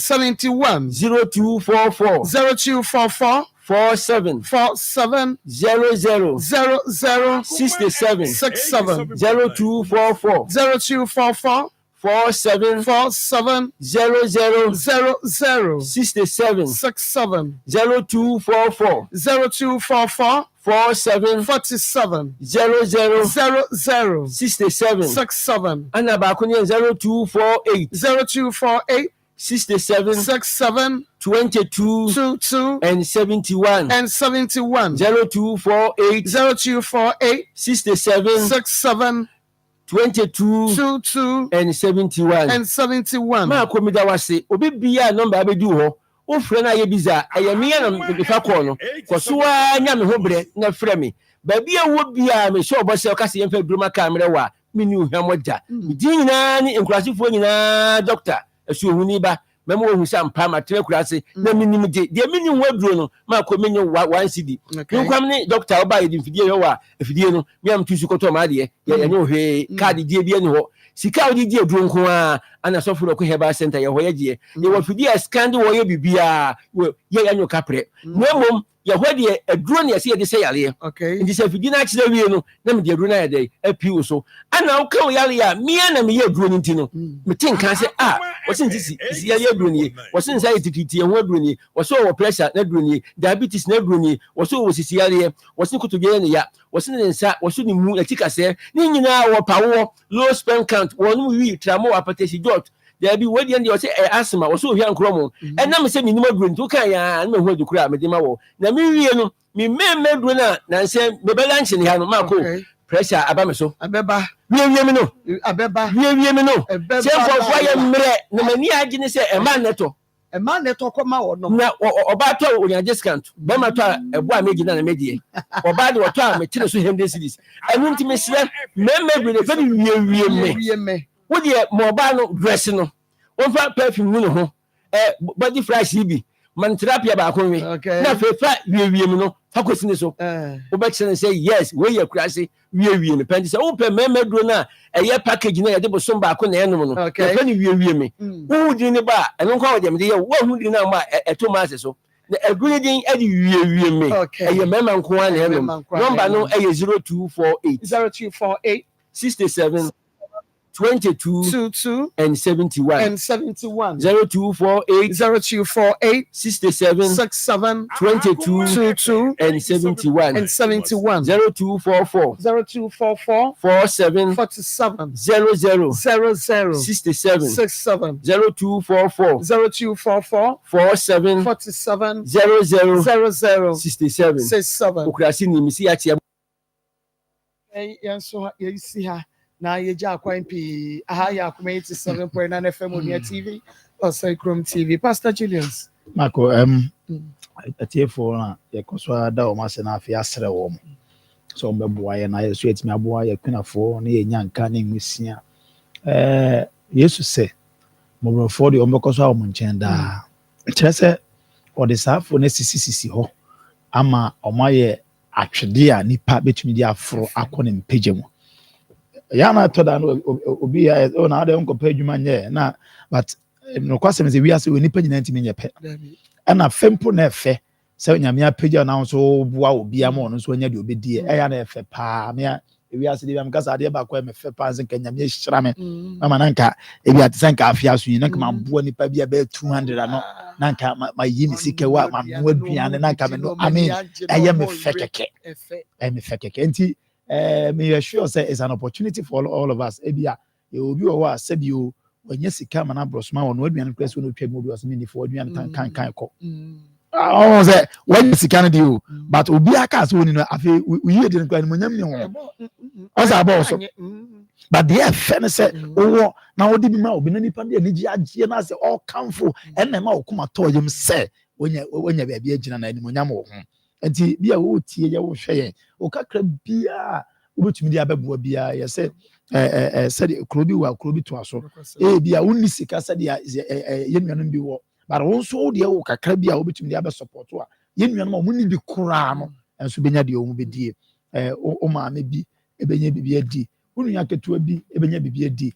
71 0244 47 00 67 0244 47 00 67 0244 47 00 67 ana ba ko 0248 67 22 and 71 0248 67 22 and 71 ma ko mi da wase obi bia number abedu ho o frɛ na ye biza ayamia na me fa call no ko so anya me ho bre na frɛ me ba bia wo bia me sure bo se o ka se yemfa duruma camera wa me ni ohwamoja din nyina ni enkurasifo nyina doctor asu ohuni ba memo ohu sam pa matre kurase na minim de minim waduro no ma ko menye 1 cd nkwam ni doctor oba ye dimfidie yo wa afidie no miam tusu koto ma de ye nye ohwe card die bia ni ho sika odi die duro nko a ana sofuro ko heba center ye ho ye ye wa fidie scan wo ye bibia ye yanyo kapre memo ya hwede aduro ne ye de se yale ndi se fidie na kire wie no na me de aduro na ye de apiu so ana wo kan yale ya mia na me ye aduro ni ntino me tin kan se wasin tisi yale aduro ni wasin sai tititi ho aduro ni waso wo pressure na aduro ni diabetes na aduro ni waso wo sisi yale wasin kutuge ne ya wasin ne nsa waso ni mu atika se ni nyina wo pawo low sperm count wonu wi tramo apatesi jot there be we dey say asthma waso hia nkromo enam se minimum aduro ni to kan ya na hu adukura me de ma wo na mi wie no mi meme aduro na nse me balance ni ha no ma ko pressure abame so abeba wie me no abeba wie me no se for ye mre na mani agi ni se ema neto koma wo no na oba to onya discount be ma to ebo a meji na meji oba de to a me kire so hemde series anu nti me sire meme aduro ne fa bi wie me wo de mo ba no dress no won fa perfume no ho body fresh bi man therapy ba ko we na fa wie me no fa ko sine so wo ba kire say yes we ye kurase wie me penti say wo pe meme duro na eye package na ye de bosom ba ko na enum no fa ni wie me wo di ni ba eno kwa wo de me de ye wo hu di na ma eto ma ase so na aguri din e di wie me eye mema nko an na enum number no eye 0248 67 22 and 71 0248 67 22 and 71 0244 47 00 67 0244 47 00 67 ukrasi ni misi ya tia yanso yesi ha na yeja akwan pi aha ya Akoma 87.9 FM on TV or Chrome TV. Pastor Julius Marco atiefo na yekoso da o mase na afia sere wo so mbeboa ye na yeso etimi aboa ye kunafo na ye nyanka na nwisia yesu se mobrofo de ombekoso a mo nchen da kyerese o de safo na sisi ho ama omaye atwede a nipa betumi di afro akọ ne mpege mu ya na to da no obi ya na ade nko pa adwuma nye na but no kwasem ze wi ase we nipa nyina ntimi nye pe ana fempo na efe se nyame apege na so bua obi ama no so anya de obedie ya na efe pa me wi ase de am kasa de ba kwa me fe pa nse nyame hyira me mama nanka ebi atisanka afia so yin nanka mabua nipa bia be 200 ano nanka ma yini sike wa ma no aduane nanka me no amen eye me fe keke enti me sure say it's an opportunity for all of us ebia e obi o wa sebio wanya sika mana brosma won aduane press won otwa obi o se me for aduane kan ko oh say wanya sika no dio but obi aka so woni no afi we hear the kan mo nyam ni ho o sa ba so but the FN say owo na odi bi ma obi na nipa de ni agye na say all comfort and ma okuma to yem say wonya ba bia gina na ni mo nyam ho enti bia wo tie ye wo hwe o kakra bia obetumi dia beboa bia ye say said krobi wa krobi to aso bia wonni sika said ye nuanom bi wo but won so de wo kakra bia obetumi dia be support wa yen nua no mo ni bi kura no enso benya de o mu bedie o maame bi ebenya bibi adi wo nua ketewa bi ebenya bibi adi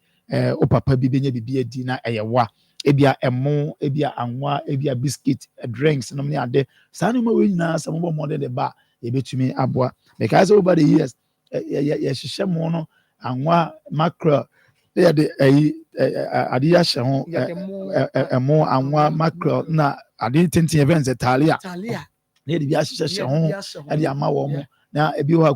o papa bi benya bibi adi na eyewa ebia emo ebia anwa ebia biscuit drinks no ne ade saa no ma we nyina sa mo mo de ba ebetumi aboa because over the years ye hyehyɛ mo no anwa mackerel they de ade ya hye ho emo anwa mackerel na ade tenten events talia na de bi ahyehyɛ ho ade ama wo mo na ebi wa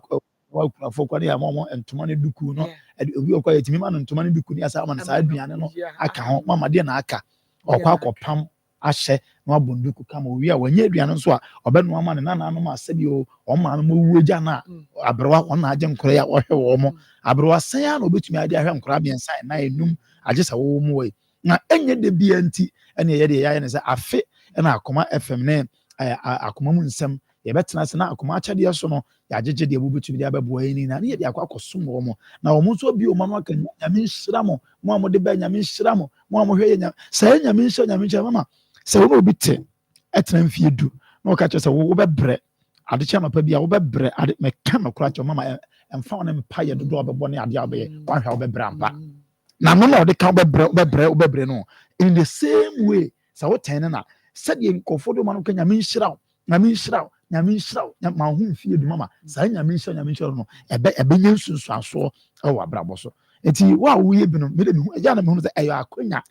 kurafo kwa ya mo ntoma ne duku no obi okwa yetimi ma no ntoma ne duku ne asa ama saa aduane no aka ho mama de na aka okwa akopam ahyɛ na wabonduku kama owi a wanya aduane nso a ɔbɛno ama ne nana no ma asɛbi o ɔma no wuo gya na abrewa ɔna agye nkora ya ɔhwɛ wɔ mo abrewa san ya na obetumi ade ahwɛ nkora biensa na enum agye sa wo mu wɔ na enye de bia nti ɛne yɛ de yɛ ne sɛ afe na Akoma FM ne Akoma mu nsɛm yɛbɛtena se na Akoma akyɛdeɛ so no yɛagyegye deɛ wobɛtumi de abɛboa yɛn ni na ne yɛ de akɔsom wɔ mo na wɔn nso bi o ma no aka nyame nhyira mo mo a mo de ba nyame nhyira mo mo a mo hwɛ yɛ nyame nhyira mama sɛ wo obi te ɛtena mfie du na ɔka kyerɛ sɛ wo bɛbrɛ ade kyɛ mapa bi a wo bɛbrɛ ade mɛka no kora kyɛ mama ɛmfa wo ne mpa yɛ dodo ɔbɛbɔ ne ade a wobɛyɛ wanhwɛ wo bɛbrɛ ampa na no na ɔde ka wobɛbrɛ no in the same way sɛ wotɛn ne na sɛdeɛ nkɔfoɔ de ma no ka nyame nhyira wo ma ho mfie du mama saa nyame nhyira no ɛbɛnya nsunsuasoɔ ɛwɔ abrabɔ so enti wo a woyɛ bi no mede mehu agya na mehu sɛ ɛyɛ akonya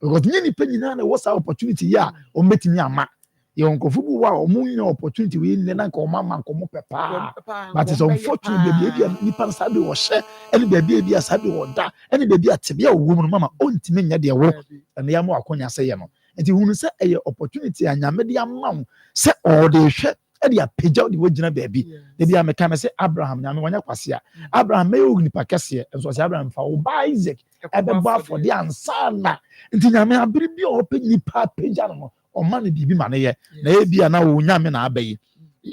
because nye nipa nyinaa na wɔ saa opportunity ya o metimi ama ye nkɔfo bu wa o mu nya opportunity we ne na nka o mama nka mo pepa but is unfortunate baby nipa na sabe wo hye ene baby a sabe wo da ene baby a tebe a wo mu mama o ntimi nya de wo ene ya mo akonya sɛ ye no enti hunu sɛ ɛyɛ opportunity a nyame de ama wo sɛ o de hwɛ ede apagya de wo gyina baby de bia me ka me sɛ Abraham nyame wanya kwase a Abraham me o nipa kɛse enso sɛ Abraham fa wo ba Isaac ɛbɛbɔ afɔ de ansana nti nyame abere bi a ɔpɛ nipa apagya no ɔma ne bibi ma ne yɛ na yɛ bia na wo nyame na abɛyi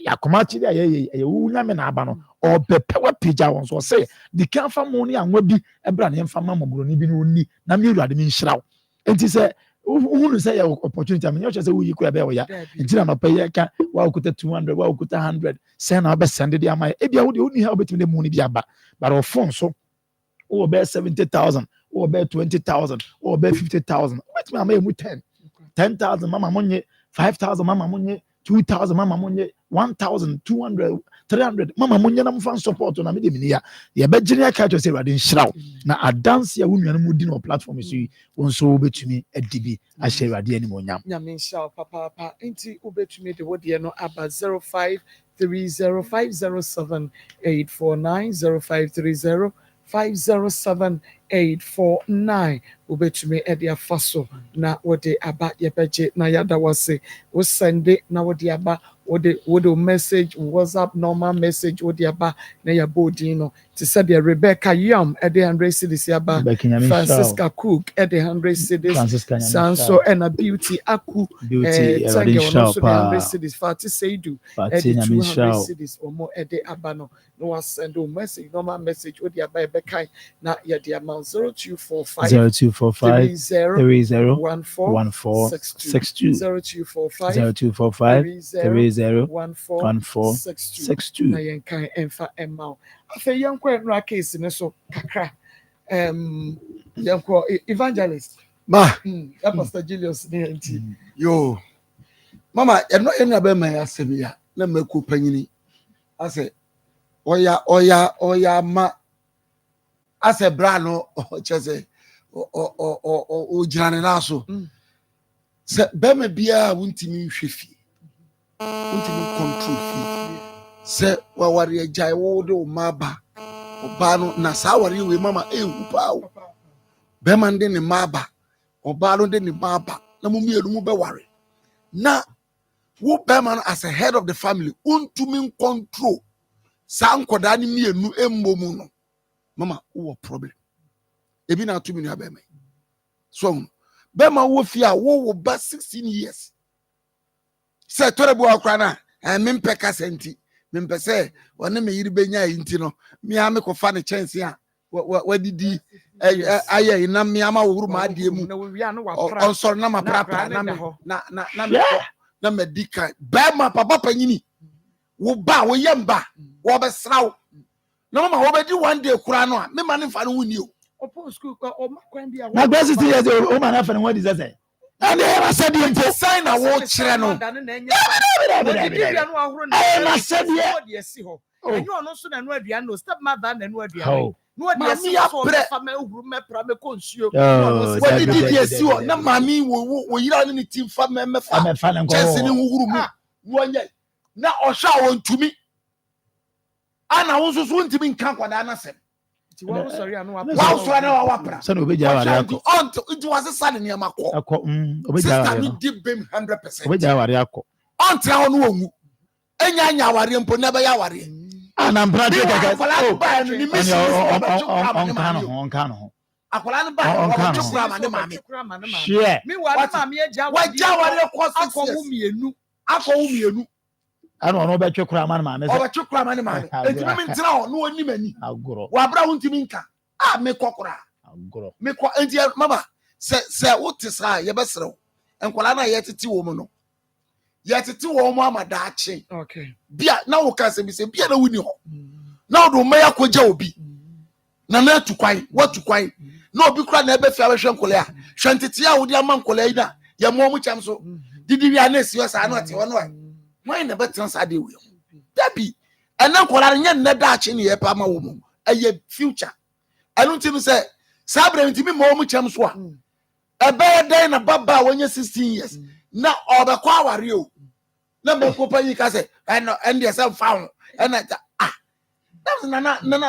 Akoma kyiri a yɛ wo nyame na aba no ɔbɛpɛ wa pagya wɔn so sɛ de kan fa mo ne anwa bi ɛbra ne mfa ma mɔborɔni bi no ni na me Awurade me nhyira wo nti sɛ who say your opportunity? I mean, you just say we could have ya. Until I'm pay ka. Wow, could 200? Wow, could 100? Send our best send it. Am I? If you would only help between the money be but our phone so. Or about 70,000, or about 20,000, or about 50,000. What's my name with 10,000, mama money, 5,000, mama money, 2,000, mama money, 1,000, 200, 300, mama money. I'm fan support on a medium here. Yeah, but Junior catch say radin shroud. Now I dance here when you're moving on platform. You want so obey to me at DB. I share radin anymore. Yamin shall papa. Inti obey to me the word you know about 0530507849 0530 507-849 ubetumi edi afaso na wode aba yebeje na yada wase wo sende na wode aba wode message WhatsApp normal message wode aba na ya bodi no to say the Rebecca Yam edi 100 cedis aba Francisca Cook edi 100 cedis Sanso and a Beauty Aku Tange ono so 100 cedis Fati Seidu edi 200 cedis omo edi aba no was send a message normal message wode aba Rebecca na ya the amount 0245 301462 0245 na yenkan emfa emma afa yenko enra case ne so kakra yenko evangelist ba Pastor Julius ne anti yo mama eno be ma asemi ya na maku panyini ase oya ma ase bra no chese o jirane na so se be me bia wuntimi nhwefi wuntimi control fi se wawari ajai wo de o maba oba no na sa wari we mama hupa o be man de ne maba oba no de ne maba na mu mielu mu be ware na wo be man as a head of the family wuntimi control sa nkoda ni mienu emmomu no mama wo problem ebi na to me no abema so bema wo fi a wo ba 16 years se torebo akwa na mempe ka senti mempe se wona me yiri benya yinti no me a me ko fa ne chance a wadidi aye na me ama wo huru ma adie mu on so na ma pra na na medika bema papa panyini wo ba wo yemba wo besraw na mama wo bedi one day kura no a me ma ne fa no wuni o opo school ko o makwan bia na gbesi ti yes o ma na fa no what is say and they ever said him to sign na wo kire no I na said ye si ho enyo ono so na no aduan no step mother na no aduan no dey si so fa me huru me pra me konsuo what did you see o na mami wo yira ne team fa me fa chance ni huru mu wonye na osha won tumi ana wo so so ntimi nkan kwada na sem ti wa sorry anu wa sorry na wa pra se no obeja ware akọ it was a sad ni amakọ obeja ware no deep bem 100% obeja ware akọ ontra ho no onwu enya ware mpo na be ya ware ana mbrade kaka ba no ni misi on kan ho akola no ba o chukura ma ne mame share mi wa na mame eja ware akọ wu mienu ano ono be twekura ma ma me o be twekura ma ne ma me etimi mi ntina ho no oni mani agoro wa bra ho ntimi nka me kokora agoro me ko enti mama se wote sa ye besrew enkola na ye tete wo mu no ye tete wo mu amada ache okay bia na wo ka se bi se bia na wuni ho na wo do me yakogya obi na na tukwan watukwan na obi kura na ebe fia we hwe nkola a hwentete a wo di ama nkola yi na ye mo mu cham so didi wi anesi yo sa na te wono a why never transfer the way dabi ena kola nya nne da achi ne ye pa ma wo mu eye future enu ntimi se sabre ntimi mo mu chem so a ebe den na baba wonye 16 years na obekọ aware o na be ko pa yi ka se en dey self found ena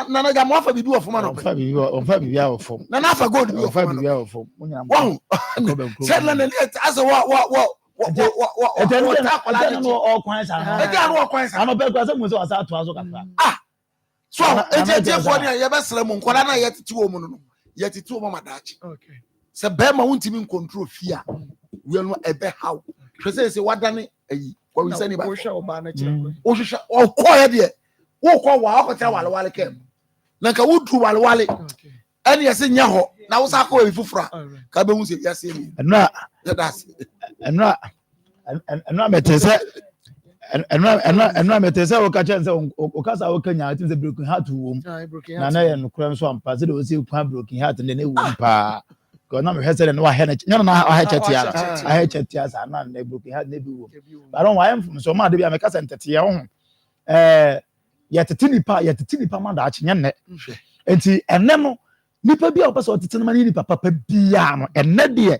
na ga mo afa bibi wo foma no fa bibi a wo fom na afa gold bi wo fa bibi a wo fom wow said na ne as what so ejete for ne ye besere mu nkola na ye titi wo mu no ye titi wo mama dachi okay se be ma wuntimi control fear we no ebe how se wadane ayi kwa wi sani ba wo hwe o ba na kire wo hwe o ko ye de wo ko wa akota walewale kem na ka wudu walewale ene ye se nya ho na wo sa ko wi fufura ka be hu se ya se ni eno metese eno metese o ka chen se o ka sa o kanya tin se broken heart wo na na ye no kura so ampa se de o se kwa broken heart ne wo mpa ko na me hese ne wa he na na ha chetia sa na na broken heart ne bi wo ba don wa em so ma de bi a me ka se ntete ye ho ye tete nipa ma da a chenye ne enti enne no nipa bi a opese o tete no ma ni nipa papa bia no enne de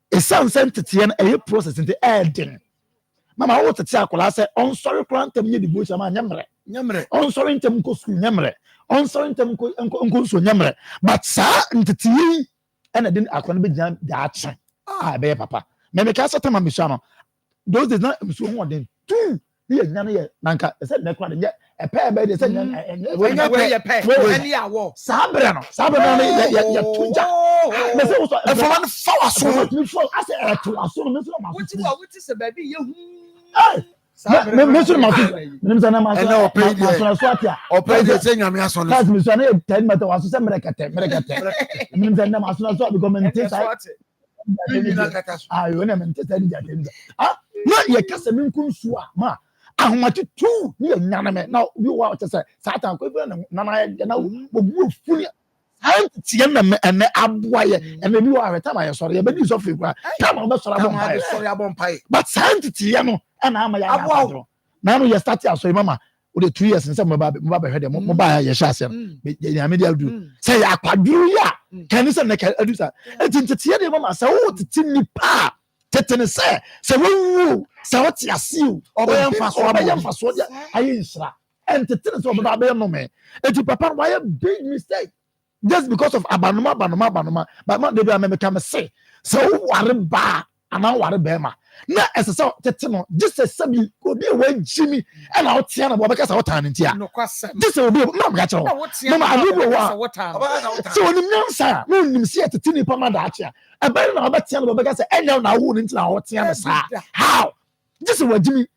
esan sentete no eye process nti eden mama wo tete akola se on sorry krantam nye devotion ma nyamre on sorry ntem ko school nyamre on sorry ntem ko so nyamre but sa ntete yi ena den akola be jan da achen be papa me ka setama me so no those days na so ho den tu ni ye nyane ye nanka se ne kwa de e pe be de se nyane ye pe ani awo sabre no ye tuja me se so e fo man fa waso ase e to waso me so ma wuti se ba bi ye hu me so ma so me so na ma so na o pe atia o pe de se nyame aso no kas me so na e 10 meter waso se merekete me so na ma so na so because me ntesa ayo na me ntesa di atenza na ye kasa me nkunsu a ma ahomati tu ni nyana me na bi wa che say satan ko bi na na obu funi tie na me ene aboaye ene bi wa reta ma ye sori ye be di so fe kwa ta ma be sori abon pai but tie no na ama ya abodro na no ye start aso mama o de 2 years nse mo ba be hwede mo ba ye hye ase ya me dia du say ya kwaduru ya kan se ne ka adu sa tie de mama say o titi nipa tetene se wo se what ya see oboyan faso dia ayi nsra and tetene se oboba be no me eti papa why a big mistake just because of abanoma but not dey be me come say so ware ba ana ware be ma na esese tetene just say bi obi we jimi and out tia na bo be kasa wota ntia just obi na me ga chero mama adubo wa so onim nyansa no onim se tetene pa ma da achia ebe na obetia na bo be kasa enel na wu ntia na wotia na sa how just wajimi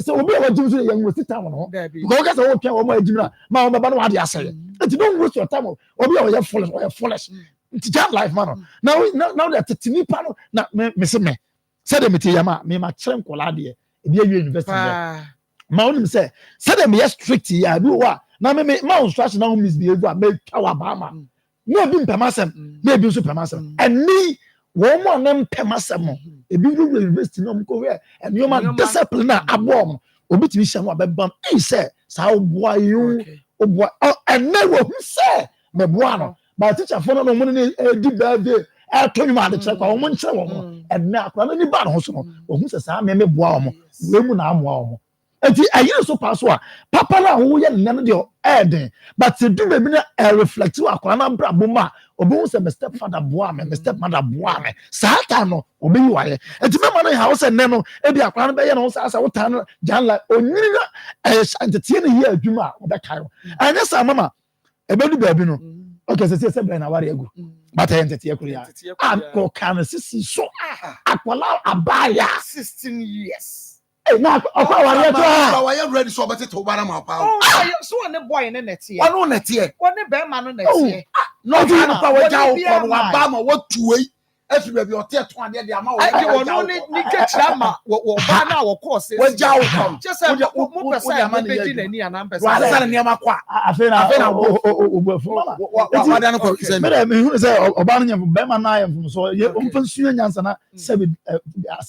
so obi wajimi so yan wasi time no because kasa wo pia wo ma ajimi na ma wo baba no wa de asere it don't waste your time obi wo foolish it's just life man now that tetene pa no na me se me said the Mitiyama, me my tram colade, university. Ma onim say said me strict ya do wa na me ma instruction na misbehave make our bama no bi mpamasem na bi so mpamasem eni wo mo na mpamasem e bi do university no ko we and you man discipline na abom obi ti hia no abebam e say sa oboa you oboa and na wo say me boa no but teacher for no mo ni di birthday e to nyuma de check wo mo nche wo mo and na akwa ni ba no so no wo hu say sa me boa wo we mu na amoa wo enti ayire so pass wa papa na wo ye nne no de eden but do be na reflect wa akwa na bra boma obi hu say my stepfather boa me my stepmother boa me sa ta no obi wa ye enti me ma no ha wo say nne no e bi akwa no be ye no sa wo ta no jan la onyiri na entetie ne ye adwuma wo be kai anya sa mama e be du ba bi no okay say bra na ware agu but entetie kuru ya akọ kan sisi so akwala abaya 16 years. Na ọkọ wari eto a wa ye ready so obete to bara ma pa so one boy ne netie ono netie one be ma no netie no fa no pa wa ja o wa ba ma wa tuwe afi ba bi o te to ade de ama wo ai wono ni kechira ma wo ba na wo course wa ja o kom just mo pesa ma be di na ni ana pesa wa sa na ma kwa afi na obuafu mama wa da no ko se me hu say oba no nyam be ma na yam so ye omfa nsuya nyansa na se be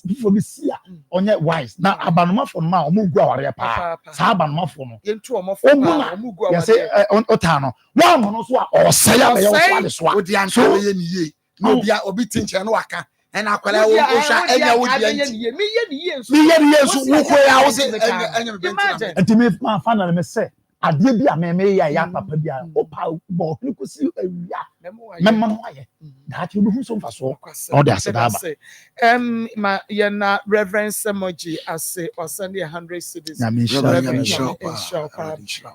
before be sia onye wise na abanoma fo no ma omu gu aware pa sa abanoma fo no yentu omo fo na omu gu aware ya say ota no wa mo no so a osaya be yo so ale so odi anka ye ni ye no bia obi tinche no waka na akwala wo hwa enya wo dia nti me ye ni ye so wo ko ya wo se enya me benti enti me ma fa na me se ade bi a me ya papa bi a opa bo ni ko si awia me ma no aye da ti obi hu so mfa so o de ase da ba ma ye na reverend Semoji ase osande 100 cities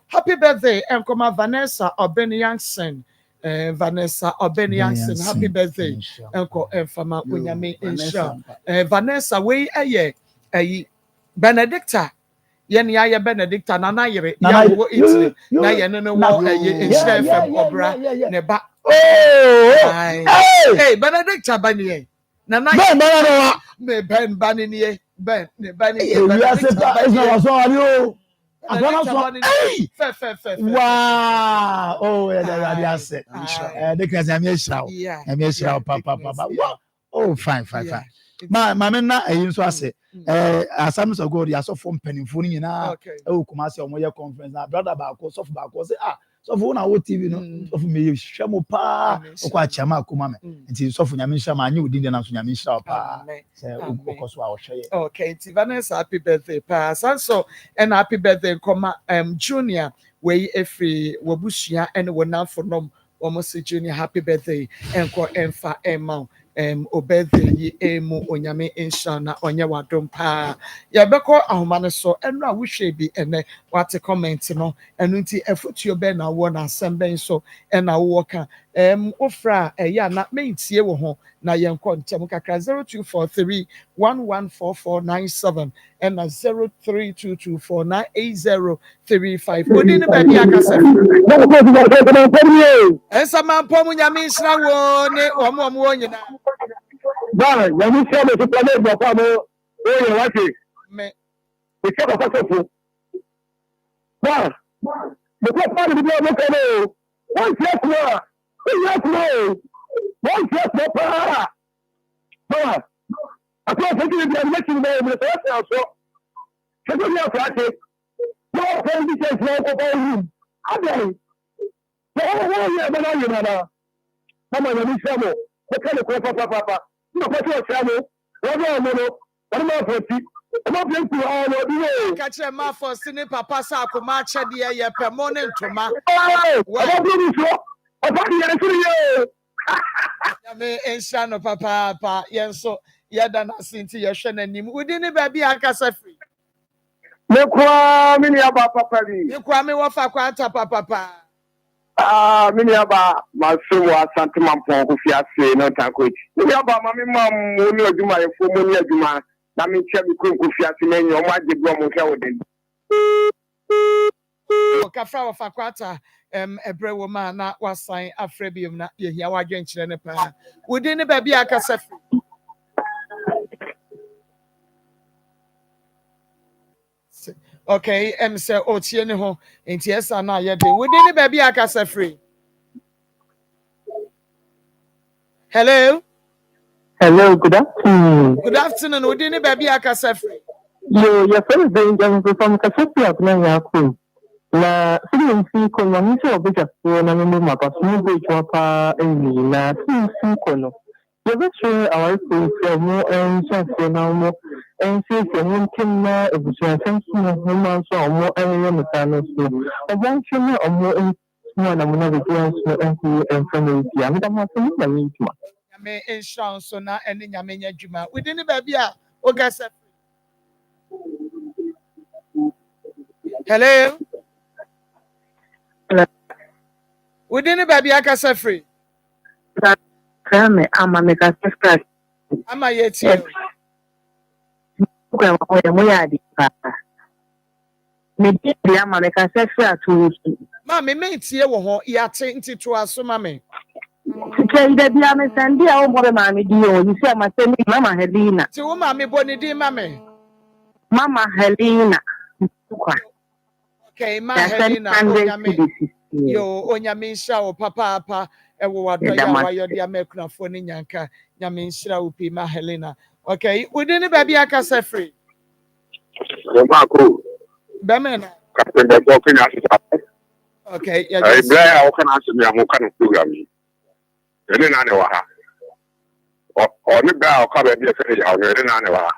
happy birthday enkoma Vanessa Obeniansen Vanessa Obeniansen happy birthday enko enfama onyame insha Vanessa we aye Benedicta yeni ya Benedicta na yere ya wo Italy na ye no wo insha fam obra ne ba hey Benedicta bani na me ben bani ni ben ne bani Benedicta bani wow oh yeah say the cause I'm here papa oh fine ma me na eyin so ase asam so go ya so for mpanimfo ni nyina e okuma se omo ye conference na brother ba ko so say so for na wo TV no so for me hwemo pa okwa chama akoma me nti so for nyame hwama anye odin de na so nyame hwama pa se okoso a wo hweye okay nti Vanessa happy birthday pa so and happy birthday koma junior we every wabusua and wonafo nom almost junior happy birthday enko emfa emma obethe emu onyame insha na onye wadom pa ya beko ahoma ne so enu a wohwe bi ene wate comment no enu nti efotuo be na wo na asem so ena wo ka ofra ya na mentie wo ho na yenko ntem kakra 0243114497 ena 0322498035 odi ne ba dia kasa esa mampo mu nyame insha wo ne omo wo nyina Bana, nyame sia me planet bo kwa mo o ye wate. Me. E che ko so. Bana. Me ko pa ni bi mo ko no. One yes no. Yes no. One yes no pa. Bana. Ako se ki bi na ki me me so so. Se ko ya fa ke. No ko ndi se no ko ba hu. Ade. Ko wo ye ba na ye na. Mama nyame sia mo. Ko ka le ko papa. No kwa cho chamo wodo mono wani ma foti ma penku a no bi o ka che ma for sini papa sa akoma che de ye permanent toma wa ba bi so o fa di yere kiri ye ya me ensha no papa yenso ya da na sinti ye hwe nanim udi ni ba bi aka safri me kwa mini aba papa bi me kwa me wo fa kwa ata papa mini aba maso wa asante mampo ko fi ase no tankochi mini aba mami mam oni aduma ye fo mo ni aduma na me che bi ko fi ase na nyo ma je gbo mo hwe woden o ka fra wa fa kwata ebre wo ma na wasan afrebium na ye hia wa dwen kire ne pa wodi ne ba bi aka safi Okay, say otie ne ho. Enti esa na ye de. We dey ne baby akasa free. Hello. Hello, good afternoon. Good afternoon. We dey ne baby akasa free. Yo, your friend is Benjamin from Kasapia of Nanyako. Na sini mfiko na mtu wabuja kuona mimi mapasumu bujwa pa eni na sini mfiko no. Yabashe awari kuifamu nchase na umo nchase mumkin na ebuja sensu na huma so umo eni mutano so. Obanchi na umo na muna bujwa so eni enframe iti. Amida mwasini na mintuma. Nyame insurance so na eni nyame nyadwuma. We dey ne baby a ogasa. Hello. Within the baby akasa free. Ama meka express. Ama yeti. Kwa moya adi pa. Me di ama meka free atu. Ma me tie wo ho yate nti to aso ma me. Kende bi ama sandi a wo mo ma me di o. You say ama sandi Mama Helena. Ti wo ma me boni di ma me. Mama Helena. Okay, ma Helena. Yo onyame nhyira wo papa ewo wado ya wayo dia mekunafo ni nyanka nyame nhyira wo pi ma Helena. Okay, within the baby akasa free. Bemena. Okay, yeah. I blare how can answer me am kan program. Ene na ne wa ha. O ni bra o ka be be fe ya o ene na ne wa.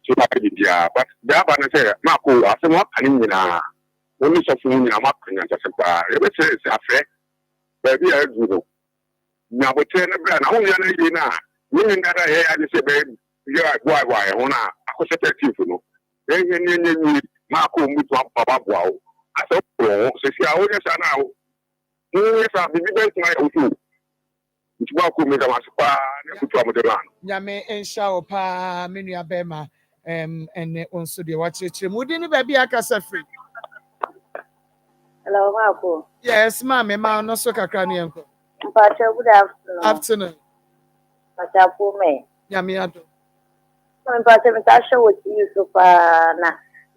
So na be dia but da ba na say ma ko asemo kan nyina. Woni so fun nyina ma kan nya se pa. E be say afa. Ba bi a du no. Na bo te na bra na ho ya na yi na. Ni ndara he ya ni se be ya boy ho na akosetative no. Ni ma ko mu to baba boa o. Aso pro se si a o ya sana o. Ni sa bi be tuma o tu. Ntiba ko me da maspa na kutu amodela. Nyame ensha o pa menu abema ene onso de wachechire mu di ni ba bi akasa free. Hello, Marco. Yes, ma'am, ma no so kakra ne enko. Mpacha, good afternoon. Afternoon. Mpacha po me. Nyame ado. Mpacha me ta show with you so far na.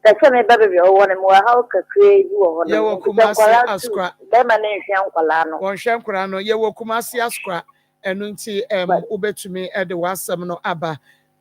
Ta che me baby o wona mo how ka create you o wona. Ye wo Kumasi askra. Be ma na nhwe nkwala no. Won hwe nkwala no ye wo Kumasi askra enu nti ubetumi e de wasam no aba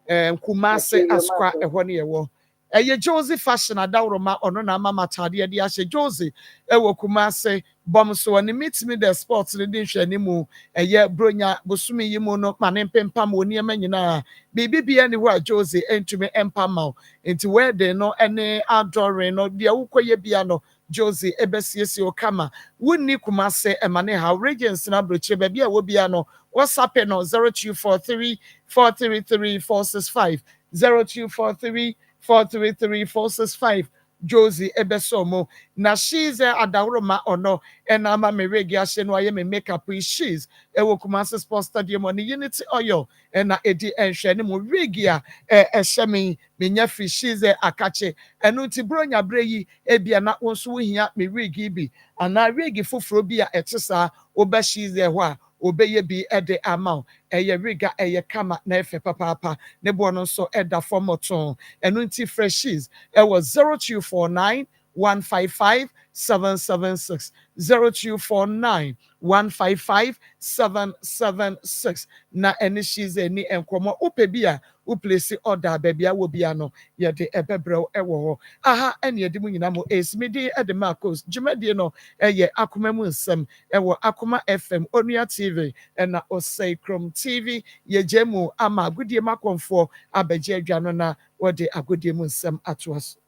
Kumasi askra ehwo ne ye wo. Eye Josie fashion adawroma ono na mama tade de ahye Josie ewo Kumasi bom so oni meet me the sports ne din hwe ni mu eye bronya bosumi yi mu no mane pempam oni ema nyina bibia ni ho a Josie entumi empama enti we de no ene adoring no de ukoye bia no Josie ebesiesi okama wunni Kumasi emane ha regions na broche ba bia wo bia no WhatsApp no 0243 433 465 0243 433-465 Josie Ebesomo. Na she's a adawroma ono and ama me regi ashe no aye me makeup she's ewo Kumasi Sports Stadium on Unity Oil and na edi enhwe ne mo regia ehye me nya free she's a akache enu ti bronya breyi ebia na wonso wo hia me regi bi ana regi foforo bi a etesa oba she's ho a obeye bi ede amount eye riga eye kama na efe papa ne bo no so eda formoton enu nti freshies e was 0249 155 776 0249 155 776 na eni she's eni enkomo upebia uplesi order babia wo bia no ye de ebebrel ewo ho aha eni edi mu nyina mo esmidi ede marcos jumedie no eye akoma mu nsem ewo akoma fm onua tv ena osei krom tv ye jemu ama agudie makonfo abeje adwa no na wo de agudie mu nsem atoaso